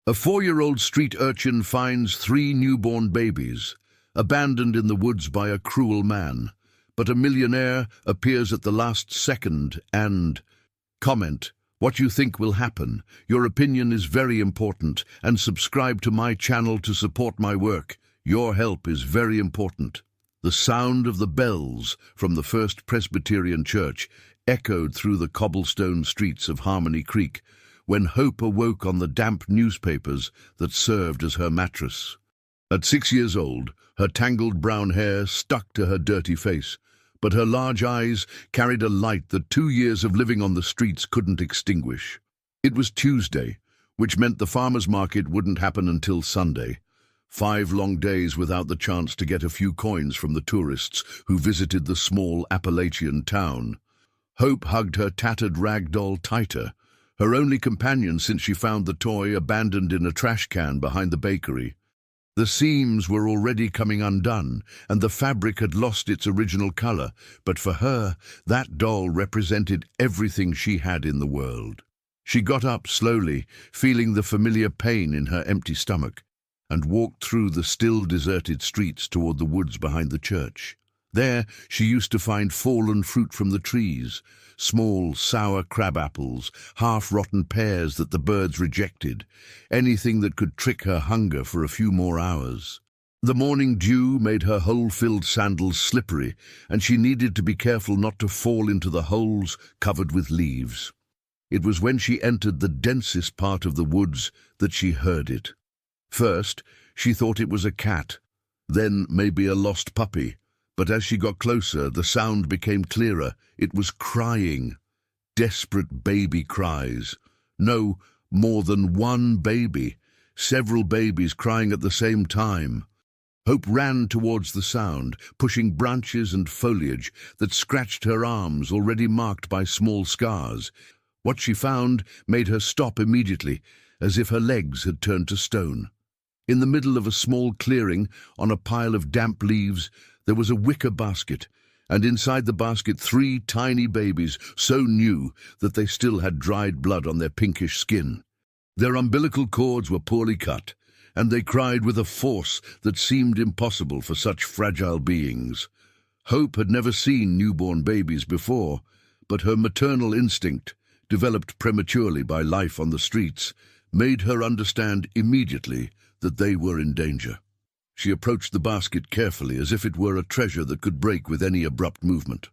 A 4-year-old street urchin finds 3 newborn babies, abandoned in the woods by a cruel man. But a millionaire appears at the last second and... Comment what you think will happen. Your opinion is very important, and subscribe to my channel to support my work. Your help is very important. The sound of the bells from the First Presbyterian Church echoed through the cobblestone streets of Harmony Creek when Hope awoke on the damp newspapers that served as her mattress. At 6 years old, her tangled brown hair stuck to her dirty face, but her large eyes carried a light that 2 years of living on the streets couldn't extinguish. It was Tuesday, which meant the farmers' market wouldn't happen until Sunday. 5 long days without the chance to get a few coins from the tourists who visited the small Appalachian town. Hope hugged her tattered rag doll tighter, her only companion since she found the toy abandoned in a trash can behind the bakery. The seams were already coming undone, and the fabric had lost its original color, but for her, that doll represented everything she had in the world. She got up slowly, feeling the familiar pain in her empty stomach, and walked through the still deserted streets toward the woods behind the church. There she used to find fallen fruit from the trees, small, sour crab apples, half-rotten pears that the birds rejected, anything that could trick her hunger for a few more hours. The morning dew made her hole-filled sandals slippery, and she needed to be careful not to fall into the holes covered with leaves. It was when she entered the densest part of the woods that she heard it. First, she thought it was a cat, then maybe a lost puppy. But as she got closer, the sound became clearer. It was crying. Desperate baby cries. No, more than one baby. Several babies crying at the same time. Hope ran towards the sound, pushing branches and foliage that scratched her arms, already marked by small scars. What she found made her stop immediately, as if her legs had turned to stone. In the middle of a small clearing, on a pile of damp leaves, there was a wicker basket, and inside the basket 3 tiny babies, so new that they still had dried blood on their pinkish skin. Their umbilical cords were poorly cut, and they cried with a force that seemed impossible for such fragile beings. Hope had never seen newborn babies before, but her maternal instinct, developed prematurely by life on the streets, made her understand immediately that they were in danger. She approached the basket carefully, as if it were a treasure that could break with any abrupt movement.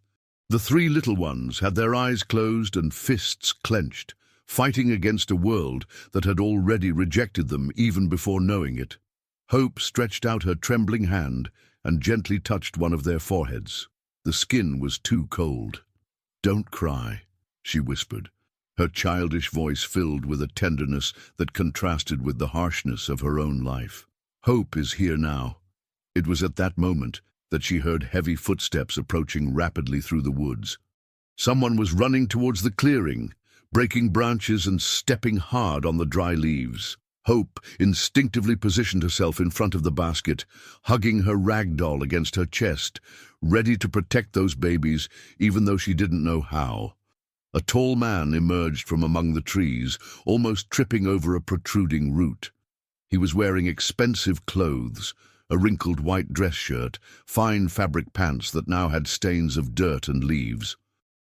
The 3 little ones had their eyes closed and fists clenched, fighting against a world that had already rejected them even before knowing it. Hope stretched out her trembling hand and gently touched one of their foreheads. The skin was too cold. "Don't cry," she whispered, her childish voice filled with a tenderness that contrasted with the harshness of her own life. "Hope is here now." It was at that moment that she heard heavy footsteps approaching rapidly through the woods. Someone was running towards the clearing, breaking branches and stepping hard on the dry leaves. Hope instinctively positioned herself in front of the basket, hugging her rag doll against her chest, ready to protect those babies, even though she didn't know how. A tall man emerged from among the trees, almost tripping over a protruding root. He was wearing expensive clothes, a wrinkled white dress shirt, fine fabric pants that now had stains of dirt and leaves.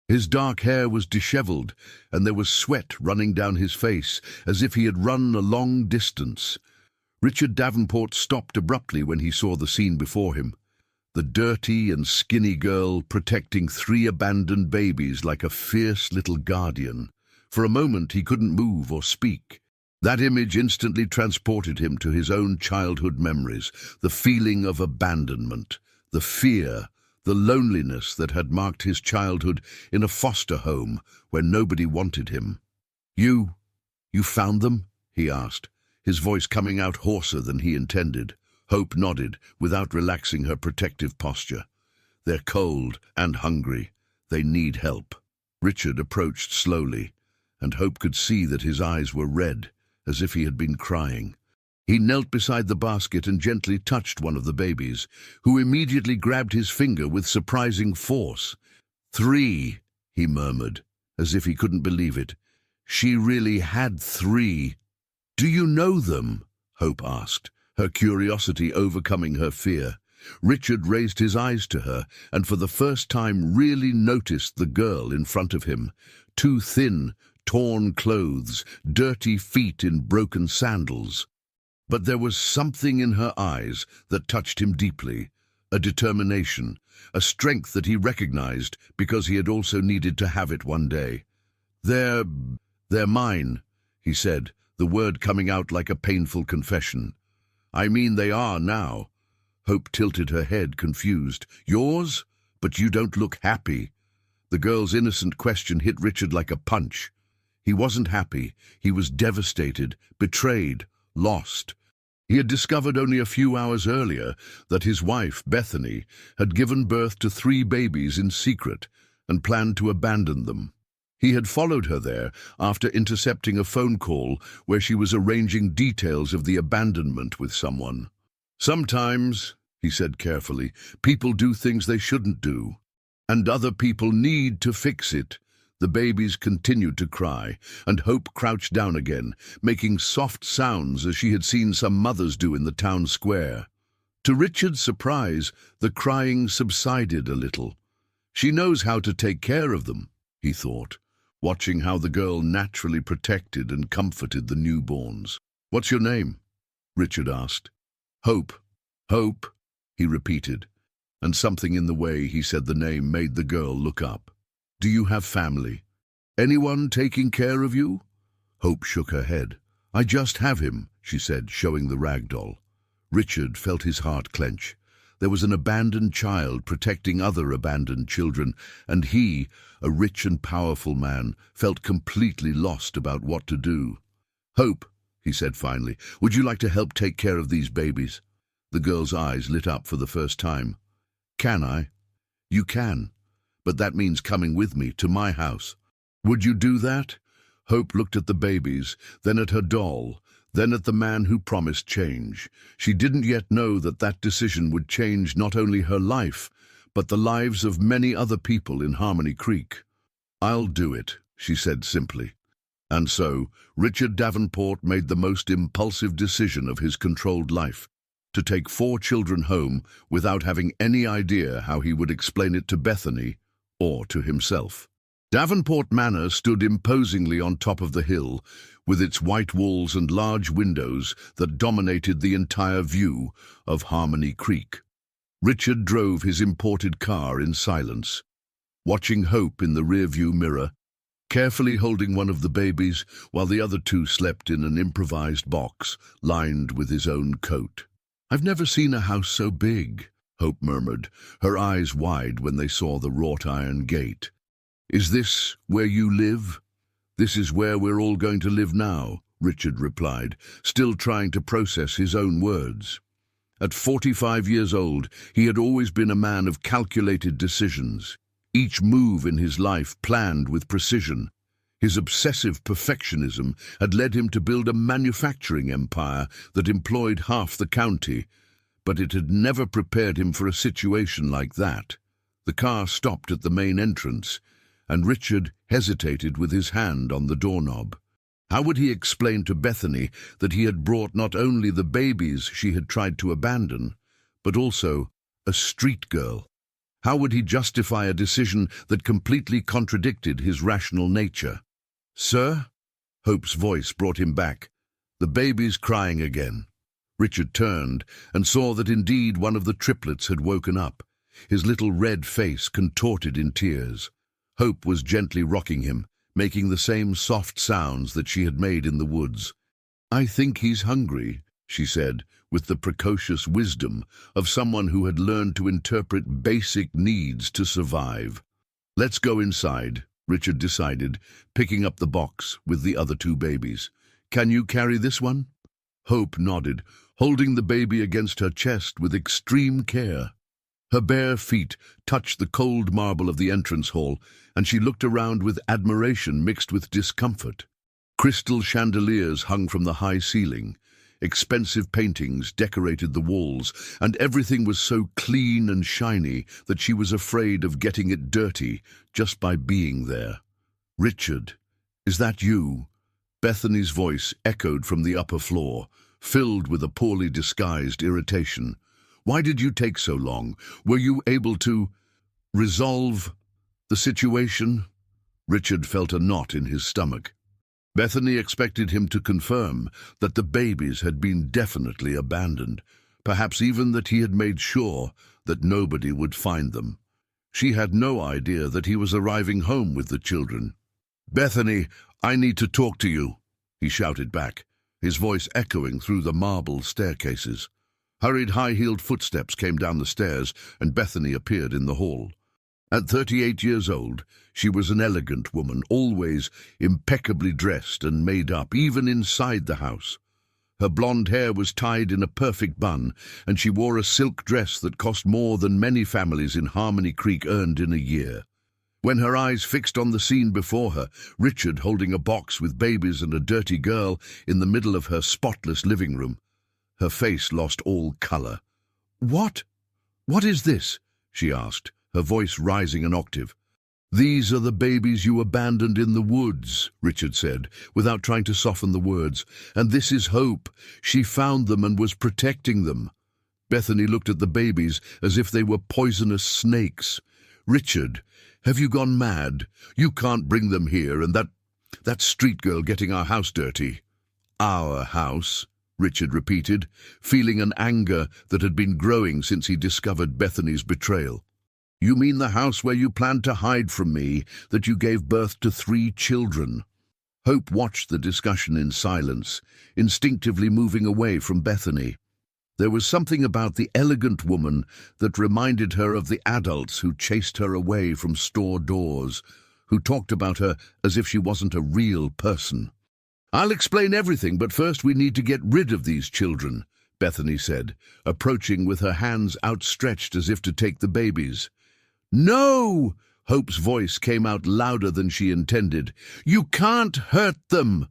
His dark hair was disheveled, and there was sweat running down his face, as if he had run a long distance. Richard Davenport stopped abruptly when he saw the scene before him. The dirty and skinny girl protecting 3 abandoned babies like a fierce little guardian. For a moment he couldn't move or speak. That image instantly transported him to his own childhood memories, the feeling of abandonment, the fear, the loneliness that had marked his childhood in a foster home where nobody wanted him. You found them?" he asked, his voice coming out hoarser than he intended. Hope nodded, without relaxing her protective posture. "They're cold and hungry. They need help." Richard approached slowly, and Hope could see that his eyes were red, as if he had been crying. He knelt beside the basket and gently touched one of the babies, who immediately grabbed his finger with surprising force. 3, he murmured, as if he couldn't believe it. She really had 3. "Do you know them?" Hope asked, her curiosity overcoming her fear. Richard raised his eyes to her and for the first time really noticed the girl in front of him. Too thin, torn clothes, dirty feet in broken sandals. But there was something in her eyes that touched him deeply, a determination, a strength that he recognized because he had also needed to have it one day. They're mine," he said, the word coming out like a painful confession. "I mean they are now." Hope tilted her head, confused. "Yours? But you don't look happy." The girl's innocent question hit Richard like a punch. He wasn't happy. He was devastated, betrayed, lost. He had discovered only a few hours earlier that his wife, Bethany, had given birth to 3 babies in secret and planned to abandon them. He had followed her there after intercepting a phone call where she was arranging details of the abandonment with someone. "Sometimes," he said carefully, "people do things they shouldn't do. And other people need to fix it." The babies continued to cry, and Hope crouched down again, making soft sounds as she had seen some mothers do in the town square. To Richard's surprise, the crying subsided a little. "She knows how to take care of them," he thought, watching how the girl naturally protected and comforted the newborns. "What's your name?" Richard asked. "Hope." "Hope," he repeated, and something in the way he said the name made the girl look up. "Do you have family? Anyone taking care of you?" Hope shook her head. "I just have him," she said, showing the rag doll. Richard felt his heart clench. There was an abandoned child protecting other abandoned children, and he, a rich and powerful man, felt completely lost about what to do. "Hope," he said finally, "would you like to help take care of these babies?" The girl's eyes lit up for the first time. "Can I?" "You can, but that means coming with me to my house." "Would you do that?" Hope looked at the babies, then at her doll, then at the man who promised change. She didn't yet know that that decision would change not only her life, but the lives of many other people in Harmony Creek. "I'll do it," she said simply. And so, Richard Davenport made the most impulsive decision of his controlled life, to take 4 children home without having any idea how he would explain it to Bethany or to himself. Davenport Manor stood imposingly on top of the hill, with its white walls and large windows that dominated the entire view of Harmony Creek. Richard drove his imported car in silence, watching Hope in the rearview mirror, carefully holding one of the babies while the other 2 slept in an improvised box lined with his own coat. "I've never seen a house so big," Hope murmured, her eyes wide when they saw the wrought-iron gate. "Is this where you live?" "This is where we're all going to live now," Richard replied, still trying to process his own words. At 45 years old, he had always been a man of calculated decisions, each move in his life planned with precision. His obsessive perfectionism had led him to build a manufacturing empire that employed half the county, but it had never prepared him for a situation like that. The car stopped at the main entrance, and Richard hesitated with his hand on the doorknob. How would he explain to Bethany that he had brought not only the babies she had tried to abandon, but also a street girl? How would he justify a decision that completely contradicted his rational nature? "Sir?" Hope's voice brought him back. "The baby's crying again." Richard turned and saw that indeed one of the triplets had woken up, his little red face contorted in tears. Hope was gently rocking him, making the same soft sounds that she had made in the woods. "I think he's hungry," she said, with the precocious wisdom of someone who had learned to interpret basic needs to survive. "Let's go inside," Richard decided, picking up the box with the other 2 babies. "Can you carry this one?" Hope nodded, holding the baby against her chest with extreme care. Her bare feet touched the cold marble of the entrance hall, and she looked around with admiration mixed with discomfort. Crystal chandeliers hung from the high ceiling. Expensive paintings decorated the walls, and everything was so clean and shiny that she was afraid of getting it dirty just by being there. "Richard, is that you?" Bethany's voice echoed from the upper floor, filled with a poorly disguised irritation. "Why did you take so long? Were you able to resolve the situation?" Richard felt a knot in his stomach. Bethany expected him to confirm that the babies had been definitely abandoned, perhaps even that he had made sure that nobody would find them. She had no idea that he was arriving home with the children. "Bethany, I need to talk to you," he shouted back, his voice echoing through the marble staircases. Hurried high-heeled footsteps came down the stairs, and Bethany appeared in the hall. At 38 years old, she was an elegant woman, always impeccably dressed and made up, even inside the house. Her blonde hair was tied in a perfect bun, and she wore a silk dress that cost more than many families in Harmony Creek earned in a year. When her eyes fixed on the scene before her, Richard holding a box with babies and a dirty girl in the middle of her spotless living room, her face lost all color. "What? What is this?" she asked, her voice rising an octave. "These are the babies you abandoned in the woods," Richard said, without trying to soften the words. "And this is Hope. She found them and was protecting them." Bethany looked at the babies as if they were poisonous snakes. "Richard, have you gone mad? You can't bring them here, and that street girl getting our house dirty." "Our house," Richard repeated, feeling an anger that had been growing since he discovered Bethany's betrayal. "You mean the house where you planned to hide from me, that you gave birth to 3 children?" Hope watched the discussion in silence, instinctively moving away from Bethany. There was something about the elegant woman that reminded her of the adults who chased her away from store doors, who talked about her as if she wasn't a real person. "I'll explain everything, but first we need to get rid of these children," Bethany said, approaching with her hands outstretched as if to take the babies. "No!" Hope's voice came out louder than she intended. "You can't hurt them!"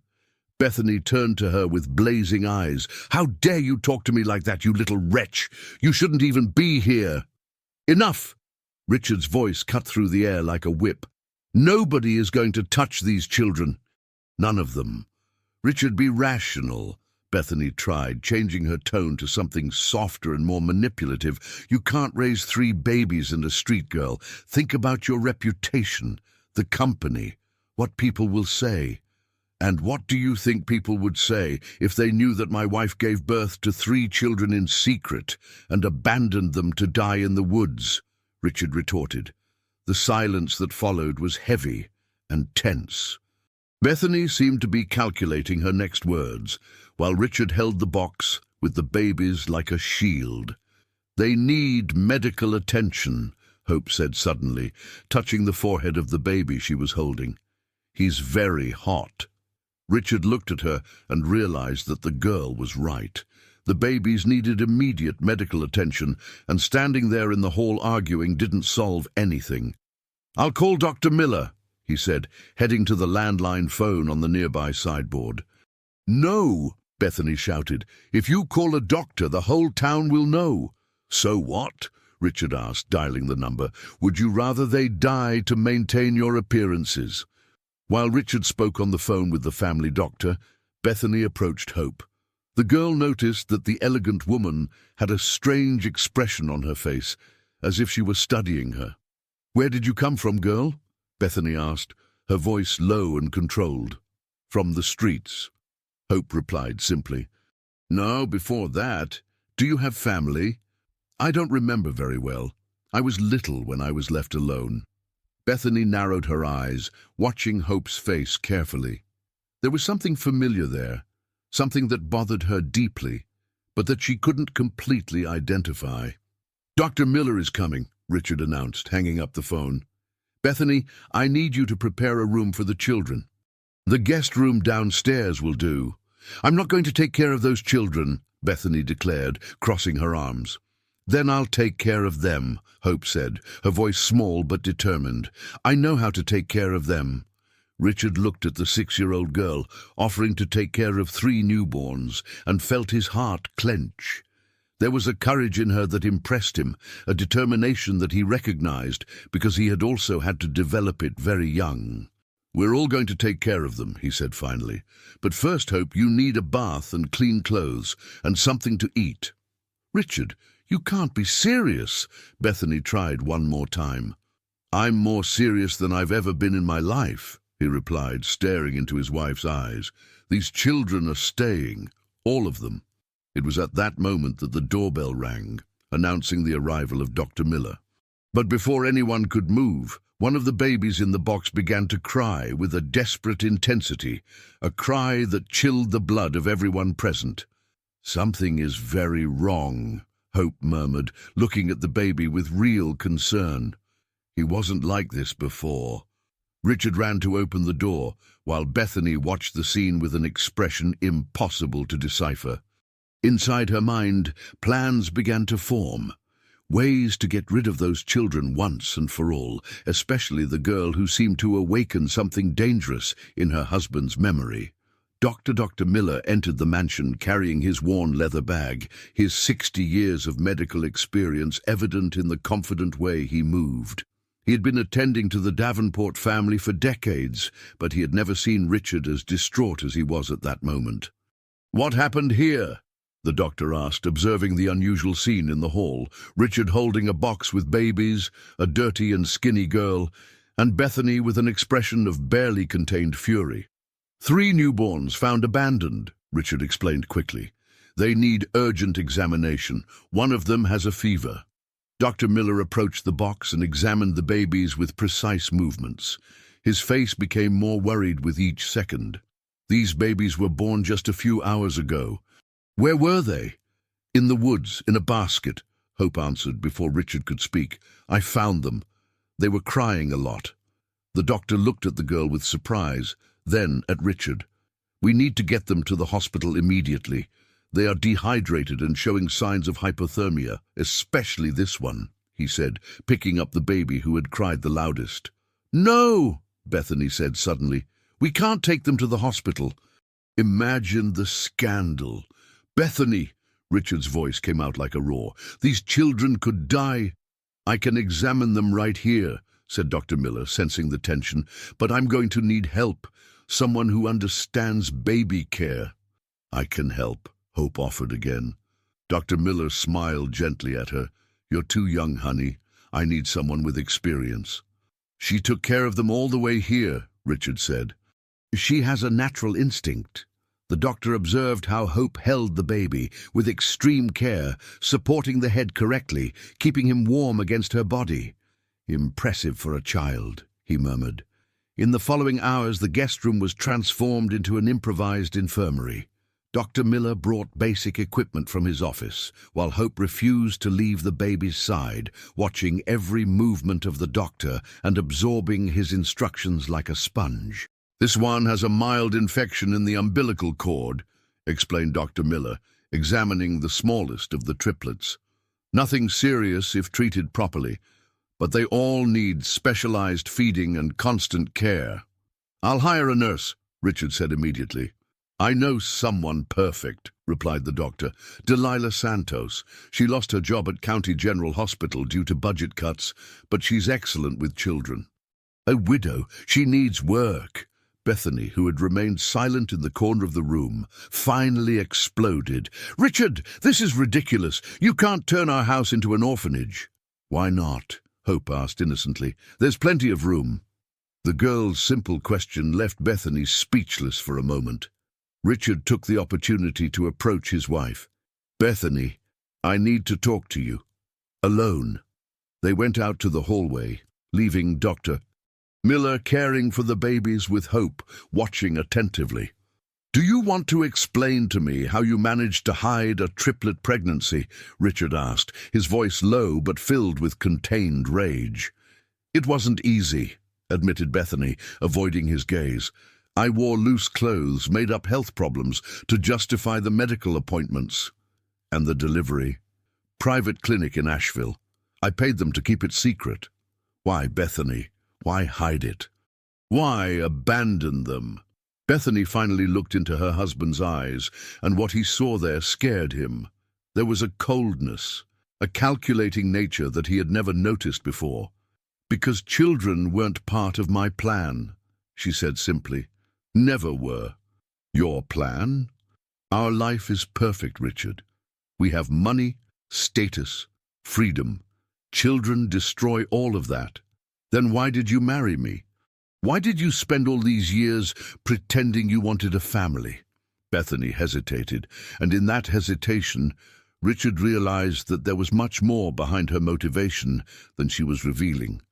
Bethany turned to her with blazing eyes. "How dare you talk to me like that, you little wretch! You shouldn't even be here!" "Enough!" Richard's voice cut through the air like a whip. "Nobody is going to touch these children. None of them." "Richard, be rational," Bethany tried, changing her tone to something softer and more manipulative. "You can't raise 3 babies and a street girl. Think about your reputation, the company, what people will say." "And what do you think people would say if they knew that my wife gave birth to 3 children in secret and abandoned them to die in the woods?" Richard retorted. The silence that followed was heavy and tense. Bethany seemed to be calculating her next words, while Richard held the box with the babies like a shield. "They need medical attention," Hope said suddenly, touching the forehead of the baby she was holding. "He's very hot." Richard looked at her and realized that the girl was right. The babies needed immediate medical attention, and standing there in the hall arguing didn't solve anything. "I'll call Dr. Miller," he said, heading to the landline phone on the nearby sideboard. "No!" Bethany shouted. "If you call a doctor, the whole town will know." "So what?" Richard asked, dialing the number. "Would you rather they die to maintain your appearances?" While Richard spoke on the phone with the family doctor, Bethany approached Hope. The girl noticed that the elegant woman had a strange expression on her face, as if she were studying her. "Where did you come from, girl?" Bethany asked, her voice low and controlled. "From the streets," Hope replied simply. "No, before that. Do you have family?" "I don't remember very well. I was little when I was left alone." Bethany narrowed her eyes, watching Hope's face carefully. There was something familiar there, something that bothered her deeply, but that she couldn't completely identify. "Dr. Miller is coming," Richard announced, hanging up the phone. "Bethany, I need you to prepare a room for the children." "The guest room downstairs will do." "I'm not going to take care of those children," Bethany declared, crossing her arms. "Then I'll take care of them," Hope said, her voice small but determined. "I know how to take care of them." Richard looked at the 6-year-old girl, offering to take care of 3 newborns, and felt his heart clench. There was a courage in her that impressed him, a determination that he recognized because he had also had to develop it very young. "We're all going to take care of them," he said finally. "But first, Hope, you need a bath and clean clothes and something to eat." "Richard, you can't be serious," Bethany tried one more time. "I'm more serious than I've ever been in my life," he replied, staring into his wife's eyes. "These children are staying, all of them." It was at that moment that the doorbell rang, announcing the arrival of Dr. Miller. But before anyone could move, one of the babies in the box began to cry with a desperate intensity, a cry that chilled the blood of everyone present. "Something is very wrong," Hope murmured, looking at the baby with real concern. He wasn't like this before. Richard ran to open the door, while Bethany watched the scene with an expression impossible to decipher. Inside her mind, plans began to form. Ways to get rid of those children once and for all, especially the girl who seemed to awaken something dangerous in her husband's memory. Dr. Miller entered the mansion carrying his worn leather bag, his 60 years of medical experience evident in the confident way he moved. He had been attending to the Davenport family for decades, but he had never seen Richard as distraught as he was at that moment. "What happened here?" the doctor asked, observing the unusual scene in the hall, Richard holding a box with babies, a dirty and skinny girl, and Bethany with an expression of barely contained fury. "3 newborns found abandoned," Richard explained quickly. "They need urgent examination. One of them has a fever." Dr. Miller approached the box and examined the babies with precise movements. His face became more worried with each second. "These babies were born just a few hours ago." "Where were they?" "In the woods, in a basket," Hope answered before Richard could speak. "I found them. They were crying a lot." The doctor looked at the girl with surprise, then at Richard. "We need to get them to the hospital immediately. They are dehydrated and showing signs of hypothermia, especially this one," he said, picking up the baby who had cried the loudest. "No," Bethany said suddenly. "We can't take them to the hospital." "Imagine the scandal." "Bethany," Richard's voice came out like a roar, "these children could die." "I can examine them right here," said Dr. Miller, sensing the tension, "but I'm going to need help, someone who understands baby care." "I can help," Hope offered again. Dr. Miller smiled gently at her. "You're too young, honey. I need someone with experience." "She took care of them all the way here," Richard said. "She has a natural instinct." The doctor observed how Hope held the baby with extreme care, supporting the head correctly, keeping him warm against her body. "Impressive for a child," he murmured. In the following hours, the guest room was transformed into an improvised infirmary. Dr. Miller brought basic equipment from his office, while Hope refused to leave the baby's side, watching every movement of the doctor and absorbing his instructions like a sponge. "This one has a mild infection in the umbilical cord," explained Dr. Miller, examining the smallest of the triplets. "Nothing serious if treated properly, but they all need specialized feeding and constant care." "I'll hire a nurse," Richard said immediately. "I know someone perfect," replied the doctor. "Delilah Santos. She lost her job at County General Hospital due to budget cuts, but she's excellent with children." "A widow. She needs work." Bethany, who had remained silent in the corner of the room, finally exploded. "Richard, this is ridiculous. You can't turn our house into an orphanage." "Why not?" Hope asked innocently. "There's plenty of room." The girl's simple question left Bethany speechless for a moment. Richard took the opportunity to approach his wife. "Bethany, I need to talk to you. Alone." They went out to the hallway, leaving Dr. Miller caring for the babies with Hope, watching attentively. "Do you want to explain to me how you managed to hide a triplet pregnancy?" Richard asked, his voice low but filled with contained rage. "It wasn't easy," admitted Bethany, avoiding his gaze. "I wore loose clothes, made up health problems to justify the medical appointments. And the delivery. Private clinic in Asheville. I paid them to keep it secret." "Why, Bethany? Why hide it? Why abandon them?" Bethany finally looked into her husband's eyes, and what he saw there scared him. There was a coldness, a calculating nature that he had never noticed before. "Because children weren't part of my plan," she said simply. Never were. Your plan? Our life is perfect, Richard. We have money, status, freedom. Children destroy all of that. Then why did you marry me? Why did you spend all these years pretending you wanted a family? Bethany hesitated, and in that hesitation, Richard realized that there was much more behind her motivation than she was revealing.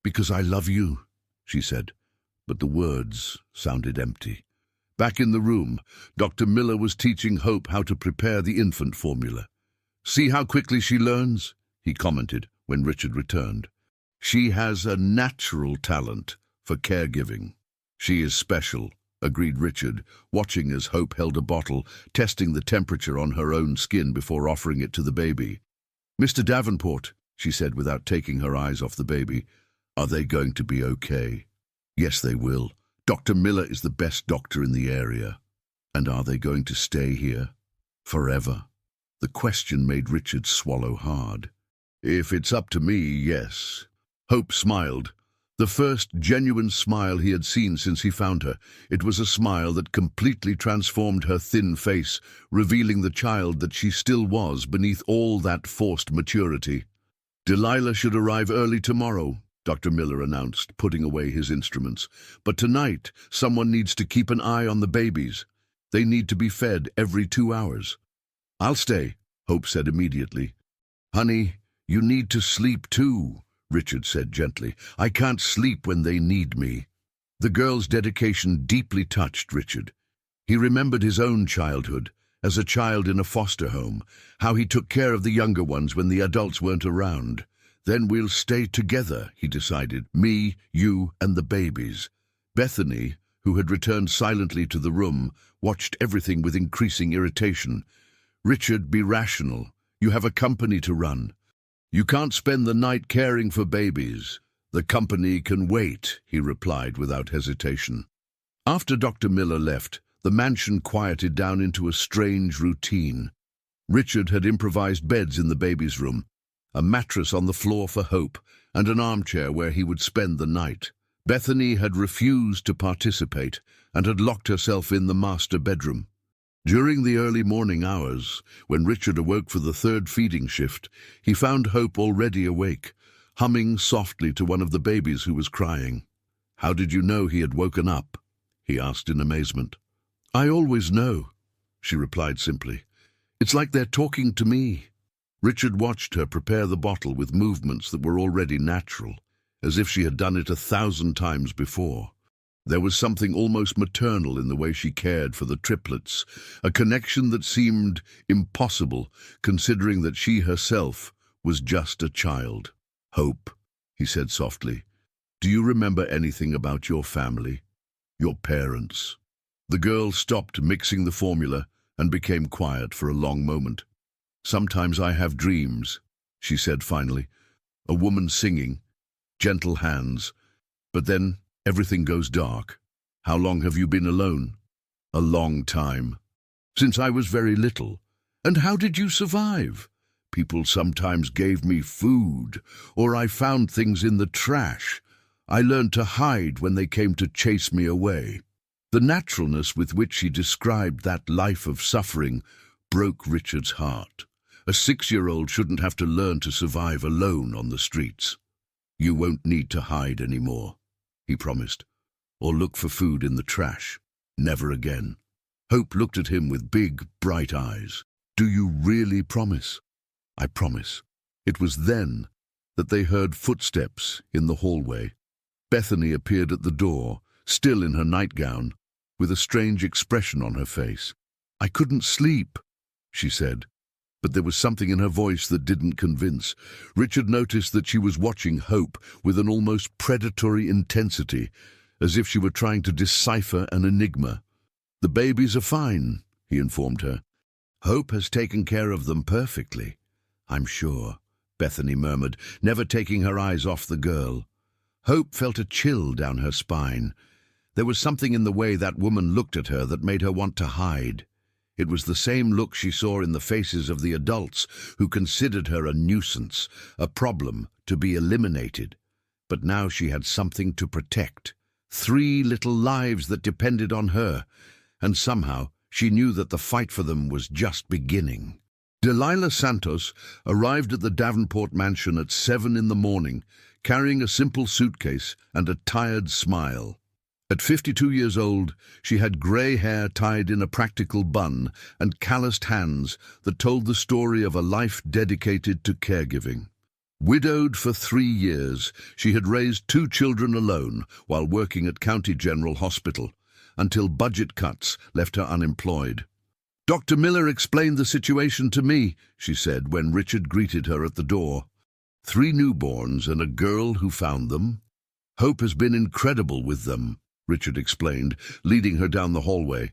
Because I love you, she said, but the words sounded empty. Back in the room, Dr. Miller was teaching Hope how to prepare the infant formula. See how quickly she learns, he commented when Richard returned. She has a natural talent for caregiving. She is special, agreed Richard, watching as Hope held a bottle, testing the temperature on her own skin before offering it to the baby. Mr. Davenport, she said without taking her eyes off the baby, are they going to be okay? Yes, they will. Dr. Miller is the best doctor in the area. And are they going to stay here? Forever? The question made Richard swallow hard. If it's up to me, yes. Hope smiled. The first genuine smile he had seen since he found her. It was a smile that completely transformed her thin face, revealing the child that she still was beneath all that forced maturity. Delilah should arrive early tomorrow, Dr. Miller announced, putting away his instruments. But tonight, someone needs to keep an eye on the babies. They need to be fed every 2 hours. I'll stay, Hope said immediately. Honey, you need to sleep too, Richard said gently. I can't sleep when they need me. The girl's dedication deeply touched Richard. He remembered his own childhood, as a child in a foster home, how he took care of the younger ones when the adults weren't around. Then we'll stay together, he decided, me, you, and the babies. Bethany, who had returned silently to the room, watched everything with increasing irritation. Richard, be rational. You have a company to run. You can't spend the night caring for babies. The company can wait, he replied without hesitation. After Dr. Miller left, the mansion quieted down into a strange routine. Richard had improvised beds in the baby's room, a mattress on the floor for Hope, and an armchair where he would spend the night. Bethany had refused to participate and had locked herself in the master bedroom. During the early morning hours, when Richard awoke for the third feeding shift, he found Hope already awake, humming softly to one of the babies who was crying. How did you know he had woken up? He asked in amazement. I always know, she replied simply. It's like they're talking to me. Richard watched her prepare the bottle with movements that were already natural, as if she had done it 1,000 times before. There was something almost maternal in the way she cared for the triplets, a connection that seemed impossible, considering that she herself was just a child. Hope, he said softly, do you remember anything about your family, your parents? The girl stopped mixing the formula and became quiet for a long moment. Sometimes I have dreams, she said finally, a woman singing, gentle hands, but then everything goes dark. How long have you been alone? A long time. Since I was very little. And how did you survive? People sometimes gave me food, or I found things in the trash. I learned to hide when they came to chase me away. The naturalness with which she described that life of suffering broke Richard's heart. A 6-year-old shouldn't have to learn to survive alone on the streets. You won't need to hide anymore, he promised, or look for food in the trash. Never again. Hope looked at him with big, bright eyes. Do you really promise? I promise. It was then that they heard footsteps in the hallway. Bethany appeared at the door, still in her nightgown, with a strange expression on her face. I couldn't sleep, she said, but there was something in her voice that didn't convince. Richard noticed that she was watching Hope with an almost predatory intensity, as if she were trying to decipher an enigma. The babies are fine, he informed her. Hope has taken care of them perfectly. I'm sure, Bethany murmured, never taking her eyes off the girl. Hope felt a chill down her spine. There was something in the way that woman looked at her that made her want to hide. It was the same look she saw in the faces of the adults who considered her a nuisance, a problem to be eliminated. But now she had something to protect, 3 little lives that depended on her, and somehow she knew that the fight for them was just beginning. Delilah Santos arrived at the Davenport mansion at 7 in the morning, carrying a simple suitcase and a tired smile. At 52 years old, she had grey hair tied in a practical bun and calloused hands that told the story of a life dedicated to caregiving. Widowed for 3 years, she had raised 2 children alone while working at County General Hospital, until budget cuts left her unemployed. "Dr. Miller explained the situation to me," she said when Richard greeted her at the door. 3 newborns and a girl who found them. "Hope has been incredible with them," Richard explained, leading her down the hallway.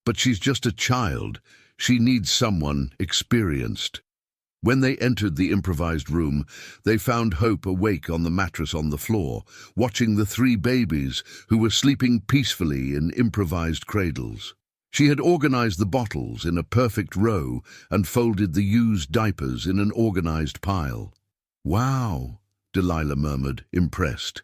"But she's just a child. She needs someone experienced." When they entered the improvised room, they found Hope awake on the mattress on the floor, watching the 3 babies who were sleeping peacefully in improvised cradles. She had organized the bottles in a perfect row and folded the used diapers in an organized pile. "Wow," Delilah murmured, impressed.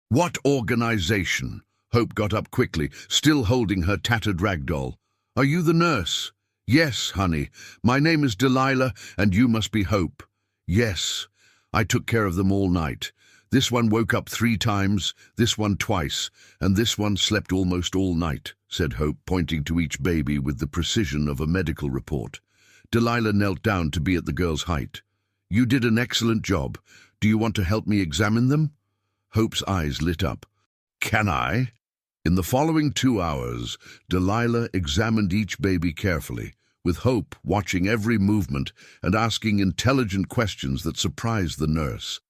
"What organization?" Hope got up quickly, still holding her tattered rag doll. "Are you the nurse?" "Yes, honey. My name is Delilah, and you must be Hope." "Yes. I took care of them all night. This one woke up 3 times, this one twice, and this one slept almost all night," said Hope, pointing to each baby with the precision of a medical report. Delilah knelt down to be at the girl's height. "You did an excellent job. Do you want to help me examine them?" Hope's eyes lit up. "Can I?" In the following 2 hours, Delilah examined each baby carefully, with Hope watching every movement and asking intelligent questions that surprised the nurse.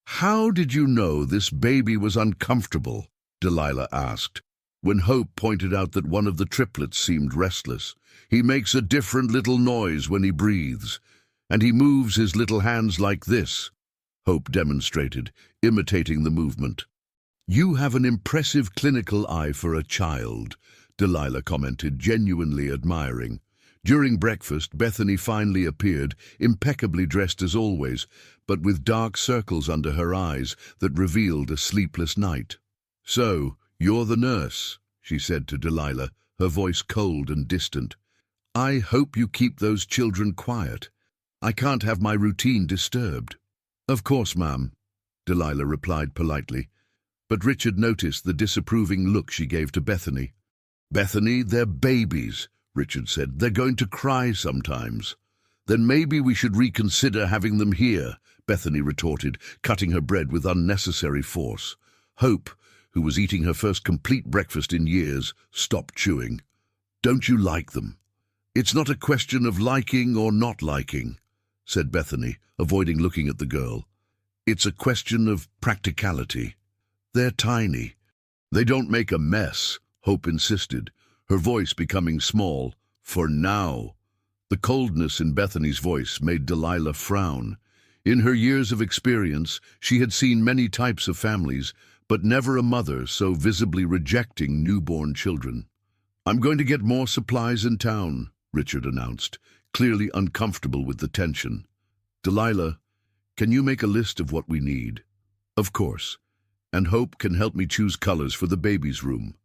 "How did you know this baby was uncomfortable?" Delilah asked, when Hope pointed out that one of the triplets seemed restless. "He makes a different little noise when he breathes, and he moves his little hands like this," Hope demonstrated, imitating the movement. "You have an impressive clinical eye for a child," Delilah commented, genuinely admiring. During breakfast, Bethany finally appeared, impeccably dressed as always, but with dark circles under her eyes that revealed a sleepless night. "So, you're the nurse," she said to Delilah, her voice cold and distant. "I hope you keep those children quiet. I can't have my routine disturbed." "Of course, ma'am," Delilah replied politely, but Richard noticed the disapproving look she gave to Bethany. "Bethany, they're babies," Richard said. "They're going to cry sometimes." "Then maybe we should reconsider having them here," Bethany retorted, cutting her bread with unnecessary force. Hope, who was eating her first complete breakfast in years, stopped chewing. "Don't you like them?" "It's not a question of liking or not liking," said Bethany, avoiding looking at the girl. "It's a question of practicality. They're tiny. They don't make a mess," Hope insisted, her voice becoming small. "For now." The coldness in Bethany's voice made Delilah frown. In her years of experience, she had seen many types of families, but never a mother so visibly rejecting newborn children. "I'm going to get more supplies in town," Richard announced, clearly uncomfortable with the tension. "Delilah, can you make a list of what we need?" "Of course. And Hope can help me choose colors for the baby's room.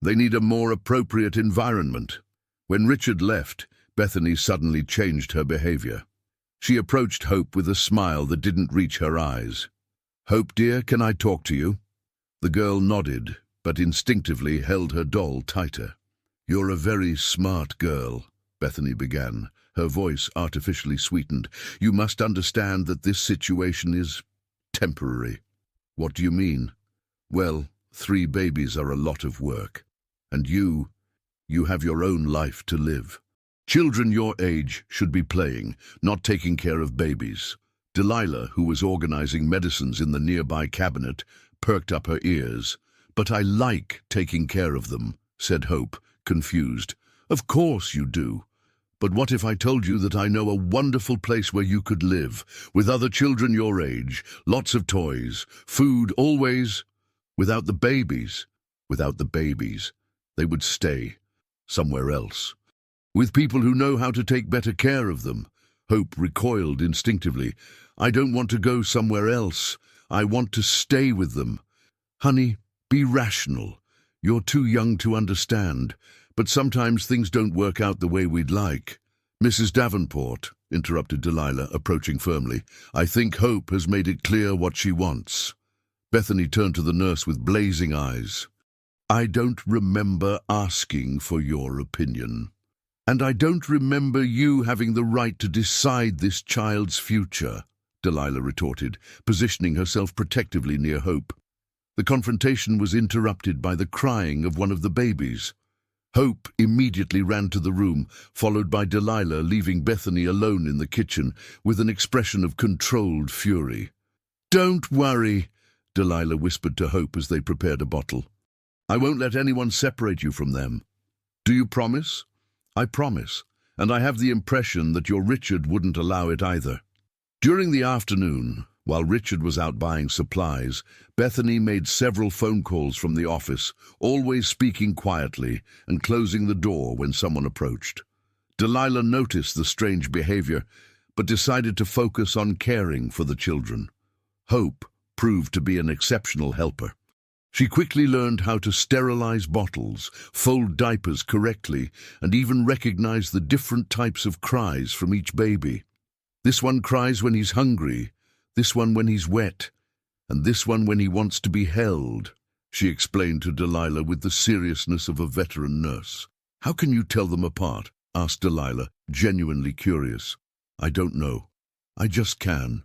They need a more appropriate environment." When Richard left, Bethany suddenly changed her behavior. She approached Hope with a smile that didn't reach her eyes. "Hope, dear, can I talk to you?" The girl nodded, but instinctively held her doll tighter. "You're a very smart girl," Bethany began, her voice artificially sweetened. "You must understand that this situation is temporary." "What do you mean?" "Well, 3 babies are a lot of work. And you have your own life to live. Children your age should be playing, not taking care of babies." Delilah, who was organizing medicines in the nearby cabinet, perked up her ears. "But I like taking care of them," said Hope, confused. "Of course you do. But what if I told you that I know a wonderful place where you could live, with other children your age, lots of toys, food always, without the babies?" "Without the babies. They would stay somewhere else. With people who know how to take better care of them." Hope recoiled instinctively. "I don't want to go somewhere else. I want to stay with them." "Honey, be rational. You're too young to understand, but sometimes things don't work out the way we'd like. Mrs. Davenport, interrupted Delilah, approaching firmly, I think Hope has made it clear what she wants. Bethany turned to the nurse with blazing eyes. I don't remember asking for your opinion. And I don't remember you having the right to decide this child's future, Delilah retorted, positioning herself protectively near Hope. The confrontation was interrupted by the crying of one of the babies. Hope immediately ran to the room, followed by Delilah, leaving Bethany alone in the kitchen with an expression of controlled fury. Don't worry, Delilah whispered to Hope as they prepared a bottle. I won't let anyone separate you from them. Do you promise? I promise, and I have the impression that your Richard wouldn't allow it either. During the afternoon, while Richard was out buying supplies, Bethany made several phone calls from the office, always speaking quietly and closing the door when someone approached. Delilah noticed the strange behavior, but decided to focus on caring for the children. Hope proved to be an exceptional helper. She quickly learned how to sterilize bottles, fold diapers correctly, and even recognize the different types of cries from each baby. This one cries when he's hungry, this one when he's wet, and this one when he wants to be held, she explained to Delilah with the seriousness of a veteran nurse. How can you tell them apart? Asked Delilah, genuinely curious. I don't know. I just can.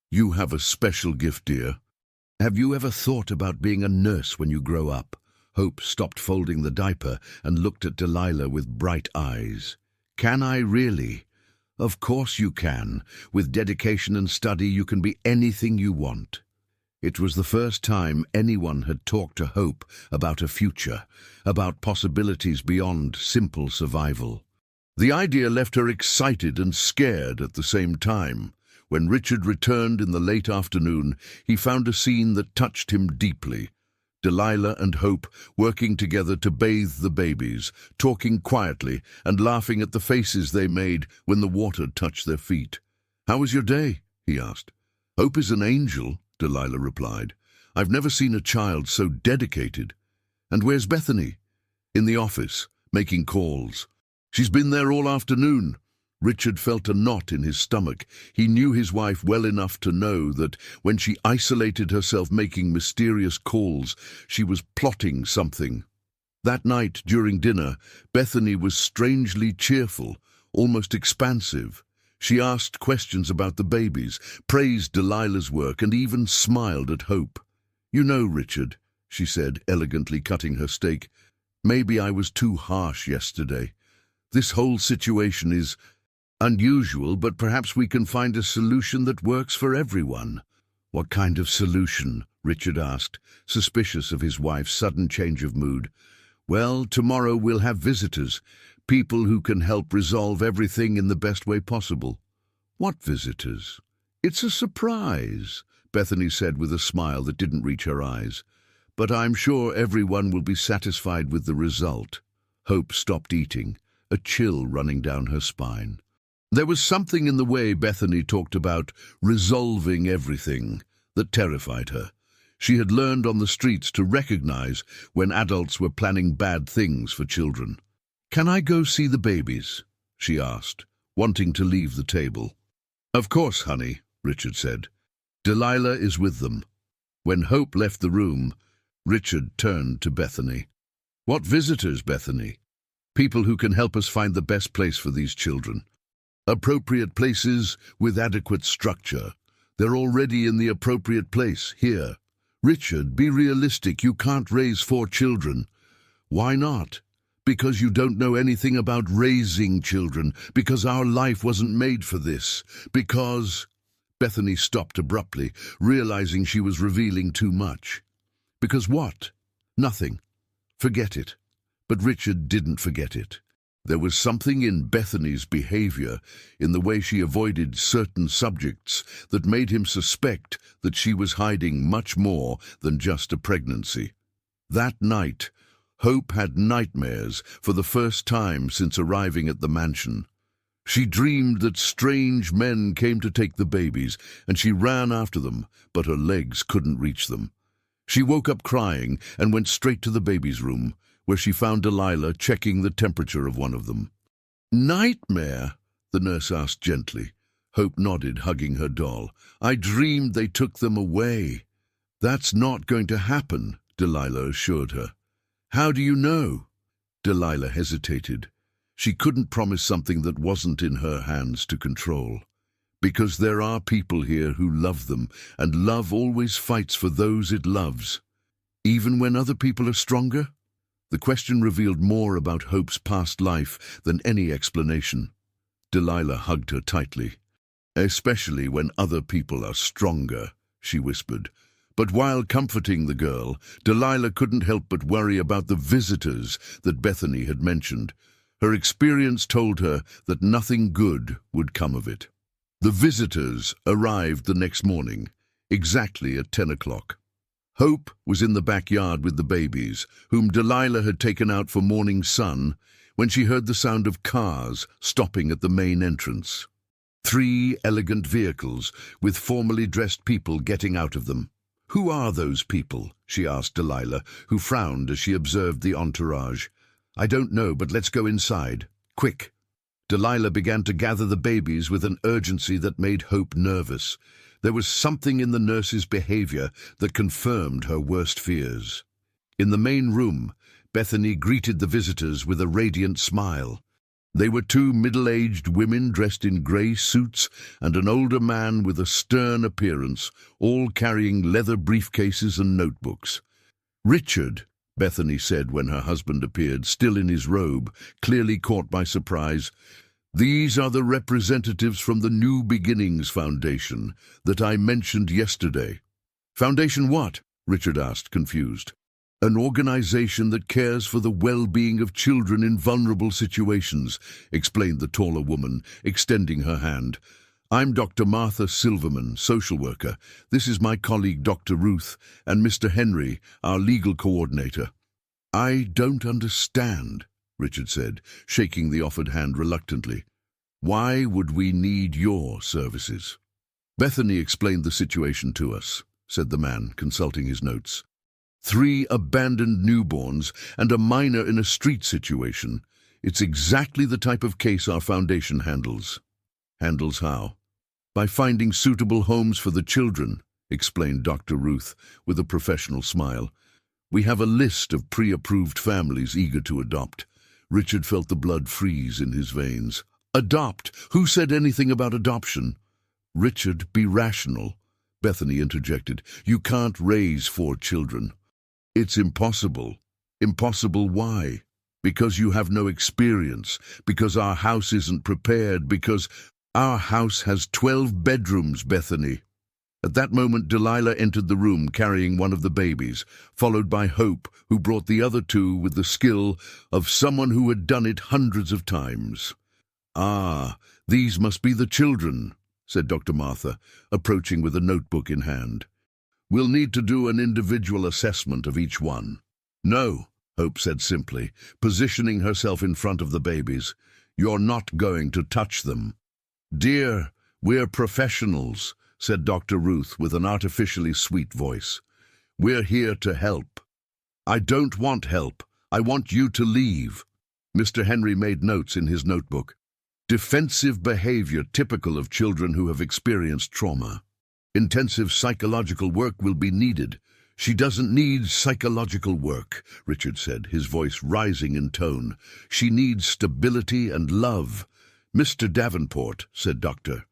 You have a special gift, dear. Have you ever thought about being a nurse when you grow up? Hope stopped folding the diaper and looked at Delilah with bright eyes. Can I really? Of course you can. With dedication and study, you can be anything you want. It was the first time anyone had talked to Hope about a future, about possibilities beyond simple survival. The idea left her excited and scared at the same time. When Richard returned in the late afternoon, he found a scene that touched him deeply. Delilah and Hope working together to bathe the babies, talking quietly and laughing at the faces they made when the water touched their feet. How was your day? He asked. Hope is an angel, Delilah replied. I've never seen a child so dedicated. And where's Bethany? In the office, making calls. She's been there all afternoon. Richard felt a knot in his stomach. He knew his wife well enough to know that when she isolated herself making mysterious calls, she was plotting something. That night, during dinner, Bethany was strangely cheerful, almost expansive. She asked questions about the babies, praised Delilah's work, and even smiled at Hope. You know, Richard, she said, elegantly cutting her steak, maybe I was too harsh yesterday. This whole situation is unusual, but perhaps we can find a solution that works for everyone. What kind of solution? Richard asked, suspicious of his wife's sudden change of mood. Well, tomorrow we'll have visitors, people who can help resolve everything in the best way possible. What visitors? It's a surprise, Bethany said with a smile that didn't reach her eyes. But I'm sure everyone will be satisfied with the result. Hope stopped eating, a chill running down her spine. There was something in the way Bethany talked about resolving everything that terrified her. She had learned on the streets to recognize when adults were planning bad things for children. Can I go see the babies? She asked, wanting to leave the table. Of course, honey, Richard said. Delilah is with them. When Hope left the room, Richard turned to Bethany. What visitors, Bethany? People who can help us find the best place for these children. Appropriate places with adequate structure. They're already in the appropriate place, here. Richard, be realistic. You can't raise 4 children. Why not? Because you don't know anything about raising children. Because our life wasn't made for this. Because... Bethany stopped abruptly, realizing she was revealing too much. Because what? Nothing. Forget it. But Richard didn't forget it. There was something in Bethany's behavior, in the way she avoided certain subjects, that made him suspect that she was hiding much more than just a pregnancy. That night, Hope had nightmares for the first time since arriving at the mansion. She dreamed that strange men came to take the babies, and she ran after them, but her legs couldn't reach them. She woke up crying and went straight to the baby's room, where she found Delilah checking the temperature of one of them. "Nightmare?" the nurse asked gently. Hope nodded, hugging her doll. "I dreamed they took them away." "That's not going to happen," Delilah assured her. "How do you know?" Delilah hesitated. She couldn't promise something that wasn't in her hands to control. "Because there are people here who love them, and love always fights for those it loves. Even when other people are stronger?" The question revealed more about Hope's past life than any explanation. Delilah hugged her tightly. "Especially when other people are stronger," she whispered. But while comforting the girl, Delilah couldn't help but worry about the visitors that Bethany had mentioned. Her experience told her that nothing good would come of it. The visitors arrived the next morning, exactly at 10 o'clock. Hope was in the backyard with the babies, whom Delilah had taken out for morning sun, when she heard the sound of cars stopping at the main entrance. 3 elegant vehicles with formally dressed people getting out of them. "Who are those people?" she asked Delilah, who frowned as she observed the entourage. "I don't know, but let's go inside. Quick." Delilah began to gather the babies with an urgency that made Hope nervous. There was something in the nurse's behavior that confirmed her worst fears. In the main room, Bethany greeted the visitors with a radiant smile. They were 2 middle-aged women dressed in grey suits and an older man with a stern appearance, all carrying leather briefcases and notebooks. "Richard," Bethany said when her husband appeared, still in his robe, clearly caught by surprise, "these are the representatives from the New Beginnings Foundation that I mentioned yesterday." "Foundation what?" Richard asked, confused. "An organization that cares for the well-being of children in vulnerable situations," explained the taller woman, extending her hand. "I'm Dr. Martha Silverman, social worker. This is my colleague Dr. Ruth, and Mr. Henry, our legal coordinator." "I don't understand," Richard said, shaking the offered hand reluctantly. "Why would we need your services?" "Bethany explained the situation to us," said the man, consulting his notes. 3 abandoned newborns and a minor in a street situation. It's exactly the type of case our foundation handles." "Handles how?" "By finding suitable homes for the children," explained Dr. Ruth with a professional smile. "We have a list of pre-approved families eager to adopt." Richard felt the blood freeze in his veins. "Adopt? Who said anything about adoption?" "Richard, be rational," Bethany interjected. "You can't raise 4 children. It's impossible." "Impossible why?" "Because you have no experience, because our house isn't prepared, because our house has 12 bedrooms, Bethany." At that moment, Delilah entered the room carrying one of the babies, followed by Hope, who brought the other 2 with the skill of someone who had done it hundreds of times. "Ah, these must be the children," said Dr. Martha, approaching with a notebook in hand. "We'll need to do an individual assessment of each one." "No," Hope said simply, positioning herself in front of the babies. "You're not going to touch them." "Dear, we're professionals," said Dr. Ruth with an artificially sweet voice. "We're here to help." "I don't want help. I want you to leave." Mr. Henry made notes in his notebook. "Defensive behavior typical of children who have experienced trauma. Intensive psychological work will be needed." "She doesn't need psychological work," Richard said, his voice rising in tone. "She needs stability and love." "Mr. Davenport," said Dr.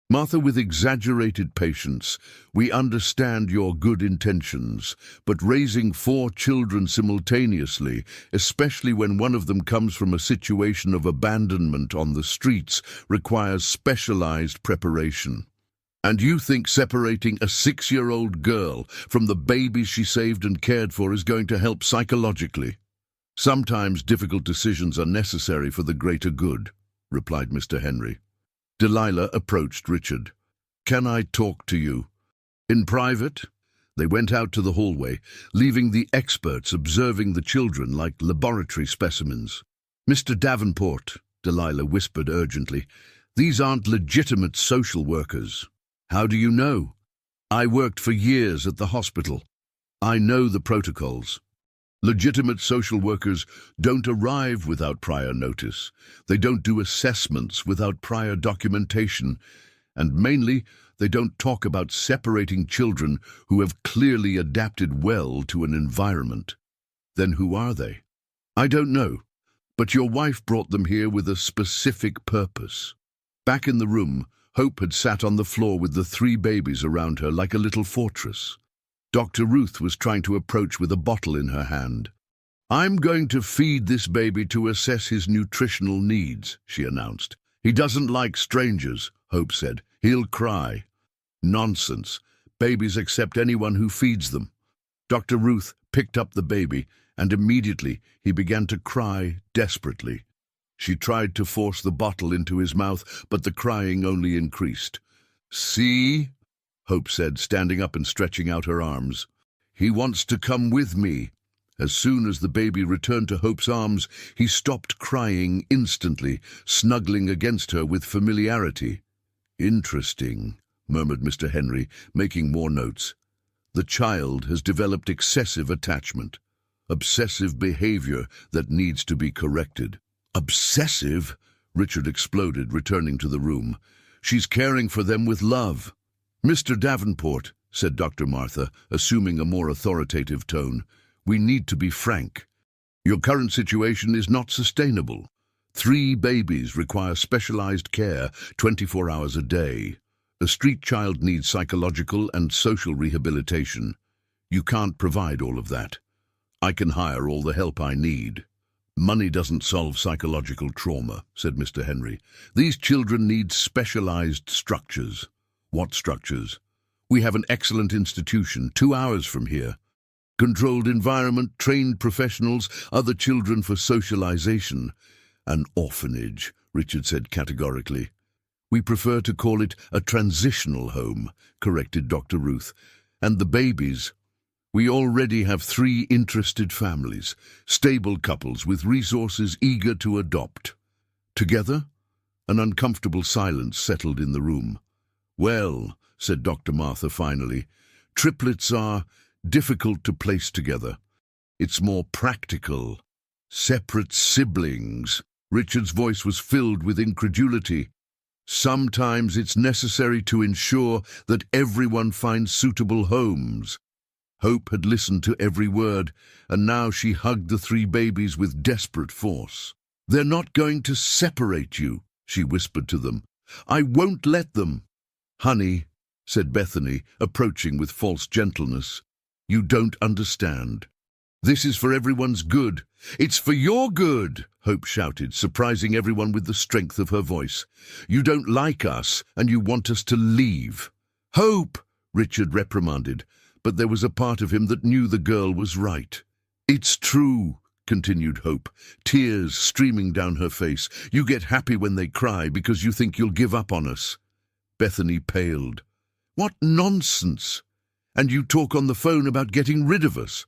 Martha with exaggerated patience, "We understand your good intentions, but raising 4 children simultaneously, especially when one of them comes from a situation of abandonment on the streets, requires specialized preparation. And you think separating a 6-year-old girl from the babies she saved and cared for is going to help psychologically?" "Sometimes difficult decisions are necessary for the greater good," replied Mr. Henry. Delilah approached Richard. "Can I talk to you?" "In private?" They went out to the hallway, leaving the experts observing the children like laboratory specimens. "Mr. Davenport," Delilah whispered urgently, "these aren't legitimate social workers." "How do you know?" "I worked for years at the hospital. I know the protocols. Legitimate social workers don't arrive without prior notice. They don't do assessments without prior documentation. And mainly, they don't talk about separating children who have clearly adapted well to an environment. Then who are they? I don't know, but your wife brought them here with a specific purpose. Back in the room, Hope had sat on the floor with the 3 babies around her like a little fortress. Dr. Ruth was trying to approach with a bottle in her hand. I'm going to feed this baby to assess his nutritional needs, she announced. He doesn't like strangers, Hope said. He'll cry. Nonsense. Babies accept anyone who feeds them. Dr. Ruth picked up the baby, and immediately he began to cry desperately. She tried to force the bottle into his mouth, but the crying only increased. See? Hope said, standing up and stretching out her arms. He wants to come with me. As soon as the baby returned to Hope's arms, he stopped crying instantly, snuggling against her with familiarity. Interesting, murmured Mr. Henry, making more notes. The child has developed excessive attachment, obsessive behavior that needs to be corrected. Obsessive? Richard exploded, returning to the room. She's caring for them with love. Mr. Davenport, said Dr. Martha, assuming a more authoritative tone, we need to be frank. Your current situation is not sustainable. 3 babies require specialized care 24 hours a day. A street child needs psychological and social rehabilitation. You can't provide all of that. I can hire all the help I need. Money doesn't solve psychological trauma, said Mr. Henry. These children need specialized structures. What structures? We have an excellent institution 2 hours from here. Controlled environment, trained professionals, other children for socialization. An orphanage, Richard said categorically. We prefer to call it a transitional home, corrected Dr. Ruth. And the babies? We already have 3 interested families, stable couples with resources eager to adopt. Together? An uncomfortable silence settled in the room. Well, said Dr. Martha finally, triplets are difficult to place together. It's more practical. Separate siblings. Richard's voice was filled with incredulity. Sometimes it's necessary to ensure that everyone finds suitable homes. Hope had listened to every word, and now she hugged the 3 babies with desperate force. They're not going to separate you, she whispered to them. I won't let them. Honey, said Bethany, approaching with false gentleness, you don't understand. This is for everyone's good. It's for your good, Hope shouted, surprising everyone with the strength of her voice. You don't like us, and you want us to leave. Hope, Richard reprimanded, but there was a part of him that knew the girl was right. It's true, continued Hope, tears streaming down her face. You get happy when they cry because you think you'll give up on us. Bethany paled. What nonsense! And you talk on the phone about getting rid of us.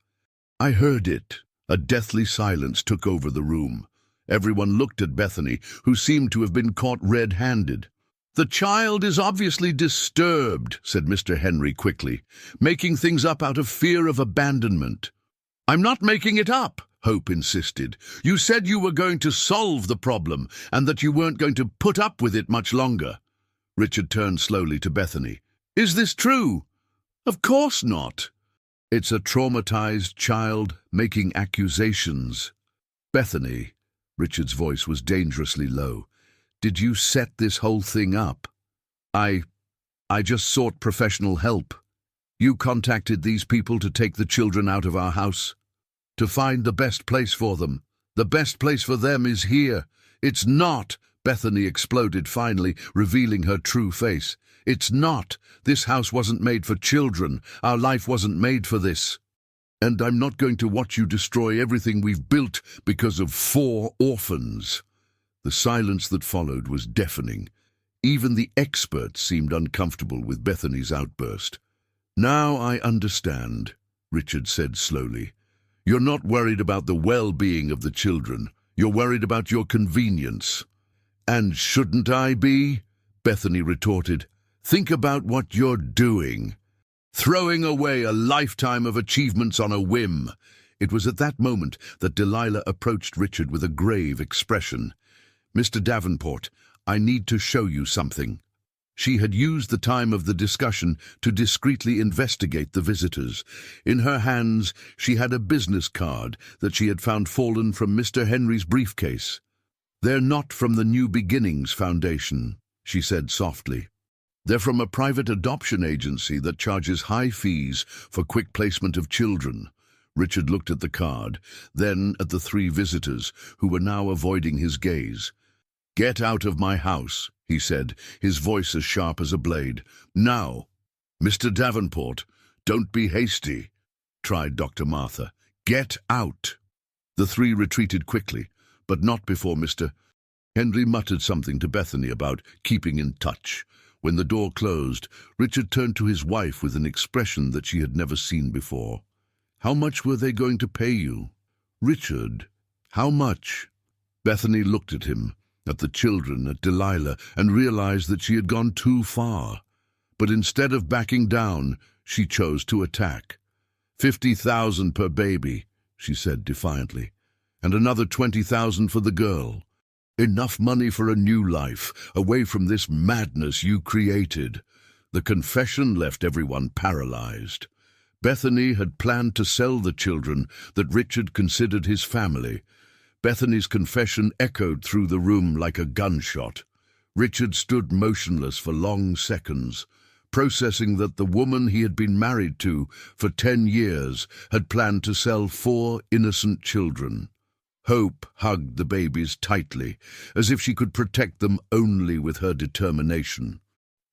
I heard it. A deathly silence took over the room. Everyone looked at Bethany, who seemed to have been caught red-handed. The child is obviously disturbed, said Mr. Henry quickly, making things up out of fear of abandonment. I'm not making it up, Hope insisted. You said you were going to solve the problem and that you weren't going to put up with it much longer. Richard turned slowly to Bethany. Is this true? Of course not. It's a traumatized child making accusations. Bethany, Richard's voice was dangerously low. Did you set this whole thing up? I just sought professional help. You contacted these people to take the children out of our house, to find the best place for them. The best place for them is here. It's not, Bethany exploded finally, revealing her true face. It's not. This house wasn't made for children. Our life wasn't made for this. And I'm not going to watch you destroy everything we've built because of 4 orphans. The silence that followed was deafening. Even the experts seemed uncomfortable with Bethany's outburst. Now I understand, Richard said slowly. You're not worried about the well-being of the children. You're worried about your convenience. And shouldn't I be? Bethany retorted. Think about what you're doing. throwing away a lifetime of achievements on a whim. It was at that moment that Delilah approached Richard with a grave expression. "Mr. Davenport, I need to show you something." She had used the time of the discussion to discreetly investigate the visitors. In her hands, she had a business card that she had found fallen from Mr. Henry's briefcase. "They're not from the New Beginnings Foundation," she said softly. "They're from a private adoption agency that charges high fees for quick placement of children." Richard looked at the card, then at the three visitors, who were now avoiding his gaze. "Get out of my house," he said, his voice as sharp as a blade. "Now." "Mr. Davenport, don't be hasty," tried Dr. Martha. "Get out." The three retreated quickly, but not before Mr. Henry muttered something to Bethany about keeping in touch. When the door closed, Richard turned to his wife with an expression that she had never seen before. "How much were they going to pay you?" "Richard, how much?" Bethany looked at him, at the children, at Delilah, and realized that she had gone too far. But instead of backing down, she chose to attack. "50,000 per baby," she said defiantly, "and another 20,000 for the girl. Enough money for a new life, away from this madness you created." The confession left everyone paralyzed. Bethany had planned to sell the children that Richard considered his family. Bethany's confession echoed through the room like a gunshot. Richard stood motionless for long seconds, processing that the woman he had been married to for 10 years had planned to sell 4 innocent children. Hope hugged the babies tightly, as if she could protect them only with her determination.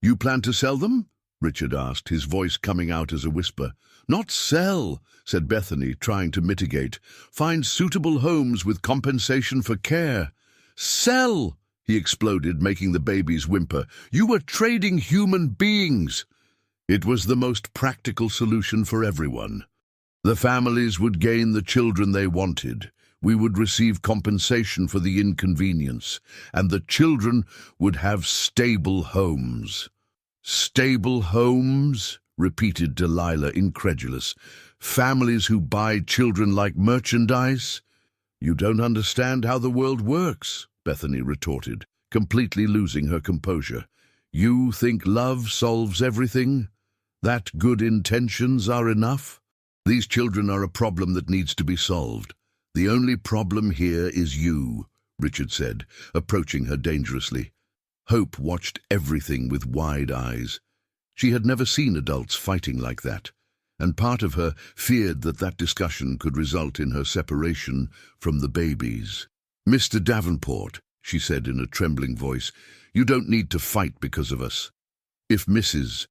"You plan to sell them?" Richard asked, his voice coming out as a whisper. "Not sell," said Bethany, trying to mitigate. "Find suitable homes with compensation for care." "Sell!" he exploded, making the babies whimper. "You were trading human beings." It was the most practical solution for everyone. The families would gain the children they wanted. We would receive compensation for the inconvenience, and the children would have stable homes. "Stable homes?" repeated Delilah, incredulous. "Families who buy children like merchandise?" "You don't understand how the world works," Bethany retorted, completely losing her composure. "You think love solves everything? That good intentions are enough? These children are a problem that needs to be solved. The only problem here is you," Richard said, approaching her dangerously. Hope watched everything with wide eyes. She had never seen adults fighting like that, and part of her feared that that discussion could result in her separation from the babies. "Mr. Davenport," she said in a trembling voice, "you don't need to fight because of us. If Mrs.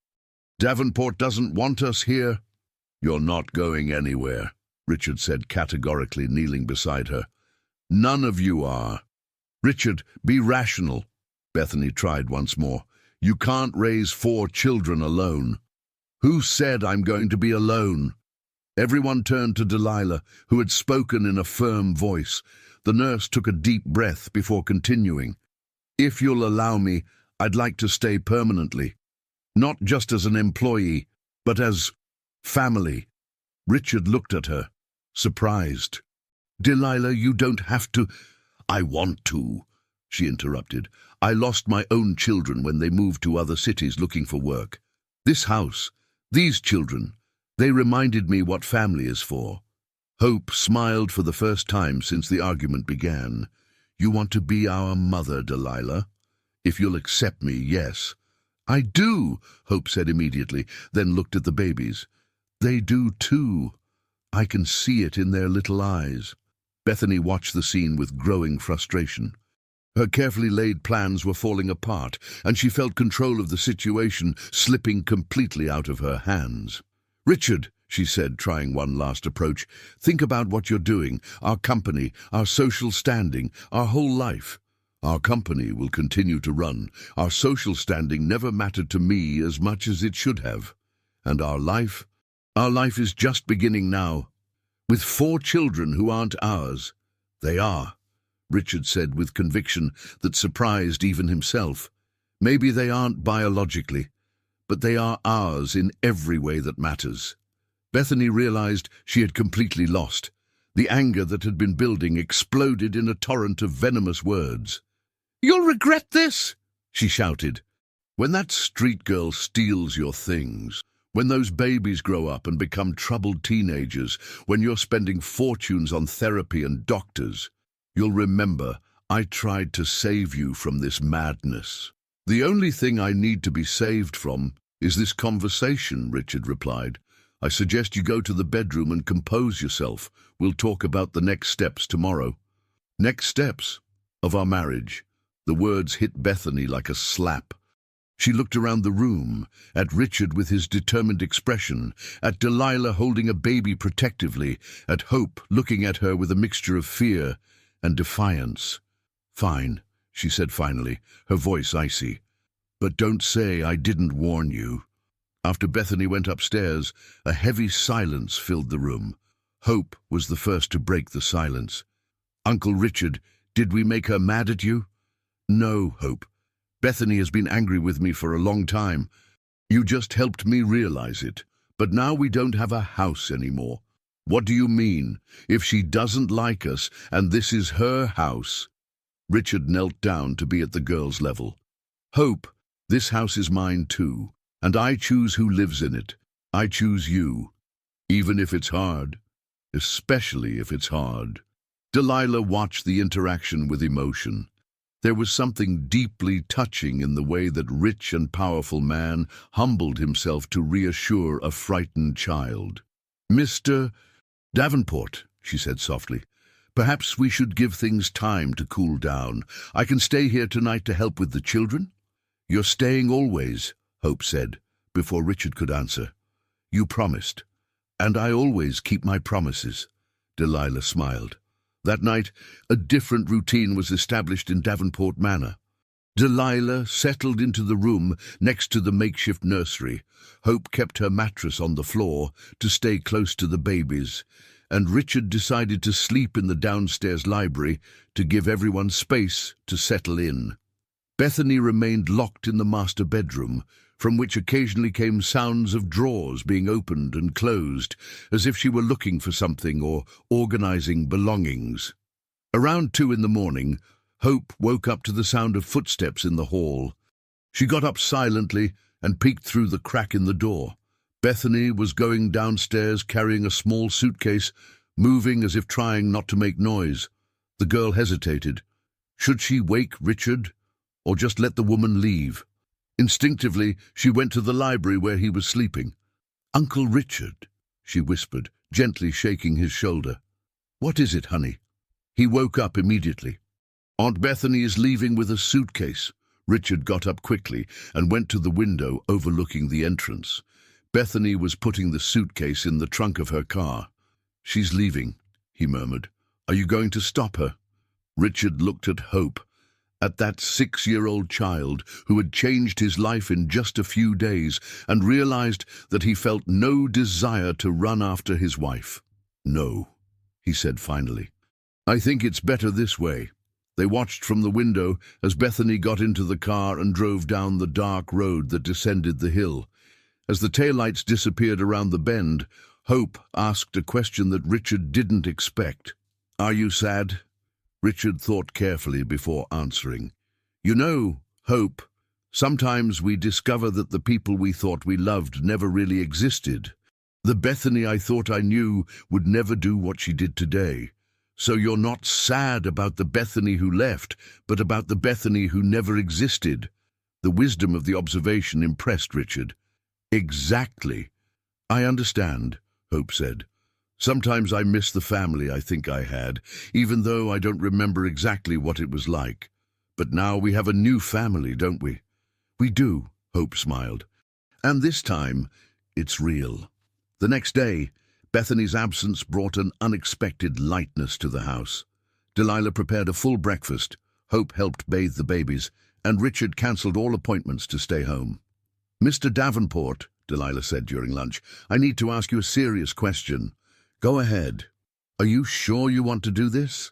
Davenport doesn't want us here, you're not going anywhere," Richard said categorically, kneeling beside her. "None of you are." "Richard, be rational," Bethany tried once more. "You can't raise 4 children alone." "Who said I'm going to be alone?" Everyone turned to Delilah, who had spoken in a firm voice. The nurse took a deep breath before continuing. "If you'll allow me, I'd like to stay permanently. Not just as an employee, but as family." Richard looked at her, surprised. "Delilah, you don't have to—" "I want to," she interrupted. "I lost my own children when they moved to other cities looking for work. This house, these children, they reminded me what family is for." Hope smiled for the first time since the argument began. "You want to be our mother, Delilah? If you'll accept me, yes." "I do," Hope said immediately, then looked at the babies. "They do too. I can see it in their little eyes." Bethany watched the scene with growing frustration. Her carefully laid plans were falling apart, and she felt control of the situation slipping completely out of her hands. "Richard," she said, trying one last approach, "think about what you're doing, our company, our social standing, our whole life. Our company will continue to run. Our social standing never mattered to me as much as it should have. And our life is just beginning now. With 4 children who aren't ours." "They are," Richard said with conviction that surprised even himself. "Maybe they aren't biologically, but they are ours in every way that matters. Bethany realized she had completely lost. The anger that had been building exploded in a torrent of venomous words. "You'll regret this!" she shouted. "When that street girl steals your things, when those babies grow up and become troubled teenagers, when you're spending fortunes on therapy and doctors, you'll remember I tried to save you from this madness." "The only thing I need to be saved from is this conversation," Richard replied. "I suggest you go to the bedroom and compose yourself. We'll talk about the next steps tomorrow." "Next steps of our marriage." The words hit Bethany like a slap. She looked around the room, at Richard with his determined expression, at Delilah holding a baby protectively, at Hope looking at her with a mixture of fear and defiance. "Fine," she said finally, her voice icy. "But don't say I didn't warn you." After Bethany went upstairs, a heavy silence filled the room. Hope was the first to break the silence. "Uncle Richard, did we make her mad at you?" "No, Hope. Bethany has been angry with me for a long time. You just helped me realize it. But now we don't have a house anymore." "What do you mean? If she doesn't like us, and this is her house—" Richard knelt down to be at the girl's level. "Hope, this house is mine too, and I choose who lives in it. I choose you, even if it's hard, especially if it's hard." Delilah watched the interaction with emotion. There was something deeply touching in the way that rich and powerful man humbled himself to reassure a frightened child. "Mr. Davenport," she said softly, "perhaps we should give things time to cool down. I can stay here tonight to help with the children?" "You're staying always," Hope said, before Richard could answer. "You promised, and I always keep my promises." Delilah smiled. That night, a different routine was established in Davenport Manor. Delilah settled into the room next to the makeshift nursery. Hope kept her mattress on the floor to stay close to the babies, and Richard decided to sleep in the downstairs library to give everyone space to settle in. Bethany remained locked in the master bedroom, from which occasionally came sounds of drawers being opened and closed, as if she were looking for something or organizing belongings. Around 2 in the morning, Hope woke up to the sound of footsteps in the hall. She got up silently and peeked through the crack in the door. Bethany was going downstairs carrying a small suitcase, moving as if trying not to make noise. The girl hesitated. Should she wake Richard, or just let the woman leave? Instinctively, she went to the library where he was sleeping. "Uncle Richard," she whispered, gently shaking his shoulder. "What is it, honey?" He woke up immediately. "Aunt Bethany is leaving with a suitcase." Richard got up quickly and went to the window overlooking the entrance. Bethany was putting the suitcase in the trunk of her car. "She's leaving," he murmured. "Are you going to stop her?" Richard looked at Hope, at that 6-year-old child who had changed his life in just a few days, and realized that he felt no desire to run after his wife. "No," he said finally. "I think it's better this way." They watched from the window as Bethany got into the car and drove down the dark road that descended the hill. As the taillights disappeared around the bend, Hope asked a question that Richard didn't expect. "Are you sad?" Richard thought carefully before answering. "You know, Hope, sometimes we discover that the people we thought we loved never really existed. The Bethany I thought I knew would never do what she did today. So you're not sad about the Bethany who left, but about the Bethany who never existed." The wisdom of the observation impressed Richard. "Exactly. I understand," Hope said. "Sometimes I miss the family I think I had, even though I don't remember exactly what it was like. But now we have a new family, don't we?" "We do," Hope smiled. "And this time, it's real." The next day, Bethany's absence brought an unexpected lightness to the house. Delilah prepared a full breakfast, Hope helped bathe the babies, and Richard cancelled all appointments to stay home. "Mr. Davenport," Delilah said during lunch, "I need to ask you a serious question." "Go ahead. Are you sure you want to do this?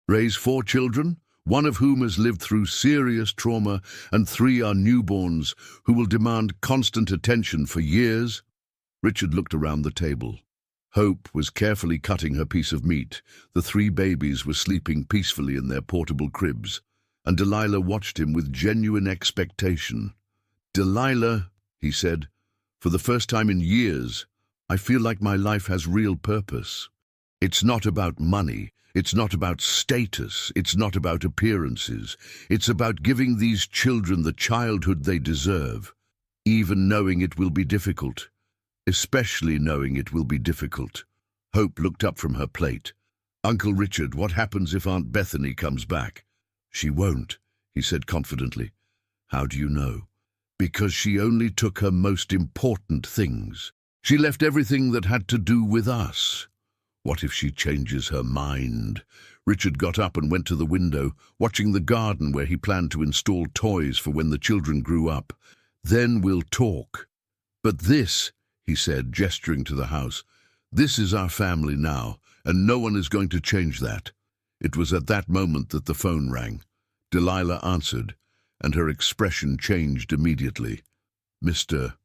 Raise 4 children? one of whom has lived through serious trauma, and 3 are newborns who will demand constant attention for years. Richard looked around the table. Hope was carefully cutting her piece of meat. The 3 babies were sleeping peacefully in their portable cribs, and Delilah watched him with genuine expectation. "Delilah," he said, "for the first time in years, I feel like my life has real purpose. It's not about money. It's not about status. It's not about appearances. It's about giving these children the childhood they deserve, even knowing it will be difficult. Especially knowing it will be difficult." Hope looked up from her plate. "Uncle Richard, what happens if Aunt Bethany comes back?" "She won't," he said confidently. "How do you know?" "Because she only took her most important things. She left everything that had to do with us." "What if she changes her mind?" Richard got up and went to the window, watching the garden where he planned to install toys for when the children grew up. "Then we'll talk. But this," he said, gesturing to the house, "this is our family now, and no one is going to change that." It was at that moment that the phone rang. Delilah answered, and her expression changed immediately. "Mr.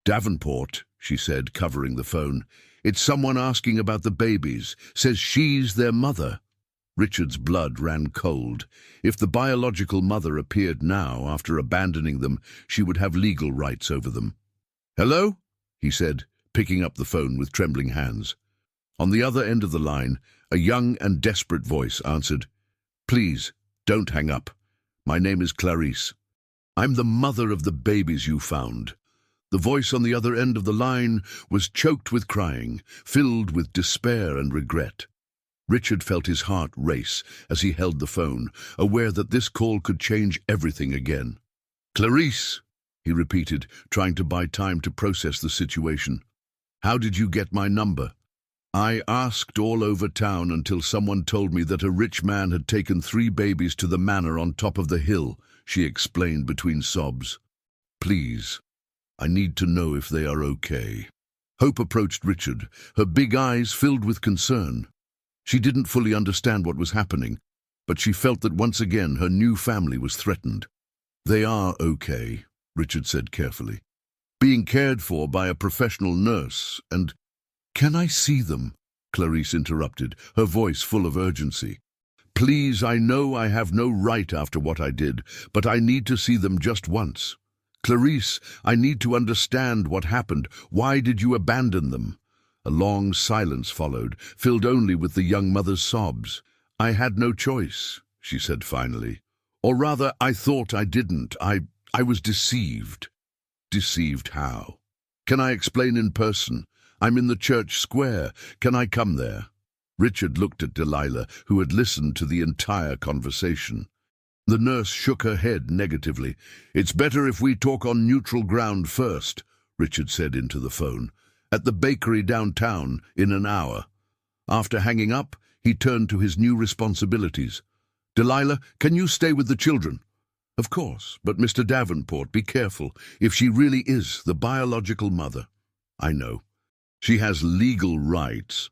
Davenport," she said, covering the phone. "It's someone asking about the babies. Says she's their mother." Richard's blood ran cold. If the biological mother appeared now after abandoning them, she would have legal rights over them. "Hello?" he said, picking up the phone with trembling hands. On the other end of the line, a young and desperate voice answered. "Please, don't hang up. My name is Clarice. I'm the mother of the babies you found." The voice on the other end of the line was choked with crying, filled with despair and regret. Richard felt his heart race as he held the phone, aware that this call could change everything again. "Clarice," he repeated, trying to buy time to process the situation. "How did you get my number?" "I asked all over town until someone told me that a rich man had taken 3 babies to the manor on top of the hill," she explained between sobs. "Please, I need to know if they are okay." Hope approached Richard, her big eyes filled with concern. She didn't fully understand what was happening, but she felt that once again her new family was threatened. "They are okay," Richard said carefully. "Being cared for by a professional nurse, and—" "Can I see them?" Clarice interrupted, her voice full of urgency. "Please, I know I have no right after what I did, but I need to see them just once. Clarice, I need to understand what happened. Why did you abandon them?" A long silence followed, filled only with the young mother's sobs. "I had no choice," she said finally. "Or rather, I thought I didn't. I was deceived." "Deceived how?" "Can I explain in person? I'm in the church square. Can I come there?" Richard looked at Delilah, who had listened to the entire conversation. The nurse shook her head negatively. "It's better if we talk on neutral ground first," Richard said into the phone. "At the bakery downtown in an hour." After hanging up, he turned to his new responsibilities. "Delilah, can you stay with the children?" "Of course, but Mr. Davenport, be careful. If she really is the biological mother—" "I know. She has legal rights."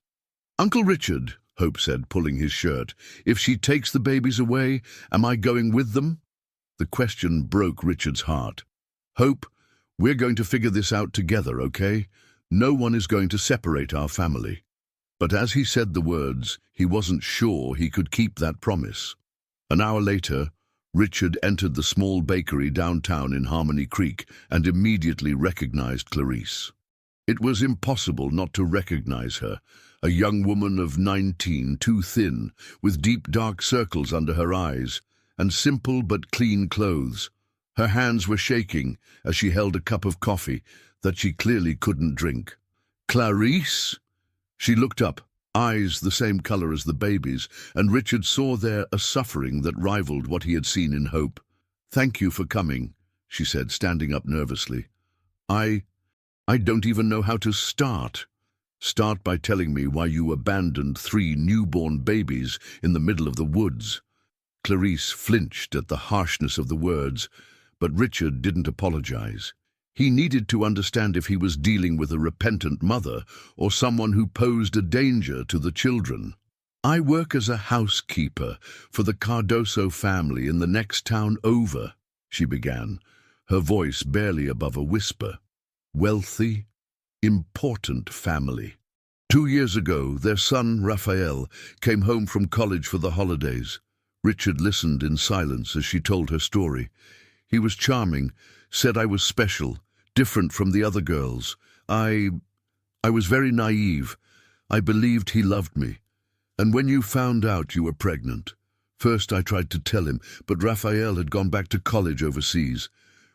"Uncle Richard," Hope said, pulling his shirt, "if she takes the babies away, am I going with them?" The question broke Richard's heart. "Hope, we're going to figure this out together, okay? No one is going to separate our family." But as he said the words, he wasn't sure he could keep that promise. An hour later, Richard entered the small bakery downtown in Harmony Creek and immediately recognized Clarice. It was impossible not to recognize her, a young woman of 19, too thin, with deep dark circles under her eyes, and simple but clean clothes. Her hands were shaking as she held a cup of coffee that she clearly couldn't drink. "Clarice?" She looked up, eyes the same color as the baby's, and Richard saw there a suffering that rivaled what he had seen in Hope. "Thank you for coming," she said, standing up nervously. I don't even know how to start." "Start by telling me why you abandoned 3 newborn babies in the middle of the woods." Clarice flinched at the harshness of the words, but Richard didn't apologize. He needed to understand if he was dealing with a repentant mother or someone who posed a danger to the children. I work as a housekeeper for the Cardoso family in the next town over, she began, her voice barely above a whisper. Wealthy, important family. 2 years ago, their son, Raphael, came home from college for the holidays. Richard listened in silence as she told her story. He was charming, said I was special, different from the other girls. I was very naive. I believed he loved me. And when you found out you were pregnant, first I tried to tell him, but Raphael had gone back to college overseas.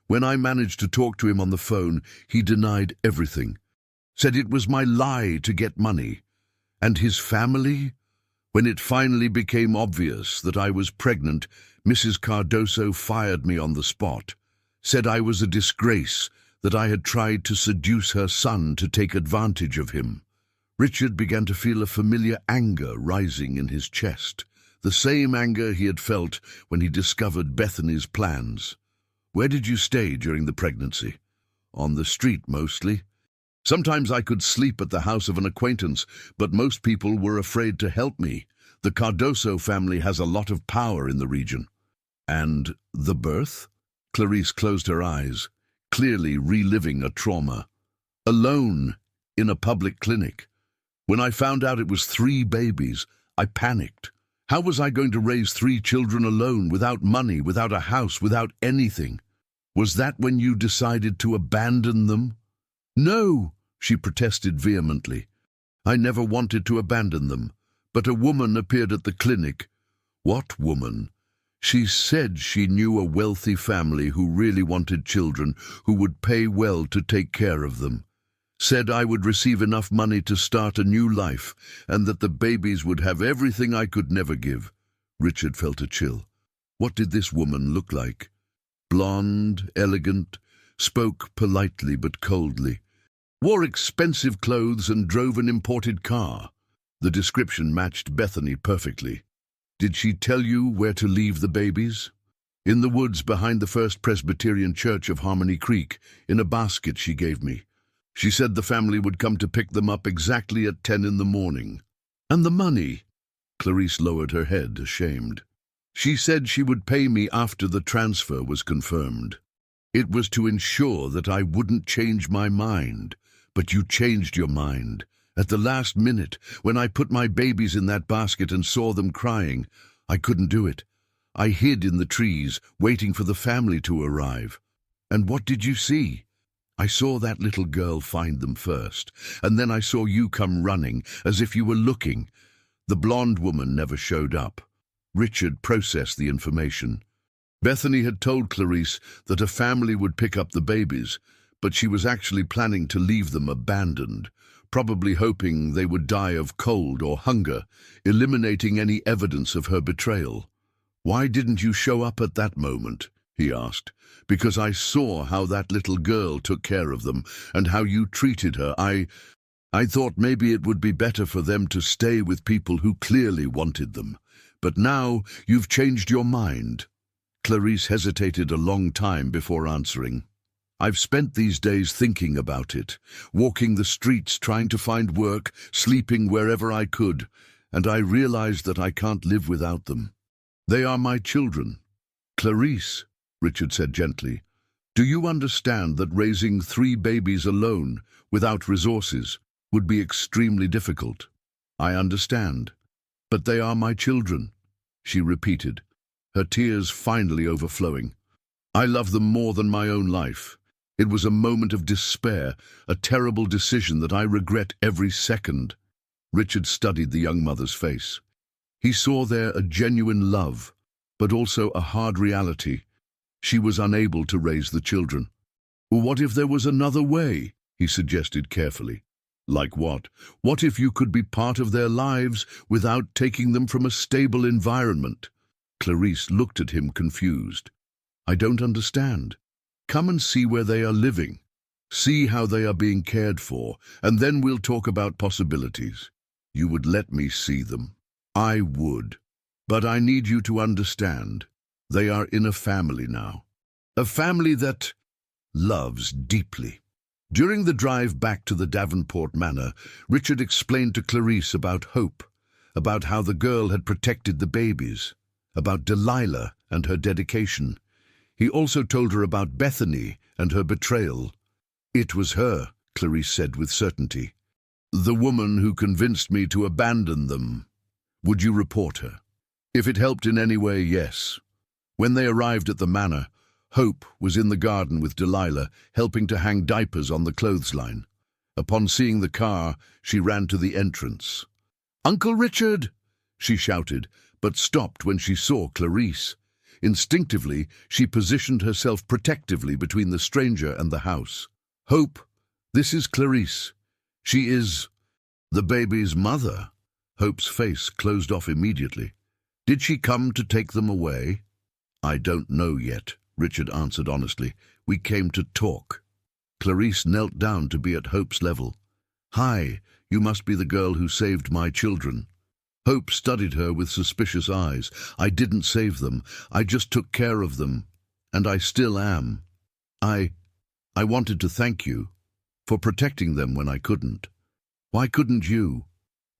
When I managed to talk to him on the phone, he denied everything. Said it was my lie to get money. And his family? When it finally became obvious that I was pregnant, Mrs. Cardoso fired me on the spot. Said I was a disgrace, that I had tried to seduce her son to take advantage of him. Richard began to feel a familiar anger rising in his chest, the same anger he had felt when he discovered Bethany's plans. Where did you stay during the pregnancy? On the street, mostly. Sometimes I could sleep at the house of an acquaintance, but most people were afraid to help me. The Cardoso family has a lot of power in the region. And the birth? Clarice closed her eyes, clearly reliving a trauma. Alone, in a public clinic. When I found out it was 3 babies, I panicked. How was I going to raise 3 children alone, without money, without a house, without anything? Was that when you decided to abandon them? No, she protested vehemently. I never wanted to abandon them, but a woman appeared at the clinic. What woman? She said she knew a wealthy family who really wanted children, who would pay well to take care of them. Said I would receive enough money to start a new life, and that the babies would have everything I could never give. Richard felt a chill. What did this woman look like? Blonde, elegant, spoke politely but coldly. Wore expensive clothes and drove an imported car. The description matched Bethany perfectly. Did she tell you where to leave the babies? In the woods behind the First Presbyterian Church of Harmony Creek, in a basket she gave me. She said the family would come to pick them up exactly at 10 in the morning. And the money? Clarice lowered her head, ashamed. She said she would pay me after the transfer was confirmed. It was to ensure that I wouldn't change my mind. But you changed your mind. At the last minute, when I put my babies in that basket and saw them crying, I couldn't do it. I hid in the trees, waiting for the family to arrive. And what did you see? I saw that little girl find them first, and then I saw you come running, as if you were looking. The blonde woman never showed up. Richard processed the information. Bethany had told Clarice that a family would pick up the babies, but she was actually planning to leave them abandoned, probably hoping they would die of cold or hunger, eliminating any evidence of her betrayal. Why didn't you show up at that moment? He asked. Because I saw how that little girl took care of them and how you treated her. I thought maybe it would be better for them to stay with people who clearly wanted them. But now you've changed your mind. Clarice hesitated a long time before answering. I've spent these days thinking about it, walking the streets, trying to find work, sleeping wherever I could, and I realized that I can't live without them. They are my children. Clarice, Richard said gently, do you understand that raising 3 babies alone, without resources, would be extremely difficult? I understand. But they are my children, she repeated, her tears finally overflowing. I love them more than my own life. It was a moment of despair, a terrible decision that I regret every second. Richard studied the young mother's face. He saw there a genuine love, but also a hard reality. She was unable to raise the children. What if there was another way? He suggested carefully. Like what? What if you could be part of their lives without taking them from a stable environment? Clarice looked at him confused. I don't understand. Come and see where they are living. See how they are being cared for, and then we'll talk about possibilities. You would let me see them. I would. But I need you to understand. They are in a family now. A family that loves deeply. During the drive back to the Davenport Manor, Richard explained to Clarice about hope, about how the girl had protected the babies, about Delilah and her dedication. He also told her about Bethany and her betrayal. "It was her," Clarice said with certainty. "The woman who convinced me to abandon them. Would you report her?" "If it helped in any way, yes." When they arrived at the manor, Hope was in the garden with Delilah, helping to hang diapers on the clothesline. Upon seeing the car, she ran to the entrance. "Uncle Richard!" she shouted, but stopped when she saw Clarice. Instinctively, she positioned herself protectively between the stranger and the house. "Hope, this is Clarice. She is the baby's mother." Hope's face closed off immediately. "Did she come to take them away?" "I don't know yet," Richard answered honestly. "We came to talk." Clarice knelt down to be at Hope's level. "Hi, you must be the girl who saved my children." Hope studied her with suspicious eyes. "I didn't save them. I just took care of them. And I still am. I wanted to thank you for protecting them when I couldn't." "Why couldn't you?"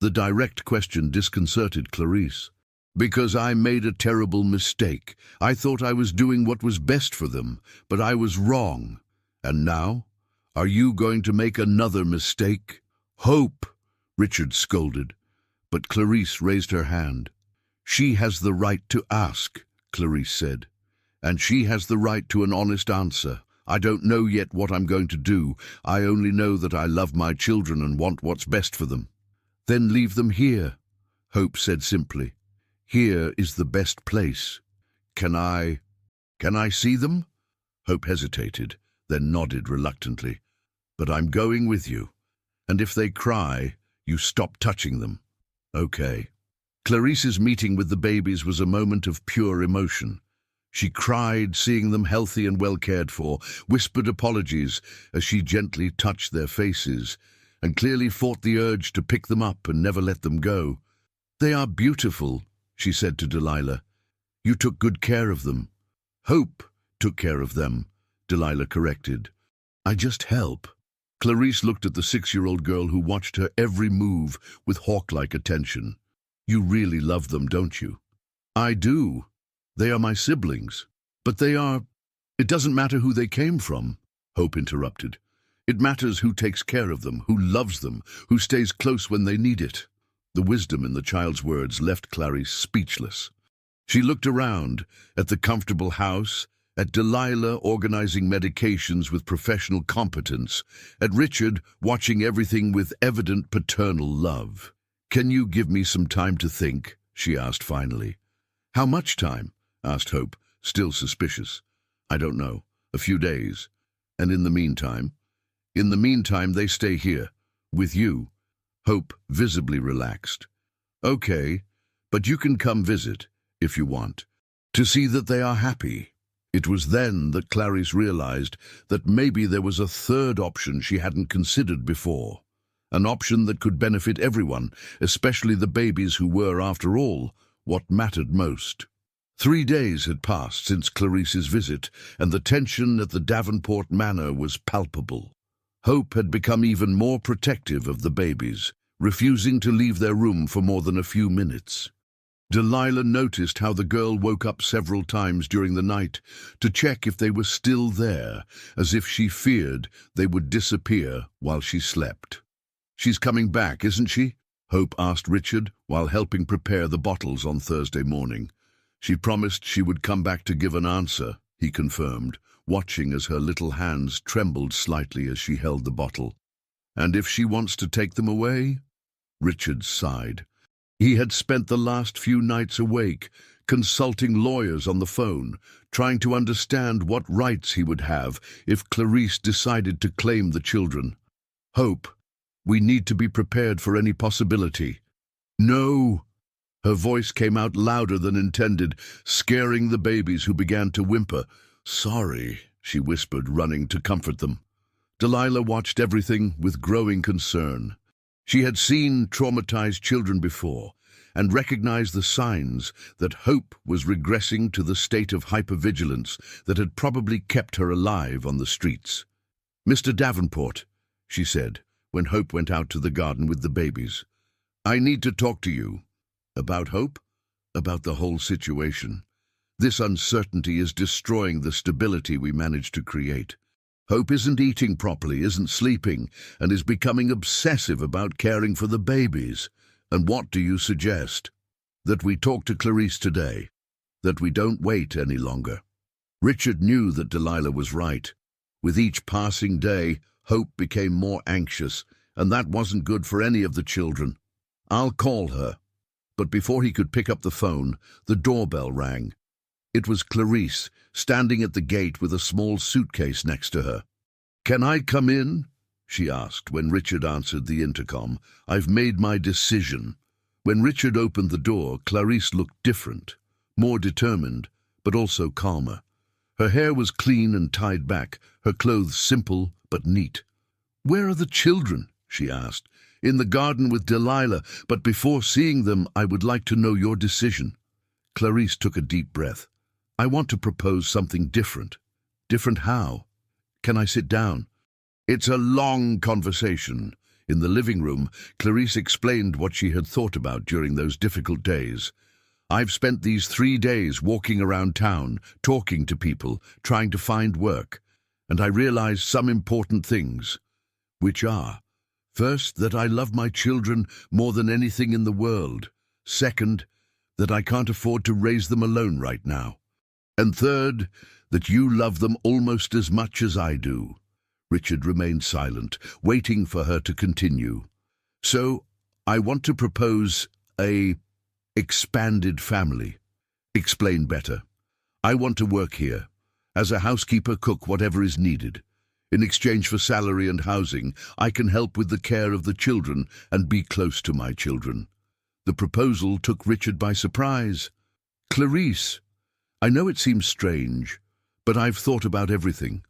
The direct question disconcerted Clarice. "Because I made a terrible mistake. I thought I was doing what was best for them, but I was wrong. And now? Are you going to make another mistake?" "Hope!" Richard scolded, but Clarice raised her hand. "She has the right to ask," Clarice said, "and she has the right to an honest answer. I don't know yet what I'm going to do. I only know that I love my children and want what's best for them." "Then leave them here," Hope said simply. "Here is the best place. Can I see them?" Hope hesitated, then nodded reluctantly. "But I'm going with you. And if they cry, you stop touching them." "Okay." Clarice's meeting with the babies was a moment of pure emotion. She cried, seeing them healthy and well cared for, whispered apologies as she gently touched their faces, and clearly fought the urge to pick them up and never let them go. "They are beautiful," she said to Delilah. "You took good care of them." "Hope took care of them," Delilah corrected. "I just help." Clarice looked at the 6-year-old girl who watched her every move with hawk-like attention. "You really love them, don't you?" "I do. They are my siblings. But it doesn't matter who they came from," Hope interrupted. "It matters who takes care of them, who loves them, who stays close when they need it." The wisdom in the child's words left Clarice speechless. She looked around, at the comfortable house, at Delilah organizing medications with professional competence, at Richard watching everything with evident paternal love. "Can you give me some time to think?" she asked finally. "How much time?" asked Hope, still suspicious. "I don't know. A few days. And in the meantime?" "In the meantime, they stay here, with you." Hope visibly relaxed. "Okay, but you can come visit, if you want, to see that they are happy." It was then that Clarice realized that maybe there was a third option she hadn't considered before. An option that could benefit everyone, especially the babies who were, after all, what mattered most. 3 days had passed since Clarice's visit, and the tension at the Davenport Manor was palpable. Hope had become even more protective of the babies, refusing to leave their room for more than a few minutes. Delilah noticed how the girl woke up several times during the night to check if they were still there, as if she feared they would disappear while she slept. "She's coming back, isn't she?" Hope asked Richard while helping prepare the bottles on Thursday morning. "She promised she would come back to give an answer," he confirmed, watching as her little hands trembled slightly as she held the bottle. "And if she wants to take them away?" Richard sighed. He had spent the last few nights awake, consulting lawyers on the phone, trying to understand what rights he would have if Clarice decided to claim the children. "Hope, we need to be prepared for any possibility." "No!" Her voice came out louder than intended, scaring the babies who began to whimper. "Sorry," she whispered, running to comfort them. Delilah watched everything with growing concern. She had seen traumatized children before and recognized the signs that Hope was regressing to the state of hypervigilance that had probably kept her alive on the streets. "Mr. Davenport," she said, when Hope went out to the garden with the babies, "I need to talk to you." About hope? About the whole situation. This uncertainty is destroying the stability we managed to create. Hope isn't eating properly, isn't sleeping, and is becoming obsessive about caring for the babies. And what do you suggest? That we talk to Clarice today. That we don't wait any longer. Richard knew that Delilah was right. With each passing day, Hope became more anxious, and that wasn't good for any of the children. I'll call her. But before he could pick up the phone, the doorbell rang. It was Clarice, standing at the gate with a small suitcase next to her. "Can I come in?" she asked when Richard answered the intercom. "I've made my decision." When Richard opened the door, Clarice looked different, more determined, but also calmer. Her hair was clean and tied back, her clothes simple but neat. "Where are the children?" she asked. "In the garden with Delilah, but before seeing them, I would like to know your decision." Clarice took a deep breath. "I want to propose something different." "Different how? Can I sit down?" "It's a long conversation." In the living room, Clarice explained what she had thought about during those difficult days. "I've spent these 3 days walking around town, talking to people, trying to find work, and I realized some important things. Which are, first, that I love my children more than anything in the world. Second, that I can't afford to raise them alone right now. And third, that you love them almost as much as I do." Richard remained silent, waiting for her to continue. "So, I want to propose a expanded family." "Explain better." "I want to work here, as a housekeeper, cook, whatever is needed. In exchange for salary and housing, I can help with the care of the children and be close to my children." The proposal took Richard by surprise. "Clarice, I know it seems strange, but I've thought about everything.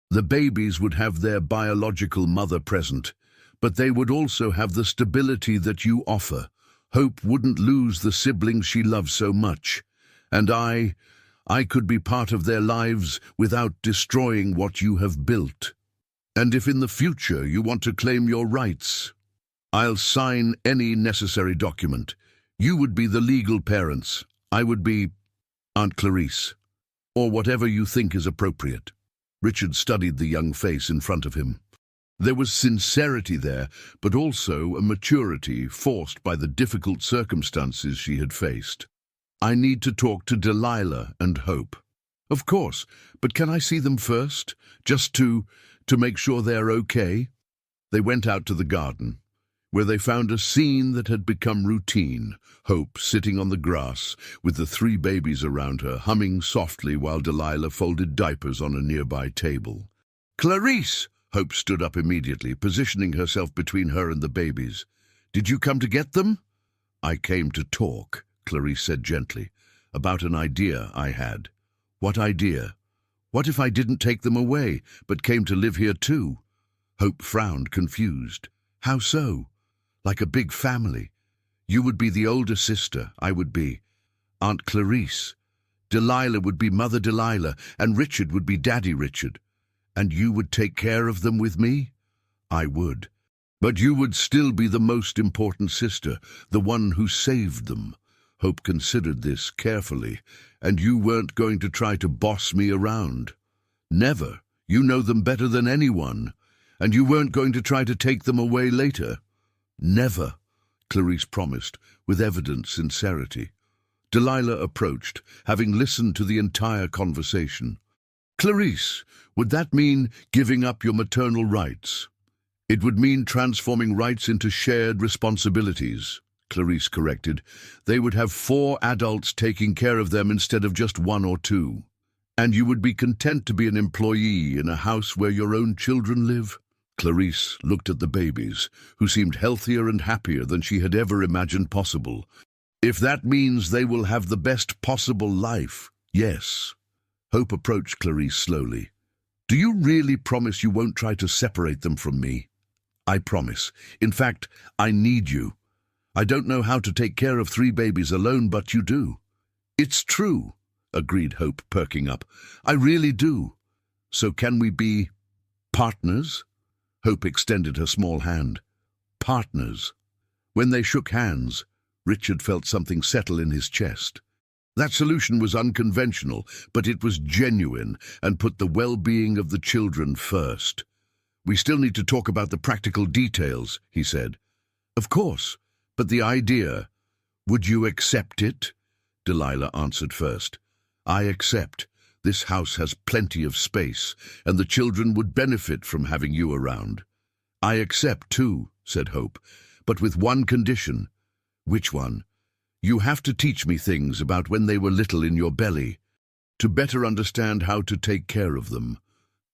The babies would have their biological mother present, but they would also have the stability that you offer. Hope wouldn't lose the siblings she loves so much, and I could be part of their lives without destroying what you have built. And if in the future you want to claim your rights, I'll sign any necessary document. You would be the legal parents. I would be Aunt Clarice, or whatever you think is appropriate." Richard studied the young face in front of him. There was sincerity there, but also a maturity forced by the difficult circumstances she had faced. "I need to talk to Delilah and Hope." "Of course, but can I see them first, just to make sure they're okay?" They went out to the garden, where they found a scene that had become routine. Hope sitting on the grass, with the 3 babies around her, humming softly while Delilah folded diapers on a nearby table. "Clarice!" Hope stood up immediately, positioning herself between her and the babies. "Did you come to get them?" "I came to talk," Clarice said gently, "about an idea I had." "What idea? What if I didn't take them away, but came to live here too?" Hope frowned, confused. "How so?" "Like a big family. You would be the older sister, I would be Aunt Clarice. Delilah would be Mother Delilah, and Richard would be Daddy Richard. And you would take care of them with me?" "I would. But you would still be the most important sister, the one who saved them." Hope considered this carefully. "And you weren't going to try to boss me around?" "Never. You know them better than anyone. And you weren't going to try to take them away later?" "Never," Clarice promised, with evident sincerity. Delilah approached, having listened to the entire conversation. "Clarice, would that mean giving up your maternal rights?" "It would mean transforming rights into shared responsibilities," Clarice corrected. "They would have 4 adults taking care of them instead of just 1 or 2. And you would be content to be an employee in a house where your own children live?" Clarice looked at the babies, who seemed healthier and happier than she had ever imagined possible. "If that means they will have the best possible life, yes." Hope approached Clarice slowly. "Do you really promise you won't try to separate them from me?" "I promise. In fact, I need you. I don't know how to take care of 3 babies alone, but you do." "It's true," agreed Hope, perking up. "I really do. So can we be partners?" Hope extended her small hand. "Partners." When they shook hands, Richard felt something settle in his chest. That solution was unconventional, but it was genuine and put the well-being of the children first. "We still need to talk about the practical details," he said. "Of course, but the idea, would you accept it?" Delilah answered first. "I accept. This house has plenty of space, and the children would benefit from having you around." "I accept too," said Hope, "but with one condition." "Which one?" "You have to teach me things about when they were little in your belly, to better understand how to take care of them."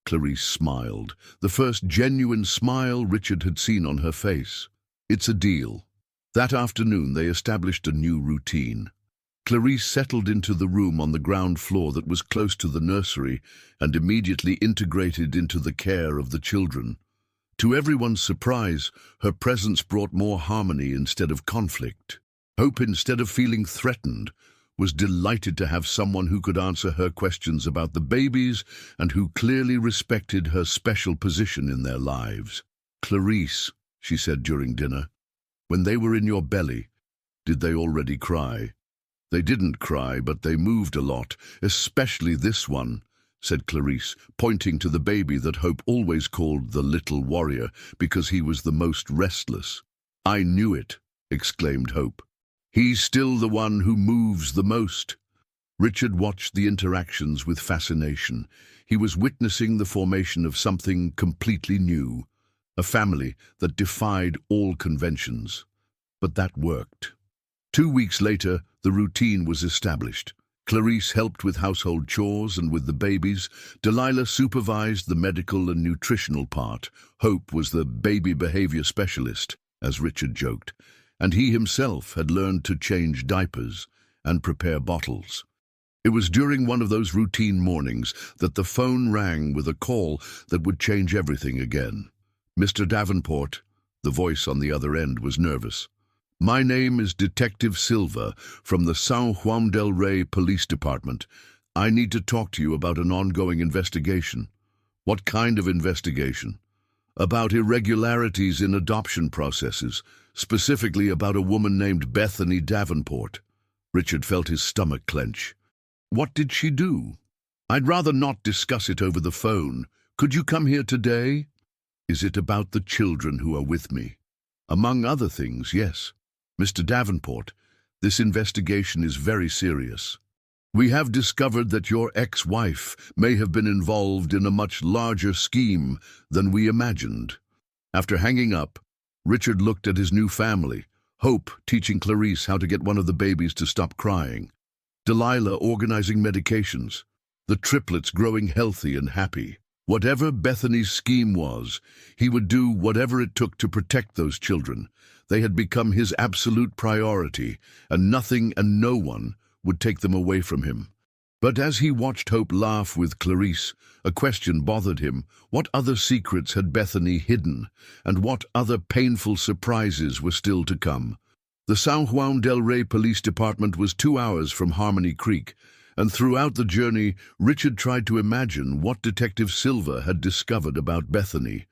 Clarice smiled, the first genuine smile Richard had seen on her face. "It's a deal." That afternoon they established a new routine. Clarice settled into the room on the ground floor that was close to the nursery and immediately integrated into the care of the children. To everyone's surprise, her presence brought more harmony instead of conflict. Hope, instead of feeling threatened, was delighted to have someone who could answer her questions about the babies and who clearly respected her special position in their lives. "Clarice," she said during dinner, "when they were in your belly, did they already cry?" "They didn't cry, but they moved a lot, especially this one," said Clarice, pointing to the baby that Hope always called the little warrior because he was the most restless. "I knew it," exclaimed Hope. "He's still the one who moves the most." Richard watched the interactions with fascination. He was witnessing the formation of something completely new, a family that defied all conventions. But that worked. 2 weeks later, the routine was established. Clarice helped with household chores and with the babies. Delilah supervised the medical and nutritional part. Hope was the baby behavior specialist, as Richard joked, and he himself had learned to change diapers and prepare bottles. It was during one of those routine mornings that the phone rang with a call that would change everything again. "Mr. Davenport," the voice on the other end was nervous. "My name is Detective Silva from the San Juan del Rey Police Department. I need to talk to you about an ongoing investigation." "What kind of investigation?" "About irregularities in adoption processes, specifically about a woman named Bethany Davenport." Richard felt his stomach clench. "What did she do?" "I'd rather not discuss it over the phone. Could you come here today?" "Is it about the children who are with me?" "Among other things, yes. Mr. Davenport, this investigation is very serious. We have discovered that your ex-wife may have been involved in a much larger scheme than we imagined." After hanging up, Richard looked at his new family, Hope teaching Clarice how to get one of the babies to stop crying, Delilah organizing medications, the triplets growing healthy and happy. Whatever Bethany's scheme was, he would do whatever it took to protect those children. They had become his absolute priority, and nothing and no one would take them away from him. But as he watched Hope laugh with Clarice, a question bothered him. What other secrets had Bethany hidden, and what other painful surprises were still to come? The San Juan del Rey Police Department was 2 hours from Harmony Creek, and throughout the journey, Richard tried to imagine what Detective Silva had discovered about Bethany.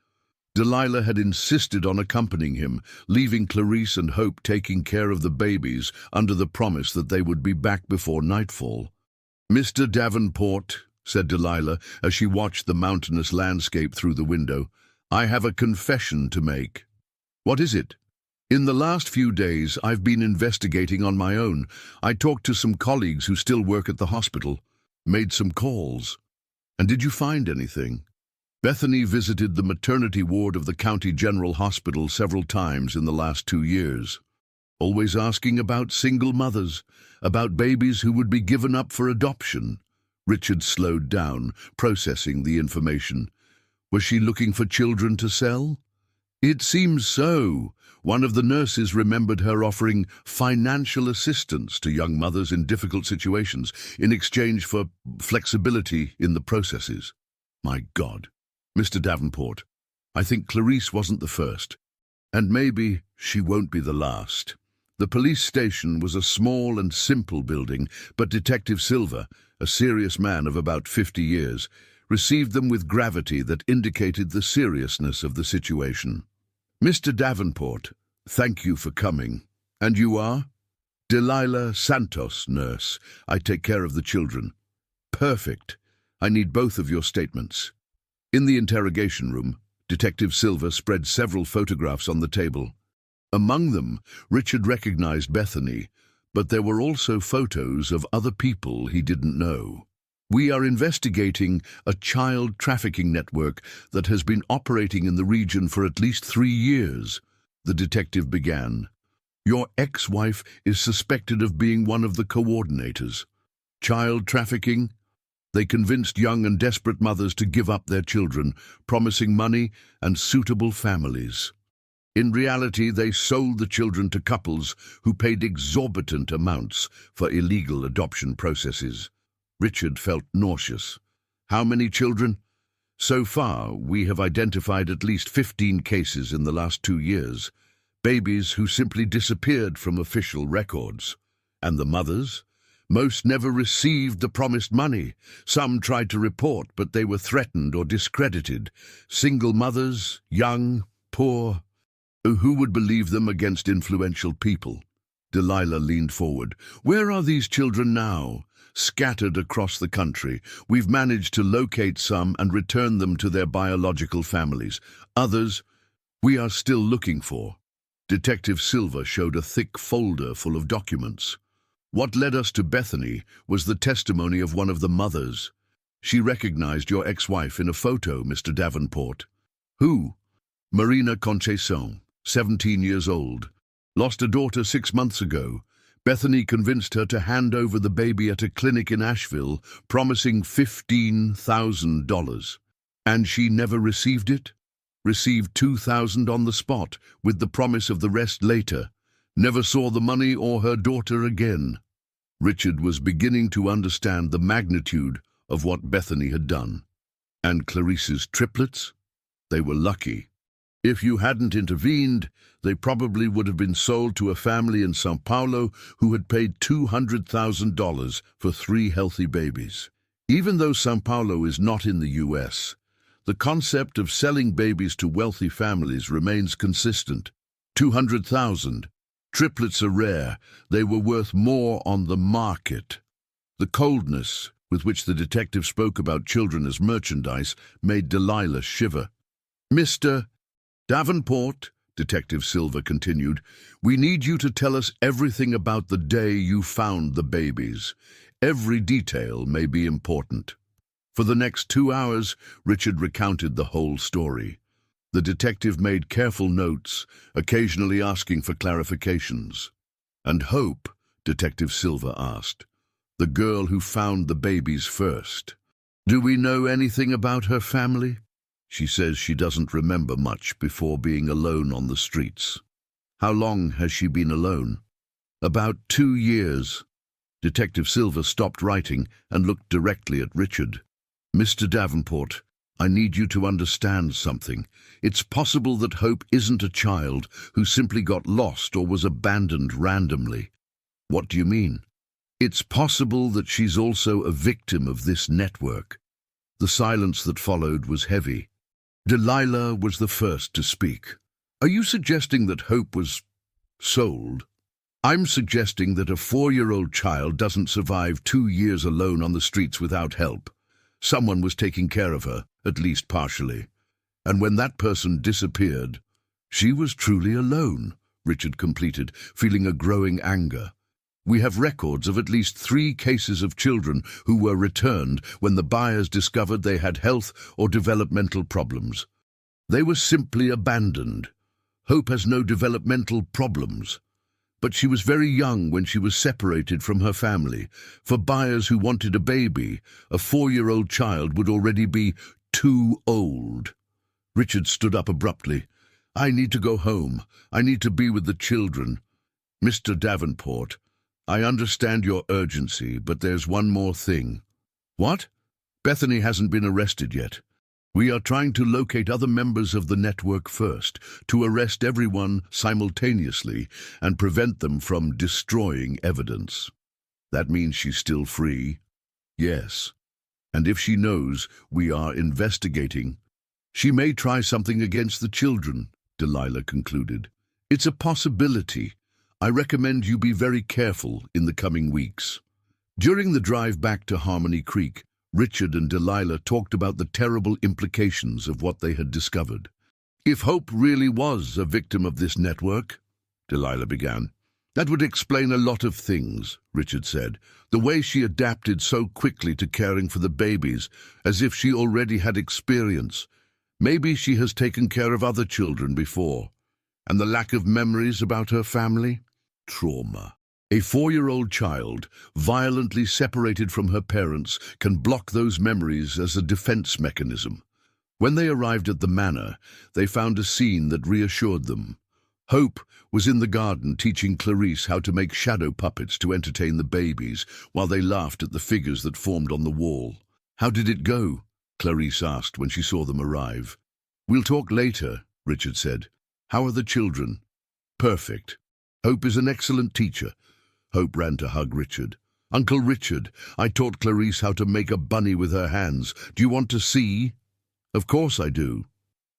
Delilah had insisted on accompanying him, leaving Clarice and Hope taking care of the babies under the promise that they would be back before nightfall. "Mr. Davenport," said Delilah as she watched the mountainous landscape through the window, "I have a confession to make." "What is it?" "In the last few days, I've been investigating on my own. I talked to some colleagues who still work at the hospital, made some calls." "And did you find anything?" "Bethany visited the maternity ward of the County General Hospital several times in the last 2 years, always asking about single mothers, about babies who would be given up for adoption." Richard slowed down, processing the information. "Was she looking for children to sell?" "It seems so. One of the nurses remembered her offering financial assistance to young mothers in difficult situations in exchange for flexibility in the processes." "My God. Mr. Davenport, I think Clarice wasn't the first, and maybe she won't be the last." The police station was a small and simple building, but Detective Silva, a serious man of about 50 years, received them with gravity that indicated the seriousness of the situation. "Mr. Davenport, thank you for coming. And you are?" Delilah Santos, nurse. I take care of the children. Perfect. I need both of your statements. In the interrogation room, Detective Silver spread several photographs on the table. Among them, Richard recognized Bethany, but there were also photos of other people he didn't know. We are investigating a child trafficking network that has been operating in the region for at least 3 years, the detective began. Your ex-wife is suspected of being one of the coordinators. Child trafficking? They convinced young and desperate mothers to give up their children, promising money and suitable families. In reality, they sold the children to couples who paid exorbitant amounts for illegal adoption processes. Richard felt nauseous. How many children? So far, we have identified at least 15 cases in the last 2 years. Babies who simply disappeared from official records. And the mothers? Most never received the promised money. Some tried to report, but they were threatened or discredited. Single mothers, young, poor. Who would believe them against influential people? Delilah leaned forward. Where are these children now? Scattered across the country. We've managed to locate some and return them to their biological families. Others, we are still looking for. Detective Silver showed a thick folder full of documents. What led us to Bethany was the testimony of one of the mothers. She recognized your ex-wife in a photo, Mr. Davenport. Who? Marina Conceson, 17 years old. Lost a daughter 6 months ago. Bethany convinced her to hand over the baby at a clinic in Asheville, promising $15,000. And she never received it? Received $2,000 on the spot, with the promise of the rest later. Never saw the money or her daughter again. Richard was beginning to understand the magnitude of what Bethany had done. And Clarice's triplets? They were lucky. If you hadn't intervened, they probably would have been sold to a family in São Paulo who had paid $200,000 for 3 healthy babies. Even though São Paulo is not in the US, the concept of selling babies to wealthy families remains consistent. 200,000. Triplets are rare. They were worth more on the market. The coldness with which the detective spoke about children as merchandise made Delilah shiver. Mr. Davenport, Detective Silver continued, we need you to tell us everything about the day you found the babies. Every detail may be important. For the next 2 hours, Richard recounted the whole story. The detective made careful notes, occasionally asking for clarifications. And Hope, Detective Silver asked, the girl who found the babies first. Do we know anything about her family? She says she doesn't remember much before being alone on the streets. How long has she been alone? About 2 years. Detective Silver stopped writing and looked directly at Richard. Mr. Davenport, I need you to understand something. It's possible that Hope isn't a child who simply got lost or was abandoned randomly. What do you mean? It's possible that she's also a victim of this network. The silence that followed was heavy. Delilah was the first to speak. Are you suggesting that Hope was sold? I'm suggesting that a 4-year-old child doesn't survive 2 years alone on the streets without help. Someone was taking care of her, at least partially. And when that person disappeared, she was truly alone, Richard completed, feeling a growing anger. We have records of at least 3 cases of children who were returned when the buyers discovered they had health or developmental problems. They were simply abandoned. Hope has no developmental problems. But she was very young when she was separated from her family. For buyers who wanted a baby, a 4-year-old child would already be too old. Richard stood up abruptly. I need to go home. I need to be with the children. Mr. Davenport, I understand your urgency, but there's one more thing. What? Bethany hasn't been arrested yet. We are trying to locate other members of the network first, to arrest everyone simultaneously and prevent them from destroying evidence. That means she's still free? Yes. And if she knows we are investigating, she may try something against the children, Delilah concluded. It's a possibility. I recommend you be very careful in the coming weeks." During the drive back to Harmony Creek, Richard and Delilah talked about the terrible implications of what they had discovered. "If Hope really was a victim of this network," Delilah began, "that would explain a lot of things," Richard said. "The way she adapted so quickly to caring for the babies, as if she already had experience. Maybe she has taken care of other children before. And the lack of memories about her family? Trauma. A 4-year-old child, violently separated from her parents, can block those memories as a defense mechanism. When they arrived at the manor, they found a scene that reassured them. Hope was in the garden teaching Clarice how to make shadow puppets to entertain the babies, while they laughed at the figures that formed on the wall. "How did it go?" Clarice asked when she saw them arrive. "We'll talk later," Richard said. "How are the children?" "Perfect. Hope is an excellent teacher." Hope ran to hug Richard. "Uncle Richard, I taught Clarice how to make a bunny with her hands. Do you want to see?" "Of course I do."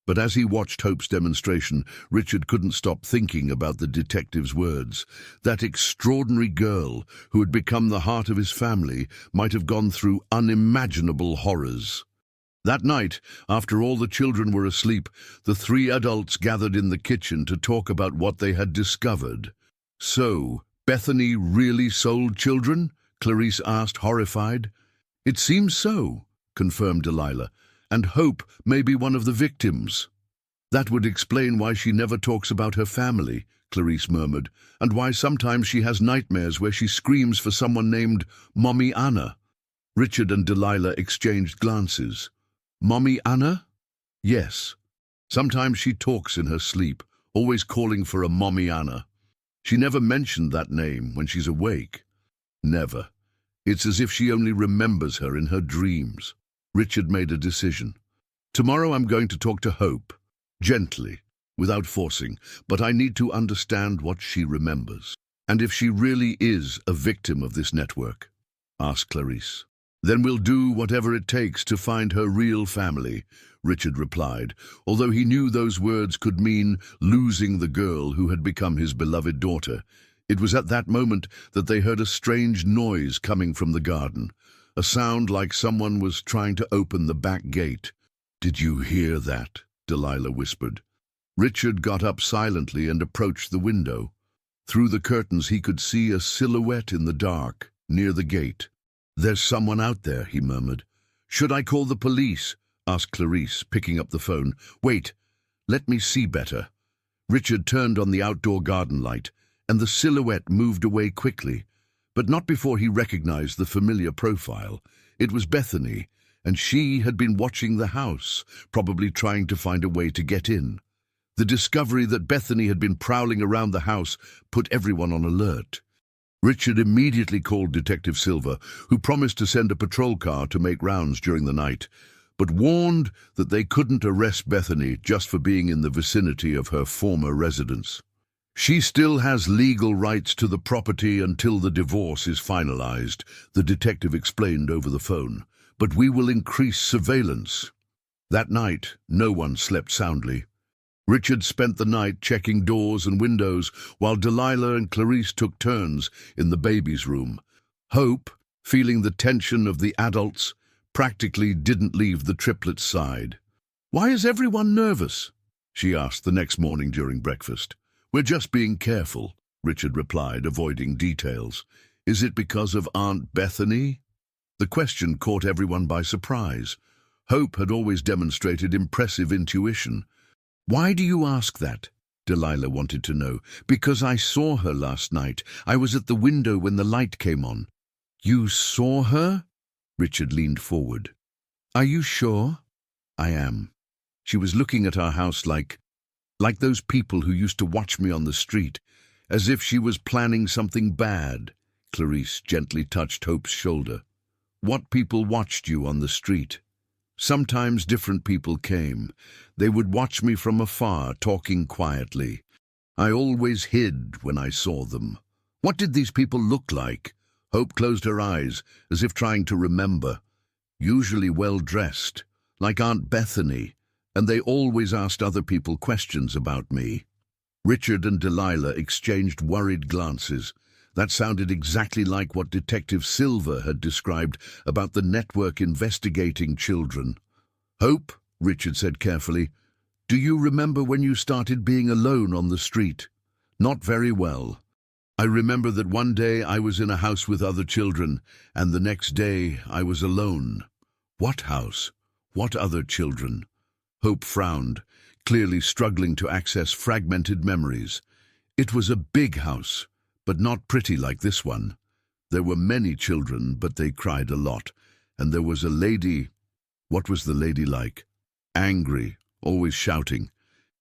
But as he watched Hope's demonstration, Richard couldn't stop thinking about the detective's words. That extraordinary girl, who had become the heart of his family, might have gone through unimaginable horrors. That night, after all the children were asleep, the 3 adults gathered in the kitchen to talk about what they had discovered. "So, Bethany really sold children?" Clarice asked, horrified. "It seems so," confirmed Delilah, "and Hope may be one of the victims." "That would explain why she never talks about her family," Clarice murmured, "and why sometimes she has nightmares where she screams for someone named Mommy Anna." Richard and Delilah exchanged glances. "Mommy Anna?" "Yes. Sometimes she talks in her sleep, always calling for a Mommy Anna. She never mentioned that name when she's awake. Never. It's as if she only remembers her in her dreams." Richard made a decision. "Tomorrow I'm going to talk to Hope. Gently, without forcing, but I need to understand what she remembers. And if she really is a victim of this network," asked Clarice. "Then we'll do whatever it takes to find her real family," Richard replied, although he knew those words could mean losing the girl who had become his beloved daughter. It was at that moment that they heard a strange noise coming from the garden, a sound like someone was trying to open the back gate. "Did you hear that?" Delilah whispered. Richard got up silently and approached the window. Through the curtains he could see a silhouette in the dark, near the gate. "There's someone out there," he murmured. "Should I call the police?" asked Clarice, picking up the phone. "Wait, let me see better." Richard turned on the outdoor garden light, and the silhouette moved away quickly, but not before he recognized the familiar profile. It was Bethany, and she had been watching the house, probably trying to find a way to get in. The discovery that Bethany had been prowling around the house put everyone on alert. Richard immediately called Detective Silver, who promised to send a patrol car to make rounds during the night, but warned that they couldn't arrest Bethany just for being in the vicinity of her former residence. "She still has legal rights to the property until the divorce is finalized," the detective explained over the phone, "but we will increase surveillance." That night, no one slept soundly. Richard spent the night checking doors and windows, while Delilah and Clarice took turns in the baby's room. Hope, feeling the tension of the adults, practically didn't leave the triplets' side. "Why is everyone nervous?" she asked the next morning during breakfast. "We're just being careful," Richard replied, avoiding details. "Is it because of Aunt Bethany?" The question caught everyone by surprise. Hope had always demonstrated impressive intuition. "Why do you ask that?" Delilah wanted to know. "Because I saw her last night. I was at the window when the light came on." "You saw her?" Richard leaned forward. "Are you sure?" "I am. She was looking at our house like those people who used to watch me on the street, as if she was planning something bad." Clarice gently touched Hope's shoulder. "What people watched you on the street?" "Sometimes different people came. They would watch me from afar, talking quietly. I always hid when I saw them." "What did these people look like?" Hope closed her eyes, as if trying to remember. "Usually well-dressed, like Aunt Bethany, and they always asked other people questions about me." Richard and Delilah exchanged worried glances. That sounded exactly like what Detective Silver had described about the network investigating children. "Hope," Richard said carefully, "do you remember when you started being alone on the street?" "Not very well. I remember that one day I was in a house with other children, and the next day I was alone." "What house? What other children?" Hope frowned, clearly struggling to access fragmented memories. "It was a big house, but not pretty like this one. There were many children, but they cried a lot. And there was a lady." "What was the lady like?" "Angry, always shouting.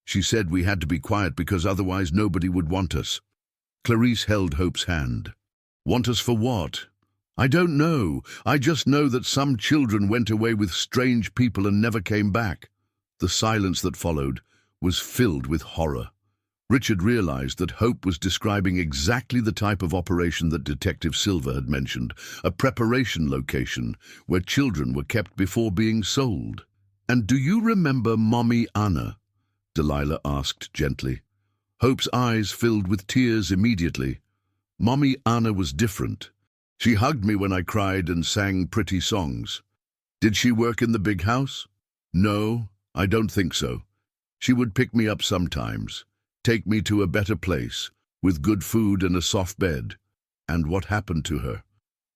She said we had to be quiet because otherwise nobody would want us." Clarice held Hope's hand. "Want us for what?" "I don't know. I just know that some children went away with strange people and never came back." The silence that followed was filled with horror. Richard realized that Hope was describing exactly the type of operation that Detective Silver had mentioned, a preparation location where children were kept before being sold. "And do you remember Mommy Anna?" Delilah asked gently. Hope's eyes filled with tears immediately. "Mommy Anna was different. She hugged me when I cried and sang pretty songs." "Did she work in the big house?" "No, I don't think so. She would pick me up sometimes, take me to a better place, with good food and a soft bed." "And what happened to her?"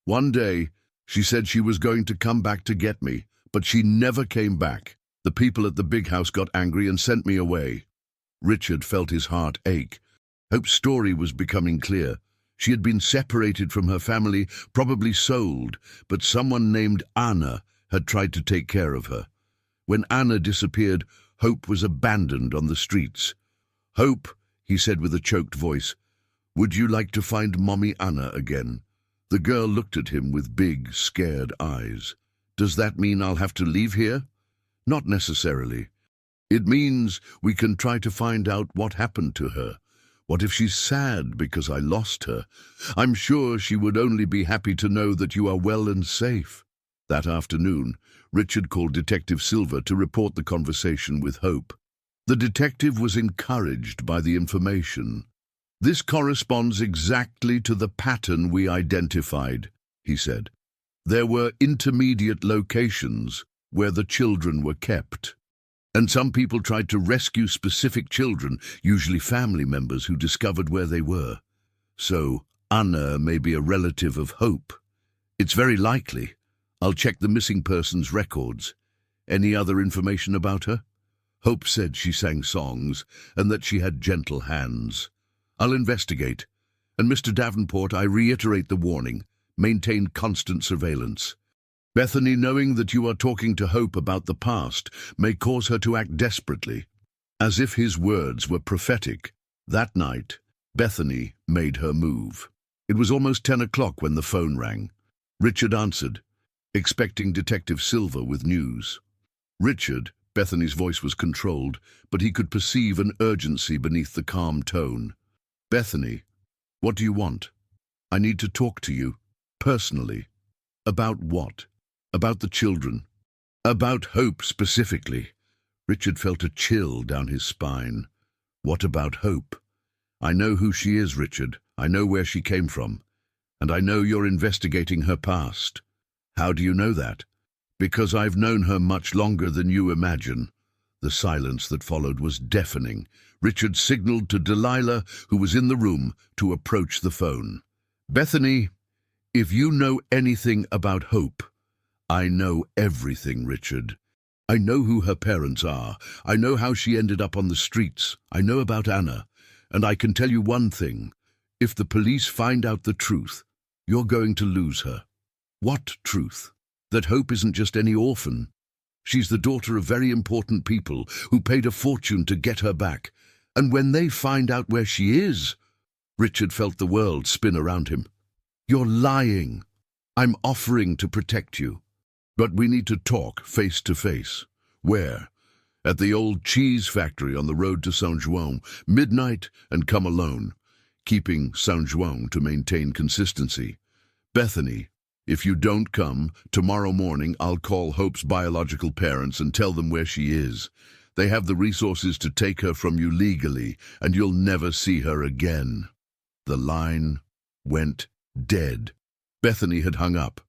"One day, she said she was going to come back to get me, but she never came back. The people at the big house got angry and sent me away." Richard felt his heart ache. Hope's story was becoming clear. She had been separated from her family, probably sold, but someone named Anna had tried to take care of her. When Anna disappeared, Hope was abandoned on the streets. "Hope," he said with a choked voice, "would you like to find Mommy Anna again?" The girl looked at him with big, scared eyes. "Does that mean I'll have to leave here?" "Not necessarily. It means we can try to find out what happened to her. What if she's sad because I lost her? I'm sure she would only be happy to know that you are well and safe." That afternoon, Richard called Detective Silver to report the conversation with Hope. The detective was encouraged by the information. "This corresponds exactly to the pattern we identified," he said. "There were intermediate locations where the children were kept. And some people tried to rescue specific children, usually family members who discovered where they were. So Anna may be a relative of Hope. It's very likely. I'll check the missing person's records. Any other information about her?" Hope said she sang songs and that she had gentle hands. "I'll investigate. And Mr. Davenport, I reiterate the warning. Maintain constant surveillance. Bethany, knowing that you are talking to Hope about the past, may cause her to act desperately." As if his words were prophetic, that night, Bethany made her move. It was almost 10 o'clock when the phone rang. Richard answered, expecting Detective Silver with news. "Richard," Bethany's voice was controlled, but he could perceive an urgency beneath the calm tone. "Bethany, what do you want?" "I need to talk to you, personally." "About what?" "About the children. About Hope specifically." Richard felt a chill down his spine. "What about Hope?" "I know who she is, Richard. I know where she came from. And I know you're investigating her past." "How do you know that?" "Because I've known her much longer than you imagine." The silence that followed was deafening. Richard signaled to Delilah, who was in the room, to approach the phone. "Bethany, if you know anything about Hope—" "I know everything, Richard. I know who her parents are. I know how she ended up on the streets. I know about Anna. And I can tell you one thing. If the police find out the truth, you're going to lose her." "What truth?" "That Hope isn't just any orphan. She's the daughter of very important people who paid a fortune to get her back. And when they find out where she is—" Richard felt the world spin around him. "You're lying. I'm offering to protect you. But we need to talk face to face." "Where?" "At the old cheese factory on the road to Saint-Jouin, midnight, and come alone, keeping Saint-Jouin to maintain consistency. Bethany, if you don't come, tomorrow morning I'll call Hope's biological parents and tell them where she is. They have the resources to take her from you legally, and you'll never see her again." The line went dead. Bethany had hung up.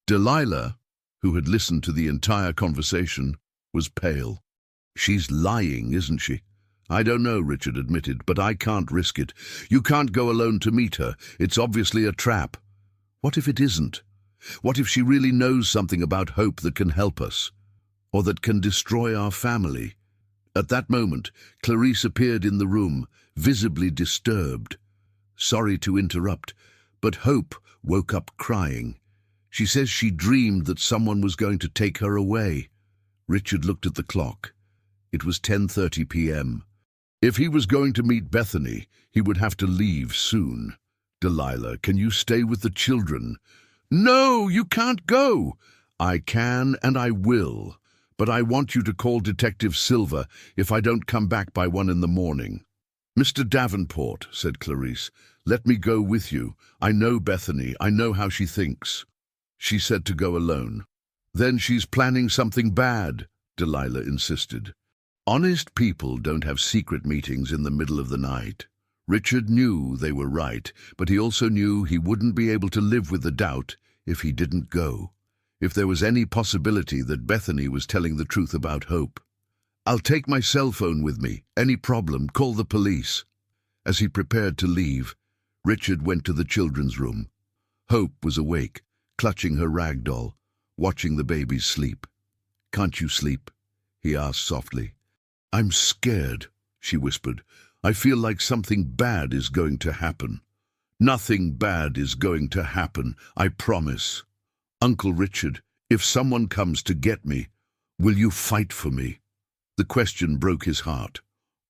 Delilah, who had listened to the entire conversation, was pale. "She's lying, isn't she?" "I don't know," Richard admitted, "but I can't risk it. You can't go alone to meet her. It's obviously a trap." "What if it isn't? What if she really knows something about Hope that can help us? Or that can destroy our family?" At that moment, Clarice appeared in the room, visibly disturbed. "Sorry to interrupt, but Hope woke up crying. She says she dreamed that someone was going to take her away." Richard looked at the clock. It was 10:30 p.m. If he was going to meet Bethany, he would have to leave soon. "Delilah, can you stay with the children?" "No, you can't go." "I can and I will, but I want you to call Detective Silver if I don't come back by 1 in the morning." "Mr. Davenport," said Clarice, "let me go with you. I know Bethany. I know how she thinks." She said to go alone. "Then she's planning something bad," Delilah insisted. Honest people don't have secret meetings in the middle of the night. Richard knew they were right, but he also knew he wouldn't be able to live with the doubt if he didn't go. If there was any possibility that Bethany was telling the truth about Hope. "I'll take my cell phone with me. Any problem, call the police." As he prepared to leave, Richard went to the children's room. Hope was awake, clutching her rag doll, watching the babies sleep. "Can't you sleep?" he asked softly. "I'm scared," she whispered. "I feel like something bad is going to happen." "Nothing bad is going to happen, I promise." "Uncle Richard, if someone comes to get me, will you fight for me?" The question broke his heart.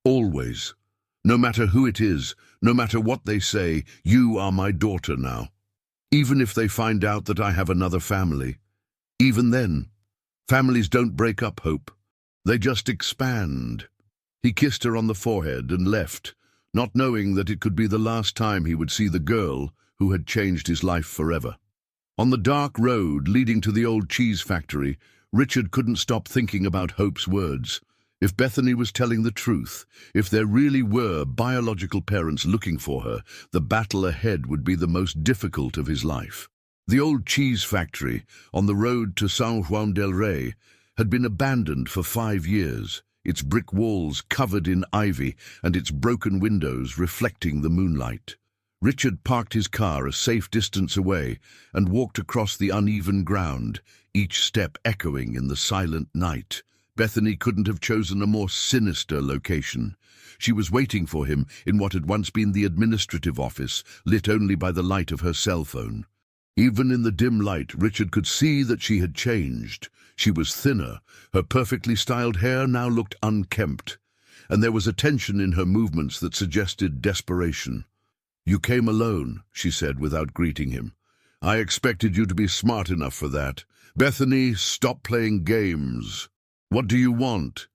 "Always. No matter who it is, no matter what they say, you are my daughter now. Even if they find out that I have another family. Even then, families don't break up, Hope. They just expand." He kissed her on the forehead and left, not knowing that it could be the last time he would see the girl who had changed his life forever. On the dark road leading to the old cheese factory, Richard couldn't stop thinking about Hope's words. If Bethany was telling the truth, if there really were biological parents looking for her, the battle ahead would be the most difficult of his life. The old cheese factory, on the road to San Juan del Rey, had been abandoned for 5 years, its brick walls covered in ivy and its broken windows reflecting the moonlight. Richard parked his car a safe distance away and walked across the uneven ground, each step echoing in the silent night. Bethany couldn't have chosen a more sinister location. She was waiting for him in what had once been the administrative office, lit only by the light of her cell phone. Even in the dim light, Richard could see that she had changed. She was thinner, her perfectly styled hair now looked unkempt, and there was a tension in her movements that suggested desperation. "You came alone," she said without greeting him. "I expected you to be smart enough for that. Bethany, stop playing games. What do you want?"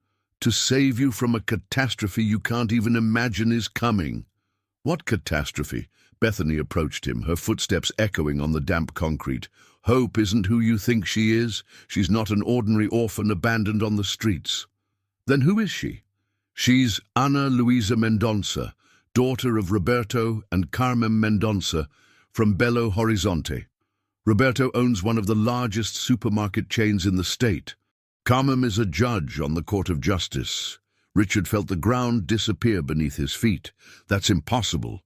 "To save you from a catastrophe you can't even imagine is coming." "What catastrophe?" Bethany approached him, her footsteps echoing on the damp concrete. "Hope isn't who you think she is. She's not an ordinary orphan abandoned on the streets." "Then who is she?" "She's Ana Luisa Mendonça, daughter of Roberto and Carmen Mendonça from Belo Horizonte. Roberto owns one of the largest supermarket chains in the state. Carmen is a judge on the Court of Justice." Richard felt the ground disappear beneath his feet. "That's impossible."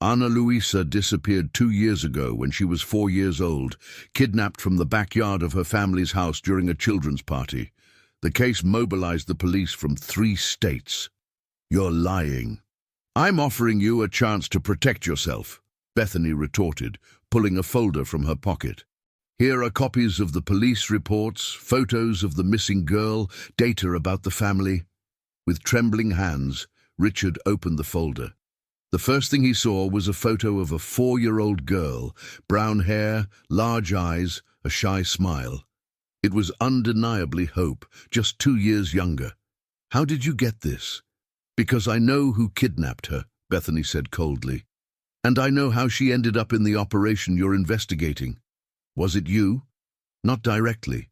"Ana Luisa disappeared 2 years ago when she was 4 years old, kidnapped from the backyard of her family's house during a children's party. The case mobilized the police from 3 states. "You're lying." "I'm offering you a chance to protect yourself," Bethany retorted, pulling a folder from her pocket. "Here are copies of the police reports, photos of the missing girl, data about the family." With trembling hands, Richard opened the folder. The first thing he saw was a photo of a 4-year-old girl, brown hair, large eyes, a shy smile. It was undeniably Hope, just 2 years younger. "How did you get this?" "Because I know who kidnapped her," Bethany said coldly. "And I know how she ended up in the operation you're investigating." "Was it you?" "Not directly.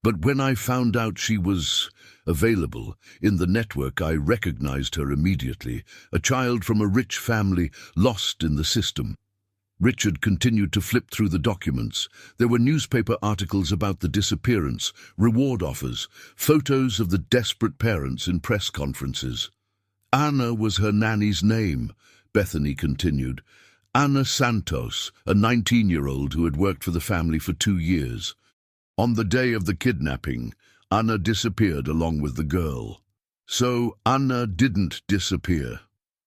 But when I found out she was available in the network, I recognized her immediately, a child from a rich family lost in the system. Richard continued to flip through the documents. There were newspaper articles about the disappearance, reward offers, photos of the desperate parents in press conferences. Anna was her nanny's name, Bethany continued. Anna Santos, a 19-year-old who had worked for the family for 2 years. On the day of the kidnapping, Anna disappeared along with the girl. So Anna didn't disappear.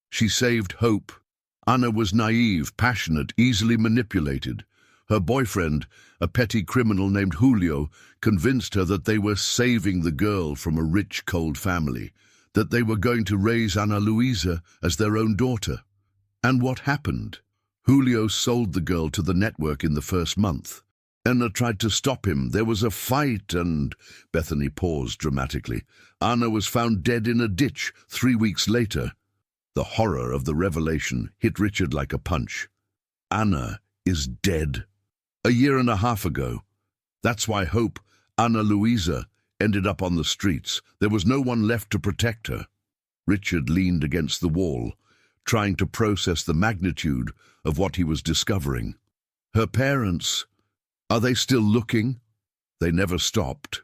She saved hope. Anna was naive, passionate, easily manipulated. Her boyfriend, a petty criminal named Julio, convinced her that they were saving the girl from a rich, cold family, that they were going to raise Ana Luisa as their own daughter. And what happened? Julio sold the girl to the network in the first month. Anna tried to stop him. There was a fight and... Bethany paused dramatically. Anna was found dead in a ditch 3 weeks later. The horror of the revelation hit Richard like a punch. Anna is dead. 1.5 years ago. That's why Hope, Ana Luisa, ended up on the streets. There was no one left to protect her. Richard leaned against the wall, trying to process the magnitude of what he was discovering. Her parents... Are they still looking? They never stopped.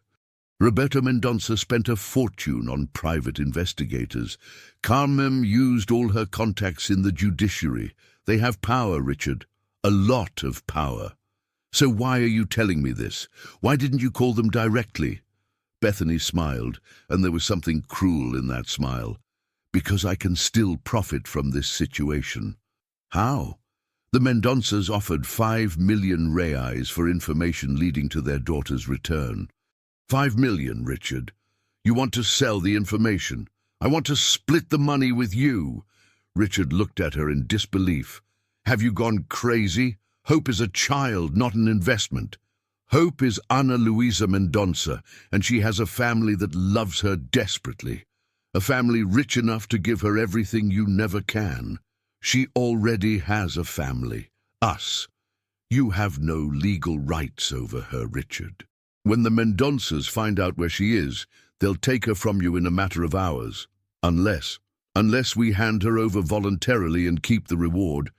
Roberto Mendonça spent a fortune on private investigators. Carmen used all her contacts in the judiciary. They have power, Richard. A lot of power. So why are you telling me this? Why didn't you call them directly? Bethany smiled, and there was something cruel in that smile. Because I can still profit from this situation. How? The Mendonças offered 5 million reais for information leading to their daughter's return. 5 million, Richard. You want to sell the information. I want to split the money with you. Richard looked at her in disbelief. Have you gone crazy? Hope is a child, not an investment. Hope is Ana Luisa Mendonça, and she has a family that loves her desperately. A family rich enough to give her everything you never can. She already has a family, us. You have no legal rights over her, Richard. When the Mendonças find out where she is, they'll take her from you in a matter of hours. Unless we hand her over voluntarily and keep the reward.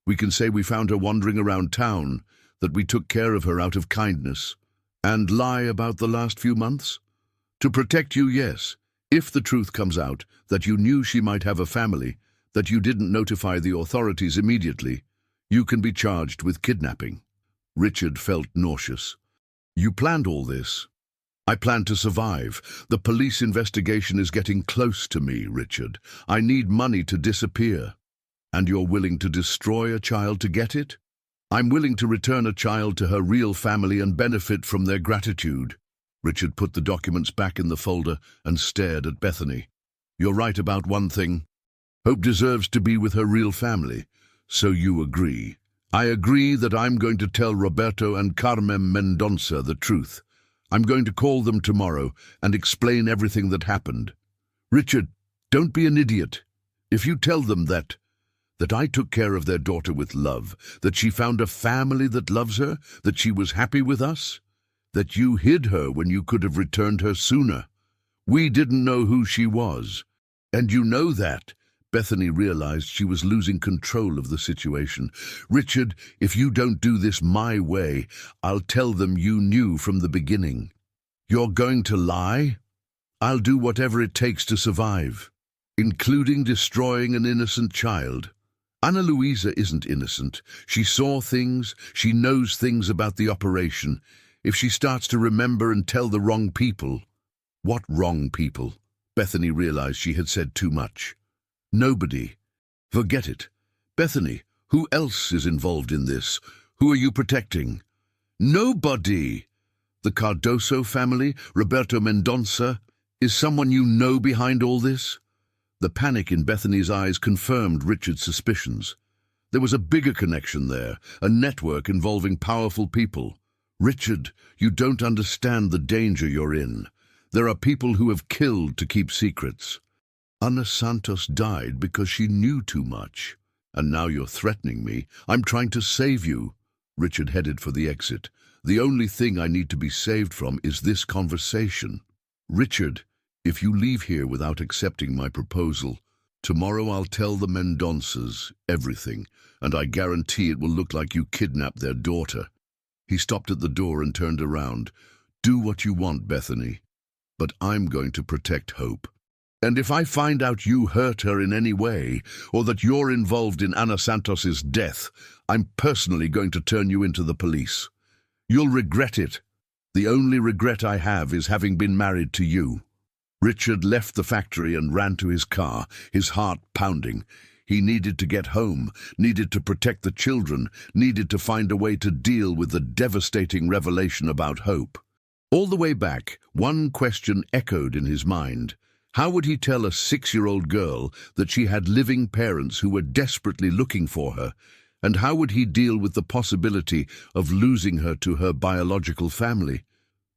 We can say we found her wandering around town, that we took care of her out of kindness, and lie about the last few months. To protect you, yes. If the truth comes out that you knew she might have a family, that you didn't notify the authorities immediately, you can be charged with kidnapping. Richard felt nauseous. You planned all this. I planned to survive. The police investigation is getting close to me, Richard. I need money to disappear. And you're willing to destroy a child to get it? I'm willing to return a child to her real family and benefit from their gratitude. Richard put the documents back in the folder and stared at Bethany. You're right about one thing. Hope deserves to be with her real family. So you agree. I agree that I'm going to tell Roberto and Carmen Mendonça the truth. I'm going to call them tomorrow and explain everything that happened. Richard, don't be an idiot. If you tell them that I took care of their daughter with love, that she found a family that loves her, that she was happy with us, that you hid her when you could have returned her sooner. We didn't know who she was. And you know that. Bethany realized she was losing control of the situation. Richard, if you don't do this my way, I'll tell them you knew from the beginning. You're going to lie? I'll do whatever it takes to survive, including destroying an innocent child. Ana Luisa isn't innocent. She saw things, she knows things about the operation. If she starts to remember and tell the wrong people... What wrong people? Bethany realized she had said too much. Nobody. Forget it. Bethany, who else is involved in this? Who are you protecting? Nobody. The Cardoso family, Roberto Mendonça, is someone you know behind all this? The panic in Bethany's eyes confirmed Richard's suspicions. There was a bigger connection there, a network involving powerful people. Richard, you don't understand the danger you're in. There are people who have killed to keep secrets. Ana Santos died because she knew too much. And now you're threatening me. I'm trying to save you. Richard headed for the exit. The only thing I need to be saved from is this conversation. Richard, if you leave here without accepting my proposal, tomorrow I'll tell the Mendonças everything, and I guarantee it will look like you kidnapped their daughter. He stopped at the door and turned around. Do what you want, Bethany, but I'm going to protect Hope. And if I find out you hurt her in any way, or that you're involved in Ana Santos's death, I'm personally going to turn you into the police. You'll regret it. The only regret I have is having been married to you. Richard left the factory and ran to his car, his heart pounding. He needed to get home, needed to protect the children, needed to find a way to deal with the devastating revelation about Hope. All the way back, one question echoed in his mind. How would he tell a 6-year-old girl that she had living parents who were desperately looking for her? And how would he deal with the possibility of losing her to her biological family?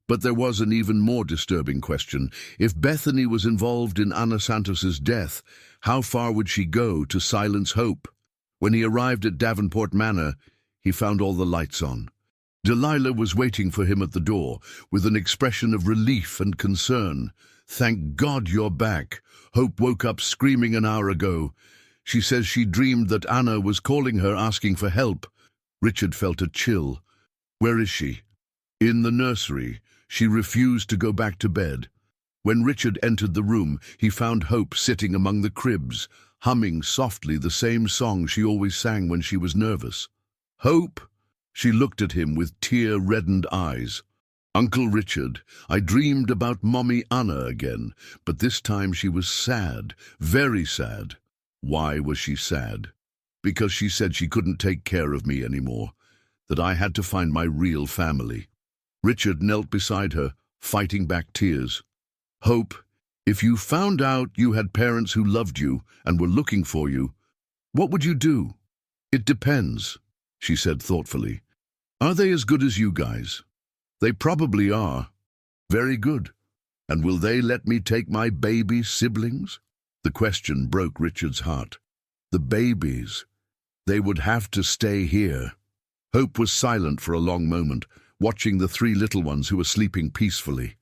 But there was an even more disturbing question. If Bethany was involved in Ana Santos's death, how far would she go to silence Hope? When he arrived at Davenport Manor, he found all the lights on. Delilah was waiting for him at the door, with an expression of relief and concern. "Thank God you're back. Hope woke up screaming an hour ago. She says she dreamed that Anna was calling her asking for help." Richard felt a chill. "Where is she?" "In the nursery. She refused to go back to bed." When Richard entered the room, he found Hope sitting among the cribs, humming softly the same song she always sang when she was nervous. "Hope!" She looked at him with tear-reddened eyes. "Uncle Richard, I dreamed about Mommy Anna again, but this time she was sad, very sad." "Why was she sad?" "Because she said she couldn't take care of me anymore, that I had to find my real family." Richard knelt beside her, fighting back tears. "Hope, if you found out you had parents who loved you and were looking for you, what would you do?" "It depends," she said thoughtfully. "Are they as good as you guys?" "They probably are." "Very good. And will they let me take my baby siblings?" The question broke Richard's heart. The babies. They would have to stay here. Hope was silent for a long moment, watching the 3 little ones who were sleeping peacefully.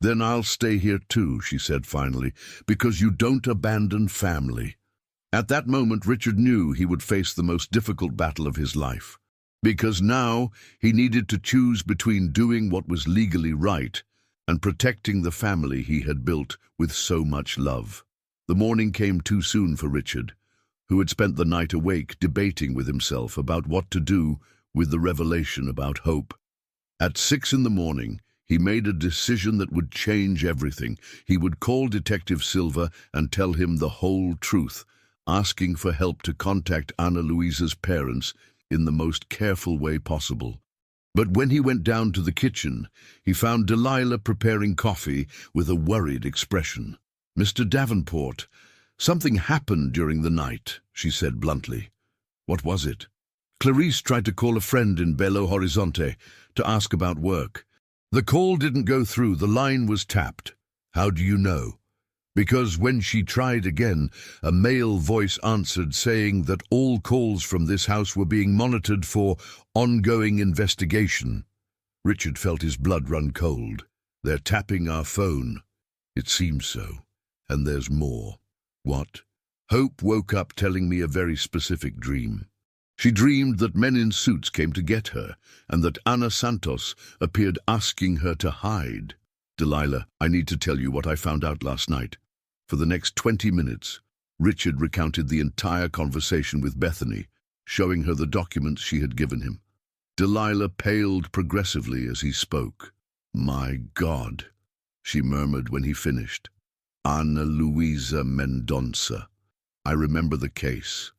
"Then I'll stay here too," she said finally, "because you don't abandon family." At that moment, Richard knew he would face the most difficult battle of his life. Because now he needed to choose between doing what was legally right and protecting the family he had built with so much love. The morning came too soon for Richard, who had spent the night awake debating with himself about what to do with the revelation about Hope. At 6 in the morning, he made a decision that would change everything. He would call Detective Silva and tell him the whole truth, asking for help to contact Ana Luisa's parents in the most careful way possible. But when he went down to the kitchen, he found Delilah preparing coffee with a worried expression. "Mr. Davenport, something happened during the night," she said bluntly. "What was it?" "Clarice tried to call a friend in Belo Horizonte to ask about work. The call didn't go through, the line was tapped." "How do you know?" "Because when she tried again, a male voice answered saying that all calls from this house were being monitored for ongoing investigation." Richard felt his blood run cold. "They're tapping our phone." "It seems so. And there's more." "What?" "Hope woke up telling me a very specific dream. She dreamed that men in suits came to get her, and that Ana Santos appeared asking her to hide." "Delilah, I need to tell you what I found out last night." For the next 20 minutes, Richard recounted the entire conversation with Bethany, showing her the documents she had given him. Delilah paled progressively as he spoke. "My God," she murmured when he finished. "Ana Luisa Mendonça. I remember the case.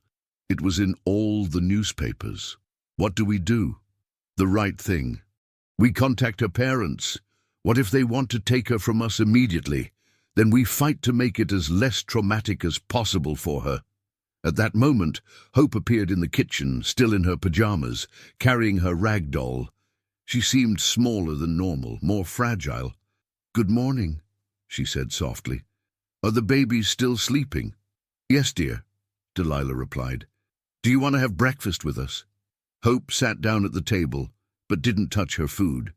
It was in all the newspapers. What do we do?" "The right thing. We contact her parents. What if they want to take her from us immediately? Then we fight to make it as less traumatic as possible for her." At that moment, Hope appeared in the kitchen, still in her pajamas, carrying her rag doll. She seemed smaller than normal, more fragile. "Good morning," she said softly. "Are the babies still sleeping?" "Yes, dear," Delilah replied. "Do you want to have breakfast with us?" Hope sat down at the table, but didn't touch her food.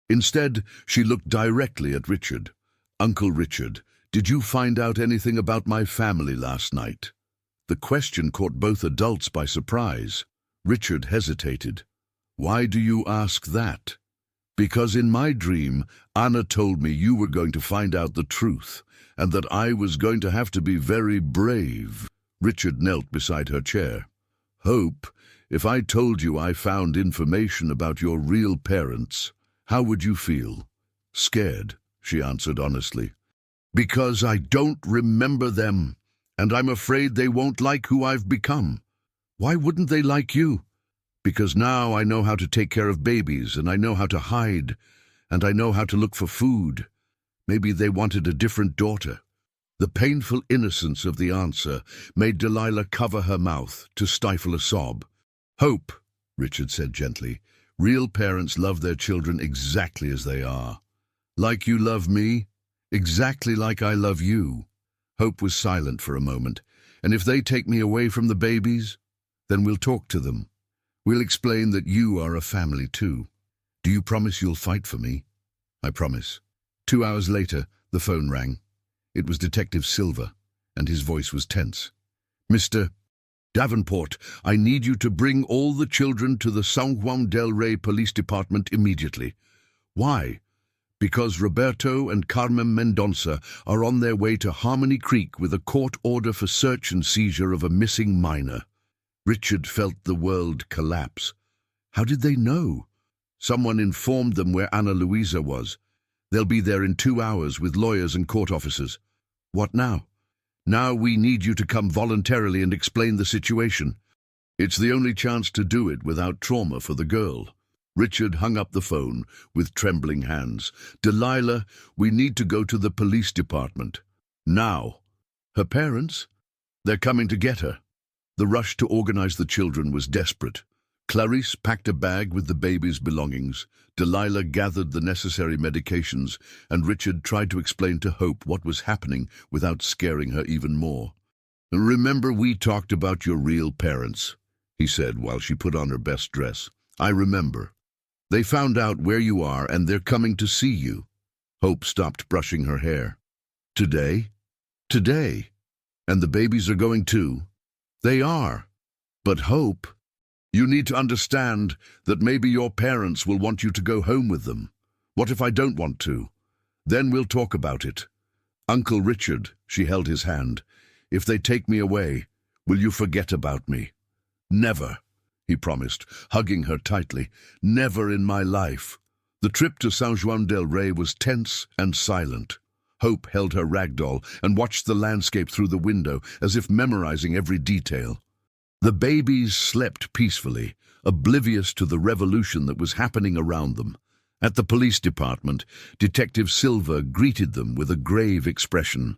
Instead, she looked directly at Richard. "Uncle Richard, did you find out anything about my family last night?" The question caught both adults by surprise. Richard hesitated. "Why do you ask that?" "Because in my dream, Anna told me you were going to find out the truth, and that I was going to have to be very brave." Richard knelt beside her chair. "Hope, if I told you I found information about your real parents, how would you feel?" "Scared," she answered honestly. "Because I don't remember them, and I'm afraid they won't like who I've become." "Why wouldn't they like you?" "Because now I know how to take care of babies, and I know how to hide, and I know how to look for food. Maybe they wanted a different daughter." The painful innocence of the answer made Delilah cover her mouth to stifle a sob. "Hope," Richard said gently, "real parents love their children exactly as they are. Like you love me, exactly like I love you." Hope was silent for a moment. "And if they take me away from the babies, then we'll talk to them. We'll explain that you are a family too. Do you promise you'll fight for me?" "I promise." 2 hours later, the phone rang. It was Detective Silver, and his voice was tense. "Mr. Davenport, I need you to bring all the children to the San Juan del Rey Police Department immediately." "Why?" "Because Roberto and Carmen Mendonça are on their way to Harmony Creek with a court order for search and seizure of a missing minor." Richard felt the world collapse. How did they know? Someone informed them where Ana Luisa was. "They'll be there in 2 hours with lawyers and court officers." "What now?" "Now we need you to come voluntarily and explain the situation. It's the only chance to do it without trauma for the girl." Richard hung up the phone with trembling hands. "Delilah, we need to go to the police department. Now." "Her parents?" "They're coming to get her." The rush to organize the children was desperate. Clarice packed a bag with the baby's belongings. Delilah gathered the necessary medications, and Richard tried to explain to Hope what was happening without scaring her even more. "Remember we talked about your real parents," he said while she put on her best dress. "I remember. They found out where you are, and they're coming to see you." Hope stopped brushing her hair. "Today?" "Today. And the babies are going too?" "They are. But Hope, you need to understand that maybe your parents will want you to go home with them. What if I don't want to? Then we'll talk about it." "Uncle Richard," she held his hand, "if they take me away, will you forget about me?" "Never," he promised, hugging her tightly. "Never in my life." The trip to San Juan del Rey was tense and silent. Hope held her ragdoll and watched the landscape through the window as if memorizing every detail. The babies slept peacefully, oblivious to the revolution that was happening around them. At the police department, Detective Silver greeted them with a grave expression.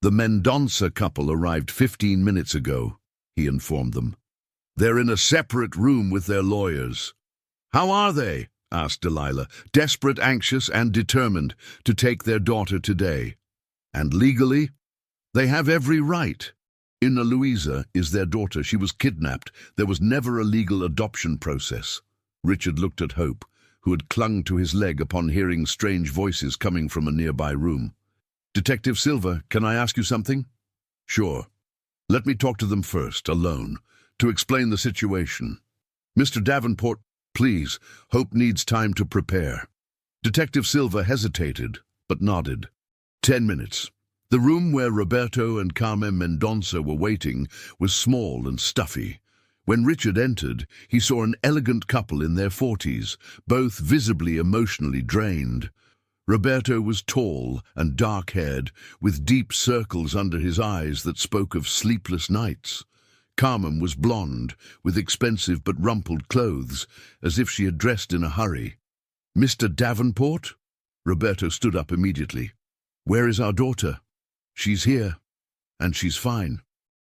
"The Mendonça couple arrived 15 minutes ago," he informed them. "They're in a separate room with their lawyers." "How are they?" asked Delilah, desperate, anxious, and determined to take their daughter today. "And legally? They have every right. Ana Luisa is their daughter. She was kidnapped. There was never a legal adoption process." Richard looked at Hope, who had clung to his leg upon hearing strange voices coming from a nearby room. "Detective Silver, can I ask you something?" "Sure. Let me talk to them first, alone, to explain the situation." "Mr. Davenport, please. Hope needs time to prepare." Detective Silver hesitated, but nodded. 10 minutes. The room where Roberto and Carmen Mendonça were waiting was small and stuffy. When Richard entered, he saw an elegant couple in their 40s, both visibly emotionally drained. Roberto was tall and dark-haired, with deep circles under his eyes that spoke of sleepless nights. Carmen was blonde, with expensive but rumpled clothes, as if she had dressed in a hurry. "Mr. Davenport?" Roberto stood up immediately. "Where is our daughter?" "She's here, and she's fine.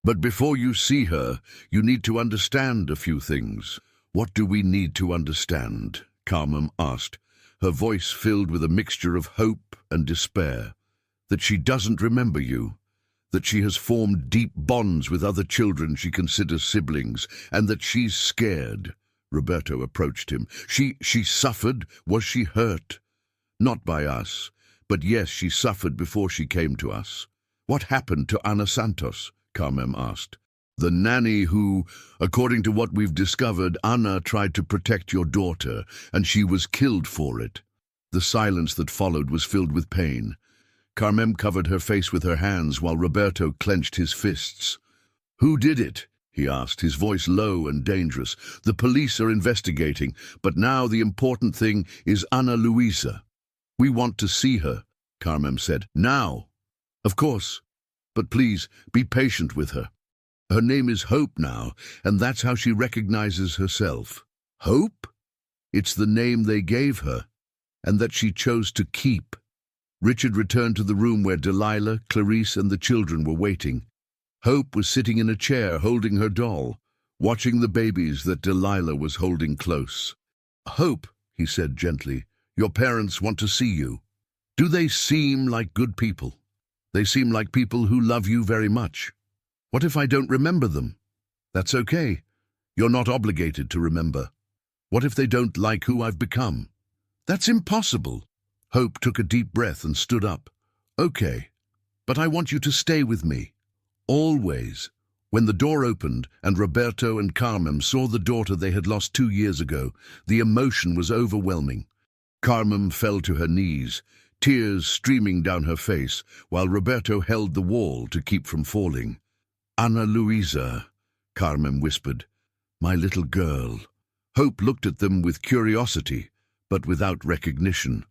But before you see her, you need to understand a few things." "What do we need to understand?" Carmen asked, her voice filled with a mixture of hope and despair. "That she doesn't remember you, that she has formed deep bonds with other children she considers siblings, and that she's scared." Roberto approached him. She suffered? Was she hurt? Not by us, but yes, she suffered before she came to us. What happened to Ana Santos? Carmem asked. The nanny who, according to what we've discovered, Ana tried to protect your daughter, and she was killed for it. The silence that followed was filled with pain. Carmem covered her face with her hands while Roberto clenched his fists. Who did it? He asked, his voice low and dangerous. The police are investigating, but now the important thing is Ana Luisa. We want to see her, Carmem said. Now. Of course. But please, be patient with her. Her name is Hope now, and that's how she recognizes herself. Hope? It's the name they gave her, and that she chose to keep. Richard returned to the room where Delilah, Clarice, and the children were waiting. Hope was sitting in a chair holding her doll, watching the babies that Delilah was holding close. Hope, he said gently, your parents want to see you. Do they seem like good people? They seem like people who love you very much. What if I don't remember them? That's okay. You're not obligated to remember. What if they don't like who I've become? That's impossible. Hope took a deep breath and stood up. Okay, but I want you to stay with me. Always. When the door opened and Roberto and Carmem saw the daughter they had lost 2 years ago, the emotion was overwhelming. Carmem fell to her knees, tears streaming down her face, while Roberto held the wall to keep from falling. Ana Luisa, Carmem whispered. My little girl. Hope looked at them with curiosity, but without recognition.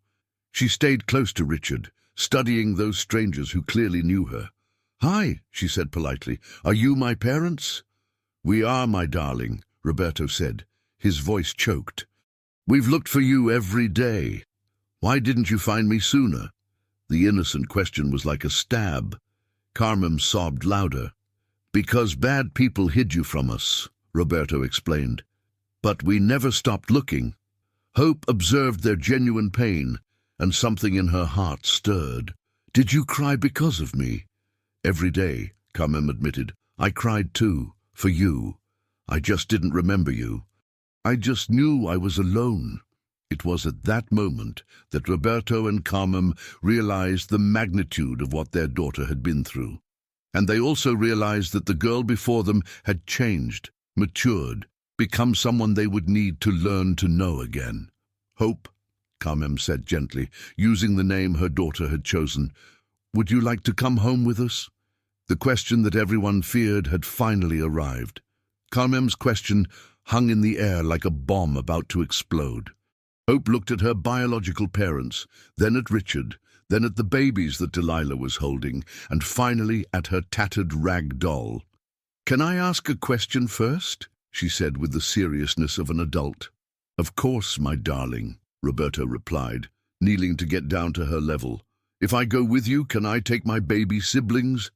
She stayed close to Richard, studying those strangers who clearly knew her. Hi, she said politely. Are you my parents? We are, my darling, Roberto said. His voice choked. We've looked for you every day. Why didn't you find me sooner? The innocent question was like a stab. Carmem sobbed louder. Because bad people hid you from us, Roberto explained. But we never stopped looking. Hope observed their genuine pain, and something in her heart stirred. Did you cry because of me? Every day, Carmem admitted. I cried too, for you. I just didn't remember you. I just knew I was alone. It was at that moment that Roberto and Carmem realized the magnitude of what their daughter had been through. And they also realized that the girl before them had changed, matured, become someone they would need to learn to know again. Hope, Carmem said gently, using the name her daughter had chosen. Would you like to come home with us? The question that everyone feared had finally arrived. Carmem's question hung in the air like a bomb about to explode. Hope looked at her biological parents, then at Richard, then at the babies that Delilah was holding, and finally at her tattered rag doll. Can I ask a question first? She said with the seriousness of an adult. Of course, my darling, Roberto replied, kneeling to get down to her level. If I go with you, can I take my baby siblings?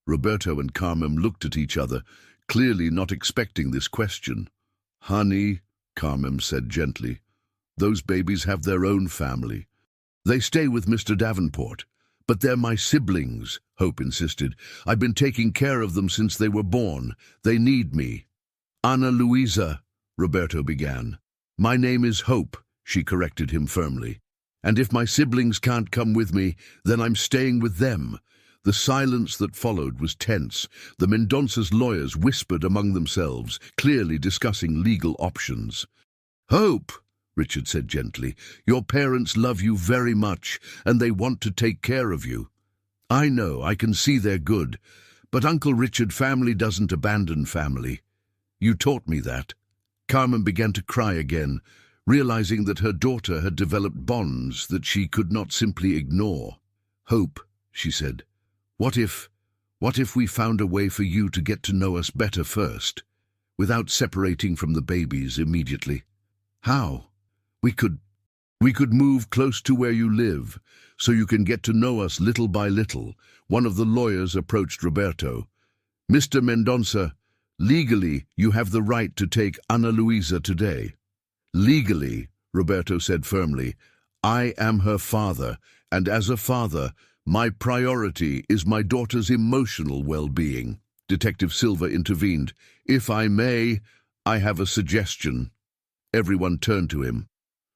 Roberto and Carmem looked at each other, clearly not expecting this question. Honey, Carmem said gently, those babies have their own family. They stay with Mr. Davenport. But they're my siblings, Hope insisted. I've been taking care of them since they were born. They need me. Ana Luisa, Roberto began. My name is Hope, she corrected him firmly. And if my siblings can't come with me, then I'm staying with them. The silence that followed was tense. The Mendonça's lawyers whispered among themselves, clearly discussing legal options. Hope, Richard said gently, your parents love you very much, and they want to take care of you. I know, I can see they're good, but Uncle Richard, family doesn't abandon family. You taught me that. Carmen began to cry again, realizing that her daughter had developed bonds that she could not simply ignore. Hope, she said, what if we found a way for you to get to know us better first, without separating from the babies immediately? How? We could move close to where you live, so you can get to know us little by little. One of the lawyers approached Roberto. Mr. Mendonça, legally you have the right to take Ana Luisa today. Legally, Roberto said firmly, I am her father, and as a father, my priority is my daughter's emotional well-being. Detective Silva intervened. If I may, I have a suggestion. Everyone turned to him.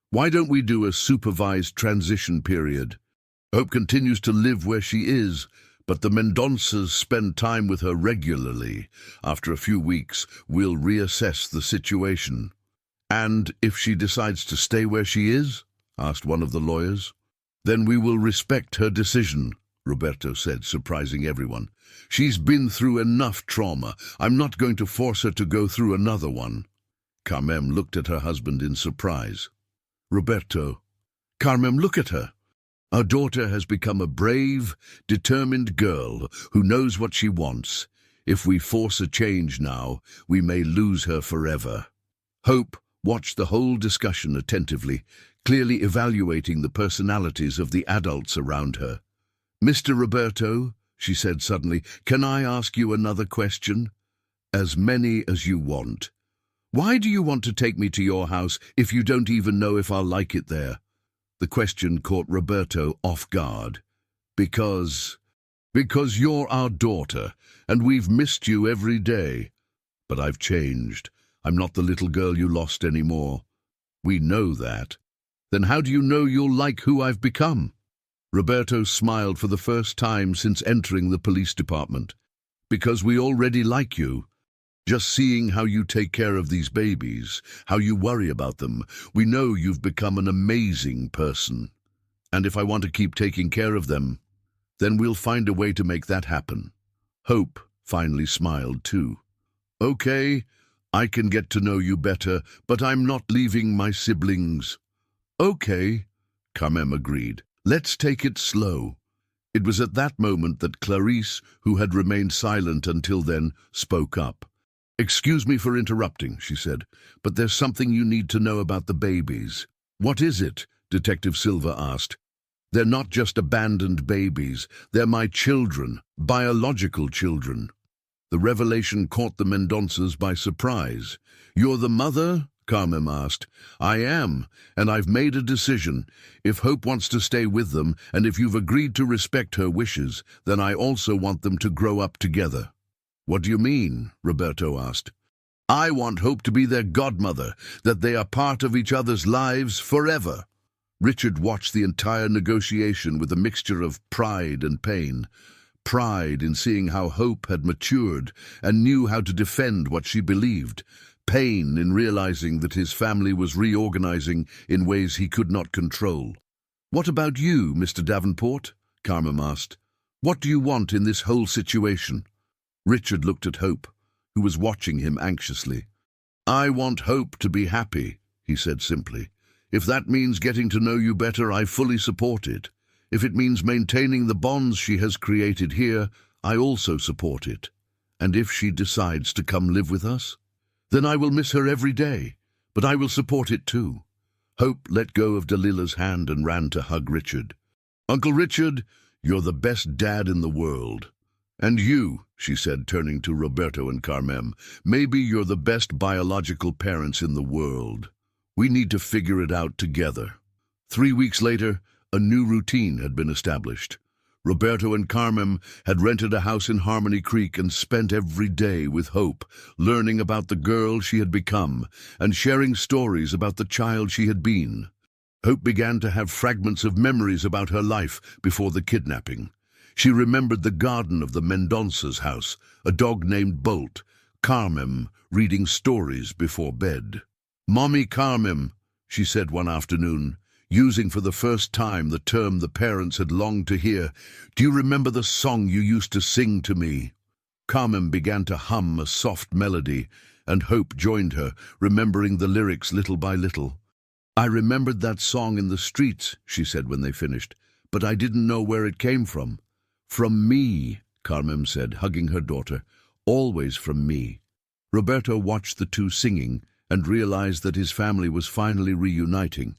Why don't we do a supervised transition period? Hope continues to live where she is, but the Mendonças spend time with her regularly. After a few weeks, we'll reassess the situation. And if she decides to stay where she is? Asked one of the lawyers. Then we will respect her decision, Roberto said, surprising everyone. She's been through enough trauma. I'm not going to force her to go through another one. Carmem looked at her husband in surprise. Roberto, Carmem, look at her. Our daughter has become a brave, determined girl who knows what she wants. If we force a change now, we may lose her forever. Hope watched the whole discussion attentively, clearly evaluating the personalities of the adults around her. Mr. Roberto, she said suddenly, can I ask you another question? As many as you want. Why do you want to take me to your house if you don't even know if I'll like it there? The question caught Roberto off guard. Because you're our daughter, and we've missed you every day. But I've changed. I'm not the little girl you lost anymore. We know that. Then how do you know you'll like who I've become? Roberto smiled for the first time since entering the police department. Because we already like you. Just seeing how you take care of these babies, how you worry about them, we know you've become an amazing person. And if I want to keep taking care of them, then we'll find a way to make that happen. Hope finally smiled too. Okay, I can get to know you better, but I'm not leaving my siblings. Okay, Carmem agreed. Let's take it slow. It was at that moment that Clarice, who had remained silent until then, spoke up. Excuse me for interrupting, she said, but there's something you need to know about the babies. What is it? Detective Silva asked. They're not just abandoned babies. They're my children, biological children. The revelation caught the Mendonças by surprise. You're the mother? Carmem asked. I am, and I've made a decision. If Hope wants to stay with them, and if you've agreed to respect her wishes, then I also want them to grow up together. What do you mean? Roberto asked. I want Hope to be their godmother, that they are part of each other's lives forever. Richard watched the entire negotiation with a mixture of pride and pain. Pride in seeing how Hope had matured and knew how to defend what she believed. Pain in realizing that his family was reorganizing in ways he could not control. What about you, Mr. Davenport? Carmem asked. What do you want in this whole situation? Richard looked at Hope, who was watching him anxiously. I want Hope to be happy, he said simply. If that means getting to know you better, I fully support it. If it means maintaining the bonds she has created here, I also support it. And if she decides to come live with us, then I will miss her every day, but I will support it too. Hope let go of Delilah's hand and ran to hug Richard. Uncle Richard, you're the best dad in the world. And you, she said, turning to Roberto and Carmem, maybe you're the best biological parents in the world. We need to figure it out together. 3 weeks later, a new routine had been established. Roberto and Carmem had rented a house in Harmony Creek and spent every day with Hope, learning about the girl she had become and sharing stories about the child she had been. Hope began to have fragments of memories about her life before the kidnapping. She remembered the garden of the Mendonças' house, a dog named Bolt, Carmem reading stories before bed. Mommy Carmem, she said one afternoon, using for the first time the term the parents had longed to hear, do you remember the song you used to sing to me? Carmem began to hum a soft melody, and Hope joined her, remembering the lyrics little by little. I remembered that song in the streets, she said when they finished, but I didn't know where it came from. From me, Carmem said, hugging her daughter, always from me. Roberto watched the two singing and realized that his family was finally reuniting.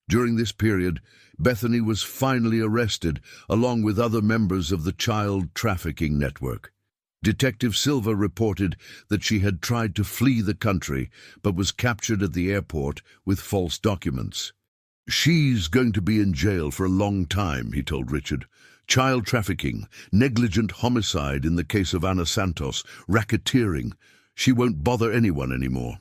During this period, Bethany was finally arrested, along with other members of the child trafficking network. Detective Silva reported that she had tried to flee the country, but was captured at the airport with false documents. She's going to be in jail for a long time, he told Richard. Child trafficking, negligent homicide in the case of Ana Santos, racketeering. She won't bother anyone anymore.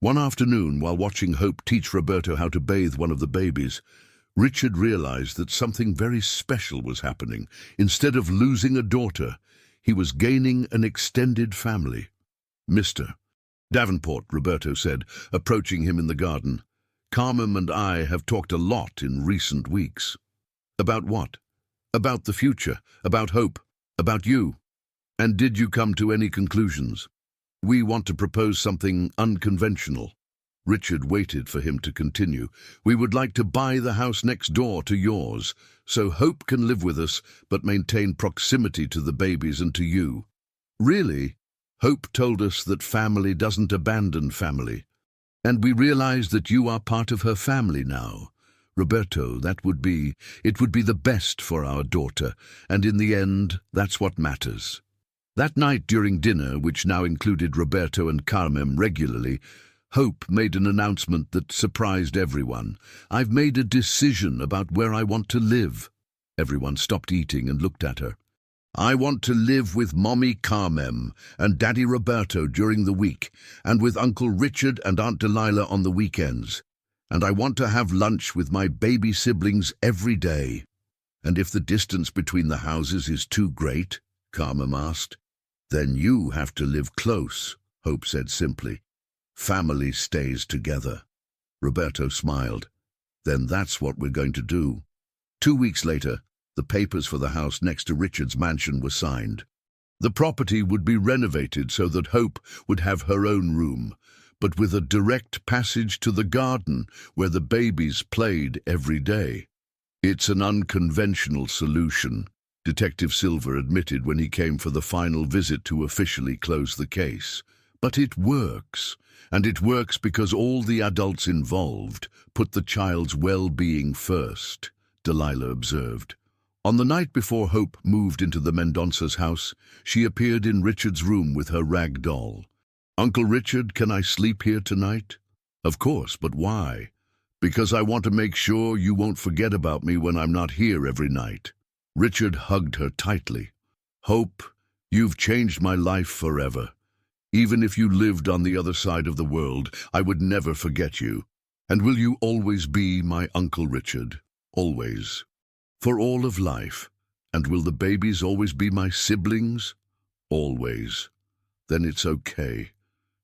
One afternoon, while watching Hope teach Roberto how to bathe one of the babies, Richard realized that something very special was happening. Instead of losing a daughter, he was gaining an extended family. "Mr. Davenport," Roberto said, approaching him in the garden, "Carmen and I have talked a lot in recent weeks." "About what?" "About the future, about Hope, about you." "And did you come to any conclusions?" "We want to propose something unconventional." Richard waited for him to continue. "We would like to buy the house next door to yours, so Hope can live with us but maintain proximity to the babies and to you." "Really? Hope told us that family doesn't abandon family. And we realize that you are part of her family now. Roberto, it would be the best for our daughter, and in the end, that's what matters." That night during dinner, which now included Roberto and Carmen regularly, Hope made an announcement that surprised everyone. "I've made a decision about where I want to live." Everyone stopped eating and looked at her. "I want to live with Mommy Carmen and Daddy Roberto during the week, and with Uncle Richard and Aunt Delilah on the weekends. And I want to have lunch with my baby siblings every day." "And if the distance between the houses is too great?" Carmen asked. "Then you have to live close," Hope said simply. "Family stays together." Roberto smiled. "Then that's what we're going to do." 2 weeks later, the papers for the house next to Richard's mansion were signed. The property would be renovated so that Hope would have her own room, but with a direct passage to the garden where the babies played every day. "It's an unconventional solution," Detective Silver admitted when he came for the final visit to officially close the case. "But it works, and it works because all the adults involved put the child's well-being first," Delilah observed. On the night before Hope moved into the Mendonca's house, she appeared in Richard's room with her rag doll. "Uncle Richard, can I sleep here tonight?" "Of course, but why?" "Because I want to make sure you won't forget about me when I'm not here every night." Richard hugged her tightly. "Hope, you've changed my life forever. Even if you lived on the other side of the world, I would never forget you. And will you always be my Uncle Richard? Always. For all of life. And will the babies always be my siblings? Always. Then it's okay."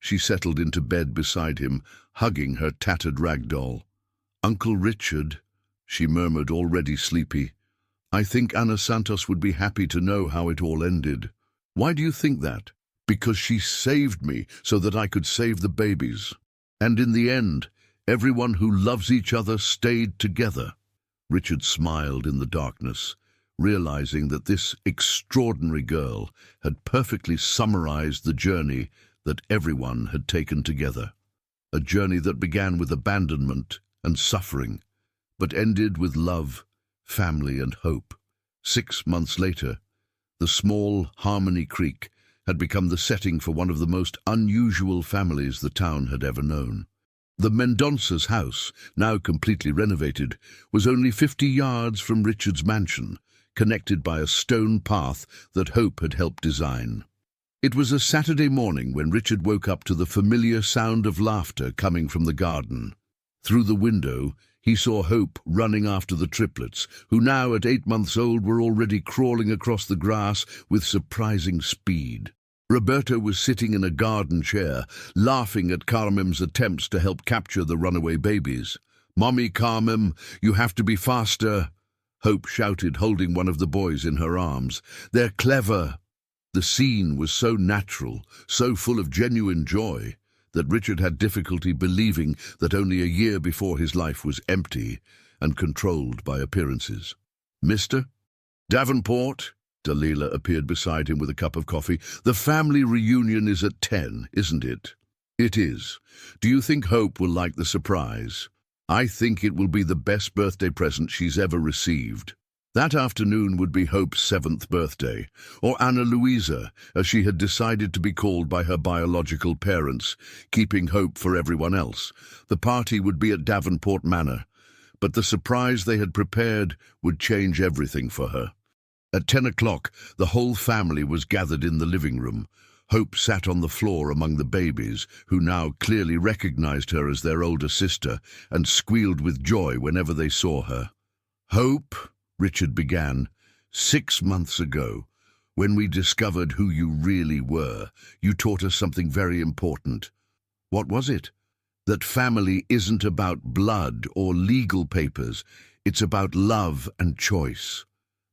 She settled into bed beside him, hugging her tattered rag doll. "Uncle Richard," she murmured, already sleepy, "I think Ana Santos would be happy to know how it all ended." "Why do you think that?" "Because she saved me so that I could save the babies. And in the end, everyone who loves each other stayed together." Richard smiled in the darkness, realizing that this extraordinary girl had perfectly summarized the journey that everyone had taken together. A journey that began with abandonment and suffering, but ended with love, family, and hope. 6 months later, the small Harmony Creek had become the setting for one of the most unusual families the town had ever known. The Mendonca's house, now completely renovated, was only 50 yards from Richard's mansion, connected by a stone path that Hope had helped design. It was a Saturday morning when Richard woke up to the familiar sound of laughter coming from the garden. Through the window, he saw Hope running after the triplets, who now at 8 months old were already crawling across the grass with surprising speed. Roberto was sitting in a garden chair, laughing at Carmen's attempts to help capture the runaway babies. "Mommy Carmen, you have to be faster," Hope shouted, holding one of the boys in her arms. "They're clever." The scene was so natural, so full of genuine joy, that Richard had difficulty believing that only a year before his life was empty and controlled by appearances. "Mr. Davenport," Delilah appeared beside him with a cup of coffee. "The family reunion is at 10, isn't it?" "It is. Do you think Hope will like the surprise?" "I think it will be the best birthday present she's ever received." That afternoon would be Hope's 7th birthday, or Ana Luisa, as she had decided to be called by her biological parents, keeping hope for everyone else. The party would be at Davenport Manor, but the surprise they had prepared would change everything for her. At 10 o'clock, the whole family was gathered in the living room. Hope sat on the floor among the babies, who now clearly recognized her as their older sister, and squealed with joy whenever they saw her. "Hope," Richard began, "6 months ago, when we discovered who you really were, you taught us something very important." "What was it?" "That family isn't about blood or legal papers. It's about love and choice."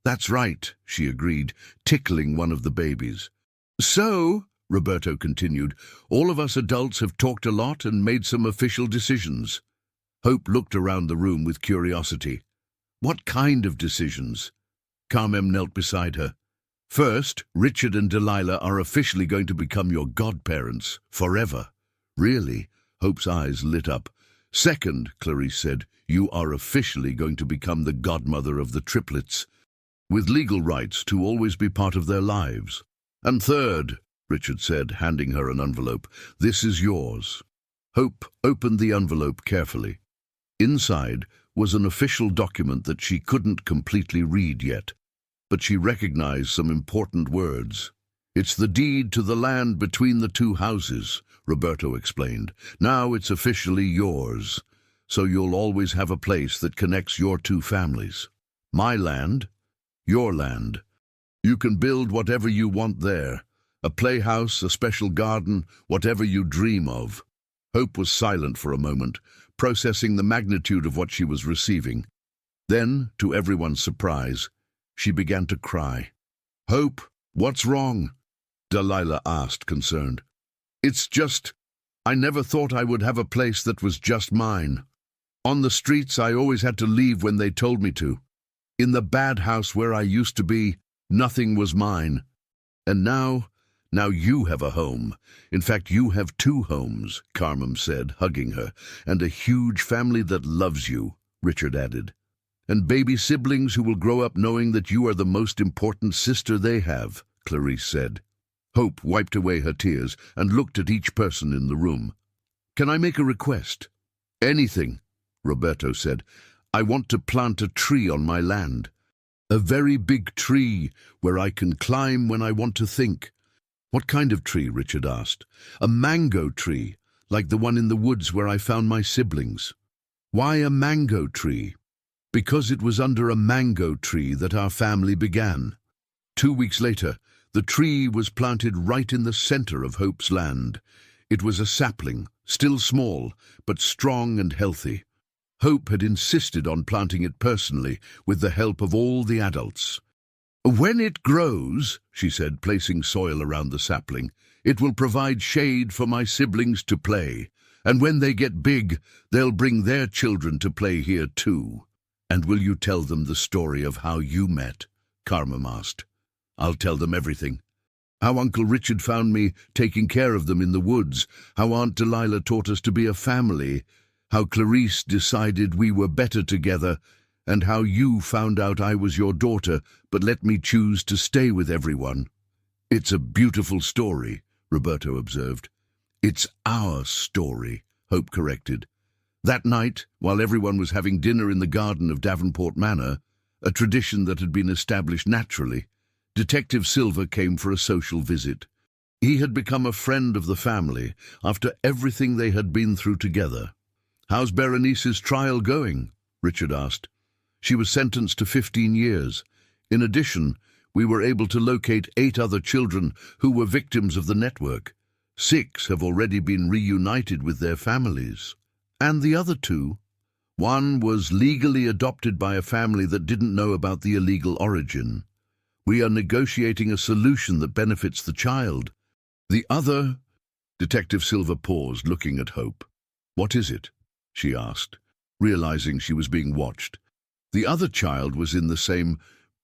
"That's right," she agreed, tickling one of the babies. "So," Roberto continued, "all of us adults have talked a lot and made some official decisions." Hope looked around the room with curiosity. "What kind of decisions?" Carmem knelt beside her. "First, Richard and Delilah are officially going to become your godparents, forever." "Really?" Hope's eyes lit up. "Second," Clarice said, "you are officially going to become the godmother of the triplets, with legal rights to always be part of their lives. And third," Richard said, handing her an envelope, "this is yours." Hope opened the envelope carefully. Inside was an official document that she couldn't completely read yet, but she recognized some important words. "It's the deed to the land between the two houses," Roberto explained. "Now it's officially yours, so you'll always have a place that connects your two families. My land, your land. You can build whatever you want there. A playhouse, a special garden, whatever you dream of." Hope was silent for a moment, processing the magnitude of what she was receiving. Then, to everyone's surprise, she began to cry. "Hope, what's wrong?" Delilah asked, concerned. "It's just, I never thought I would have a place that was just mine. On the streets, I always had to leave when they told me to. In the bad house where I used to be, nothing was mine. And now you have a home. In fact, you have 2 homes," Carmem said, hugging her, "and a huge family that loves you," Richard added. "And baby siblings who will grow up knowing that you are the most important sister they have," Clarice said. Hope wiped away her tears and looked at each person in the room. "Can I make a request?" "Anything," Roberto said. "I want to plant a tree on my land. A very big tree where I can climb when I want to think." "What kind of tree?" Richard asked. "A mango tree, like the one in the woods where I found my siblings." "Why a mango tree?" "Because it was under a mango tree that our family began. 2 weeks later, the tree was planted right in the center of Hope's land. It was a sapling, still small, but strong and healthy. Hope had insisted on planting it personally, with the help of all the adults. "When it grows," she said, placing soil around the sapling, "it will provide shade for my siblings to play. And when they get big, they'll bring their children to play here too." "And will you tell them the story of how you met?" Carmem asked. "I'll tell them everything. How Uncle Richard found me taking care of them in the woods, how Aunt Delilah taught us to be a family, how Clarice decided we were better together, and how you found out I was your daughter, but let me choose to stay with everyone." "It's a beautiful story," Roberto observed. "It's our story," Hope corrected. That night, while everyone was having dinner in the garden of Davenport Manor, a tradition that had been established naturally, Detective Silver came for a social visit. He had become a friend of the family after everything they had been through together. "How's Berenice's trial going?" Richard asked. "She was sentenced to 15 years. In addition, we were able to locate 8 other children who were victims of the network. 6 have already been reunited with their families. And the other 2? One was legally adopted by a family that didn't know about the illegal origin. We are negotiating a solution that benefits the child. The other—" Detective Silver paused, looking at Hope. "What is it?" she asked, realizing she was being watched. "The other child was in the same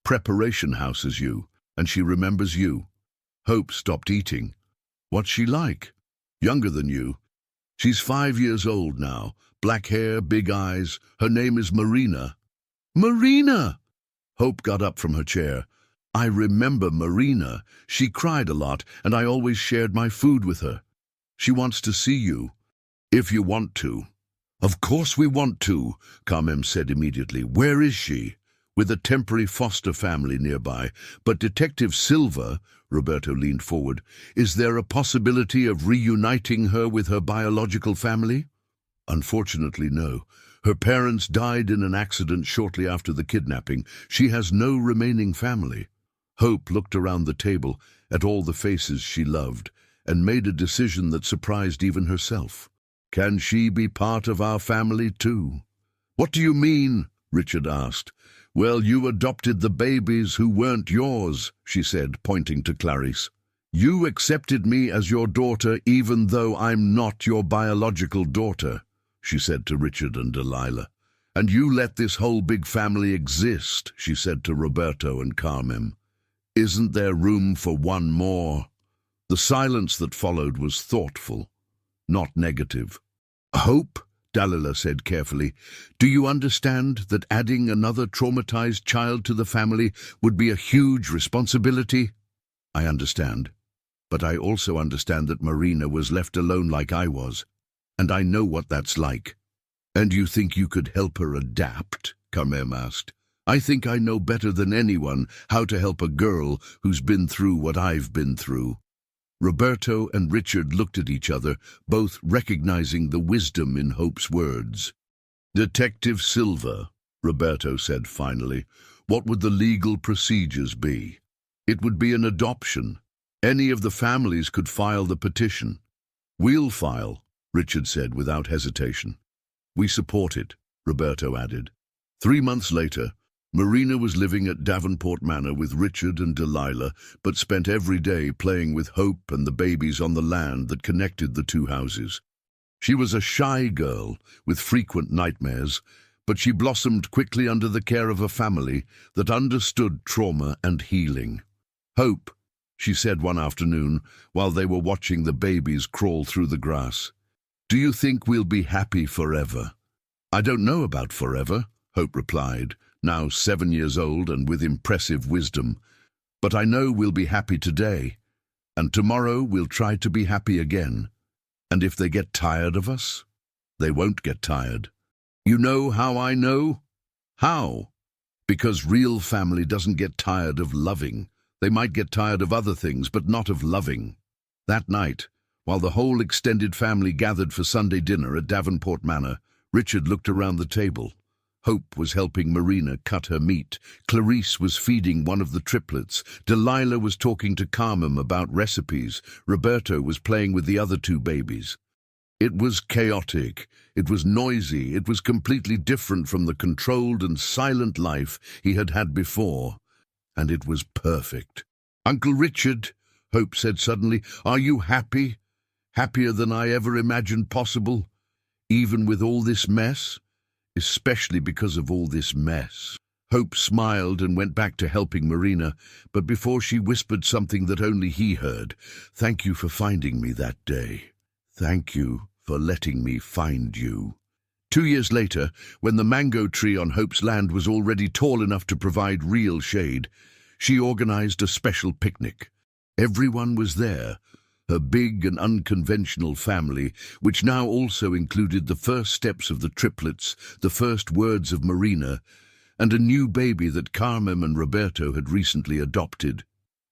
preparation house as you, and she remembers you." Hope stopped eating. "What's she like?" "Younger than you. She's 5 years old now, black hair, big eyes. Her name is Marina." "Marina!" Hope got up from her chair. "I remember Marina. She cried a lot, and I always shared my food with her. She wants to see you, if you want to." "Of course we want to," Carmem said immediately. "Where is she?" with a temporary foster family nearby. But Detective Silver, Roberto leaned forward, is there a possibility of reuniting her with her biological family? Unfortunately, no. Her parents died in an accident shortly after the kidnapping. She has no remaining family. Hope looked around the table at all the faces she loved and made a decision that surprised even herself. Can she be part of our family too? What do you mean? Richard asked. Well, you adopted the babies who weren't yours, she said, pointing to Clarice. You accepted me as your daughter even though I'm not your biological daughter, she said to Richard and Delilah. And you let this whole big family exist, she said to Roberto and Carmem. Isn't there room for one more? The silence that followed was thoughtful, not negative. Hope, Delilah said carefully, do you understand that adding another traumatized child to the family would be a huge responsibility? I understand, but I also understand that Marina was left alone like I was, and I know what that's like. And you think you could help her adapt? Carmem asked. I think I know better than anyone how to help a girl who's been through what I've been through. Roberto and Richard looked at each other, both recognizing the wisdom in Hope's words. Detective Silver, Roberto said finally, what would the legal procedures be? It would be an adoption. Any of the families could file the petition. We'll file, Richard said without hesitation. We support it, Roberto added. 3 months later, Marina was living at Davenport Manor with Richard and Delilah, but spent every day playing with Hope and the babies on the land that connected the two houses. She was a shy girl with frequent nightmares, but she blossomed quickly under the care of a family that understood trauma and healing. Hope, she said one afternoon while they were watching the babies crawl through the grass, do you think we'll be happy forever? I don't know about forever, Hope replied, now 7 years old and with impressive wisdom. But I know we'll be happy today, and tomorrow we'll try to be happy again. And if they get tired of us, they won't get tired. You know how I know? How? Because real family doesn't get tired of loving. They might get tired of other things, but not of loving. That night, while the whole extended family gathered for Sunday dinner at Davenport Manor, Richard looked around the table. Hope was helping Marina cut her meat. Clarice was feeding one of the triplets. Delilah was talking to Carmem about recipes. Roberto was playing with the other 2 babies. It was chaotic. It was noisy. It was completely different from the controlled and silent life he had had before. And it was perfect. Uncle Richard, Hope said suddenly, are you happy? Happier than I ever imagined possible? Even with all this mess? Especially because of all this mess. Hope smiled and went back to helping Marina, but before she whispered something that only he heard, thank you for finding me that day. Thank you for letting me find you. 2 years later, when the mango tree on Hope's land was already tall enough to provide real shade, she organized a special picnic. Everyone was there, her big and unconventional family, which now also included the first steps of the triplets, the first words of Marina, and a new baby that Carmem and Roberto had recently adopted.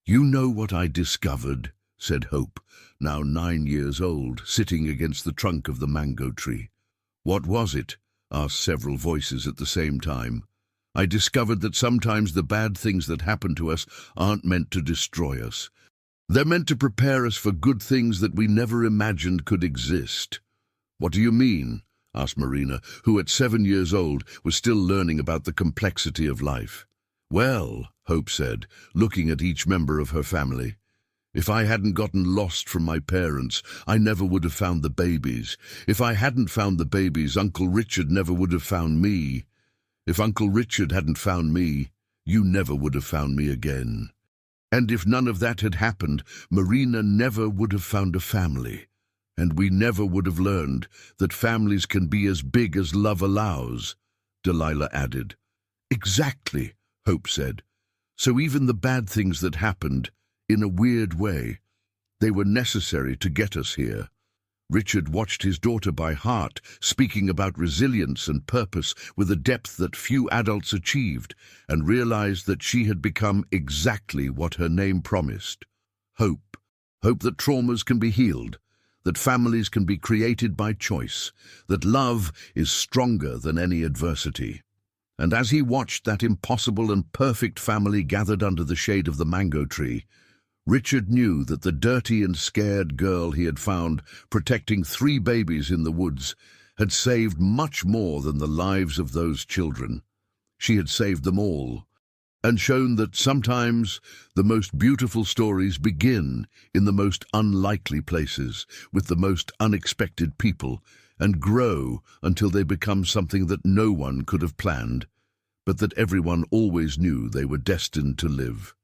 You know what I discovered, said Hope, now 9 years old, sitting against the trunk of the mango tree. What was it? Asked several voices at the same time. I discovered that sometimes the bad things that happen to us aren't meant to destroy us. They're meant to prepare us for good things that we never imagined could exist. What do you mean? Asked Marina, who at 7 years old was still learning about the complexity of life. Well, Hope said, looking at each member of her family, if I hadn't gotten lost from my parents, I never would have found the babies. If I hadn't found the babies, Uncle Richard never would have found me. If Uncle Richard hadn't found me, you never would have found me again. And if none of that had happened, Marina never would have found a family, and we never would have learned that families can be as big as love allows, Delilah added. Exactly, Hope said. So even the bad things that happened, in a weird way, they were necessary to get us here. Richard watched his daughter by heart, speaking about resilience and purpose with a depth that few adults achieved, and realized that she had become exactly what her name promised. Hope. Hope that traumas can be healed, that families can be created by choice, that love is stronger than any adversity. And as he watched that impossible and perfect family gathered under the shade of the mango tree, Richard knew that the dirty and scared girl he had found protecting 3 babies in the woods had saved much more than the lives of those children. She had saved them all, and shown that sometimes the most beautiful stories begin in the most unlikely places, with the most unexpected people, and grow until they become something that no one could have planned, but that everyone always knew they were destined to live.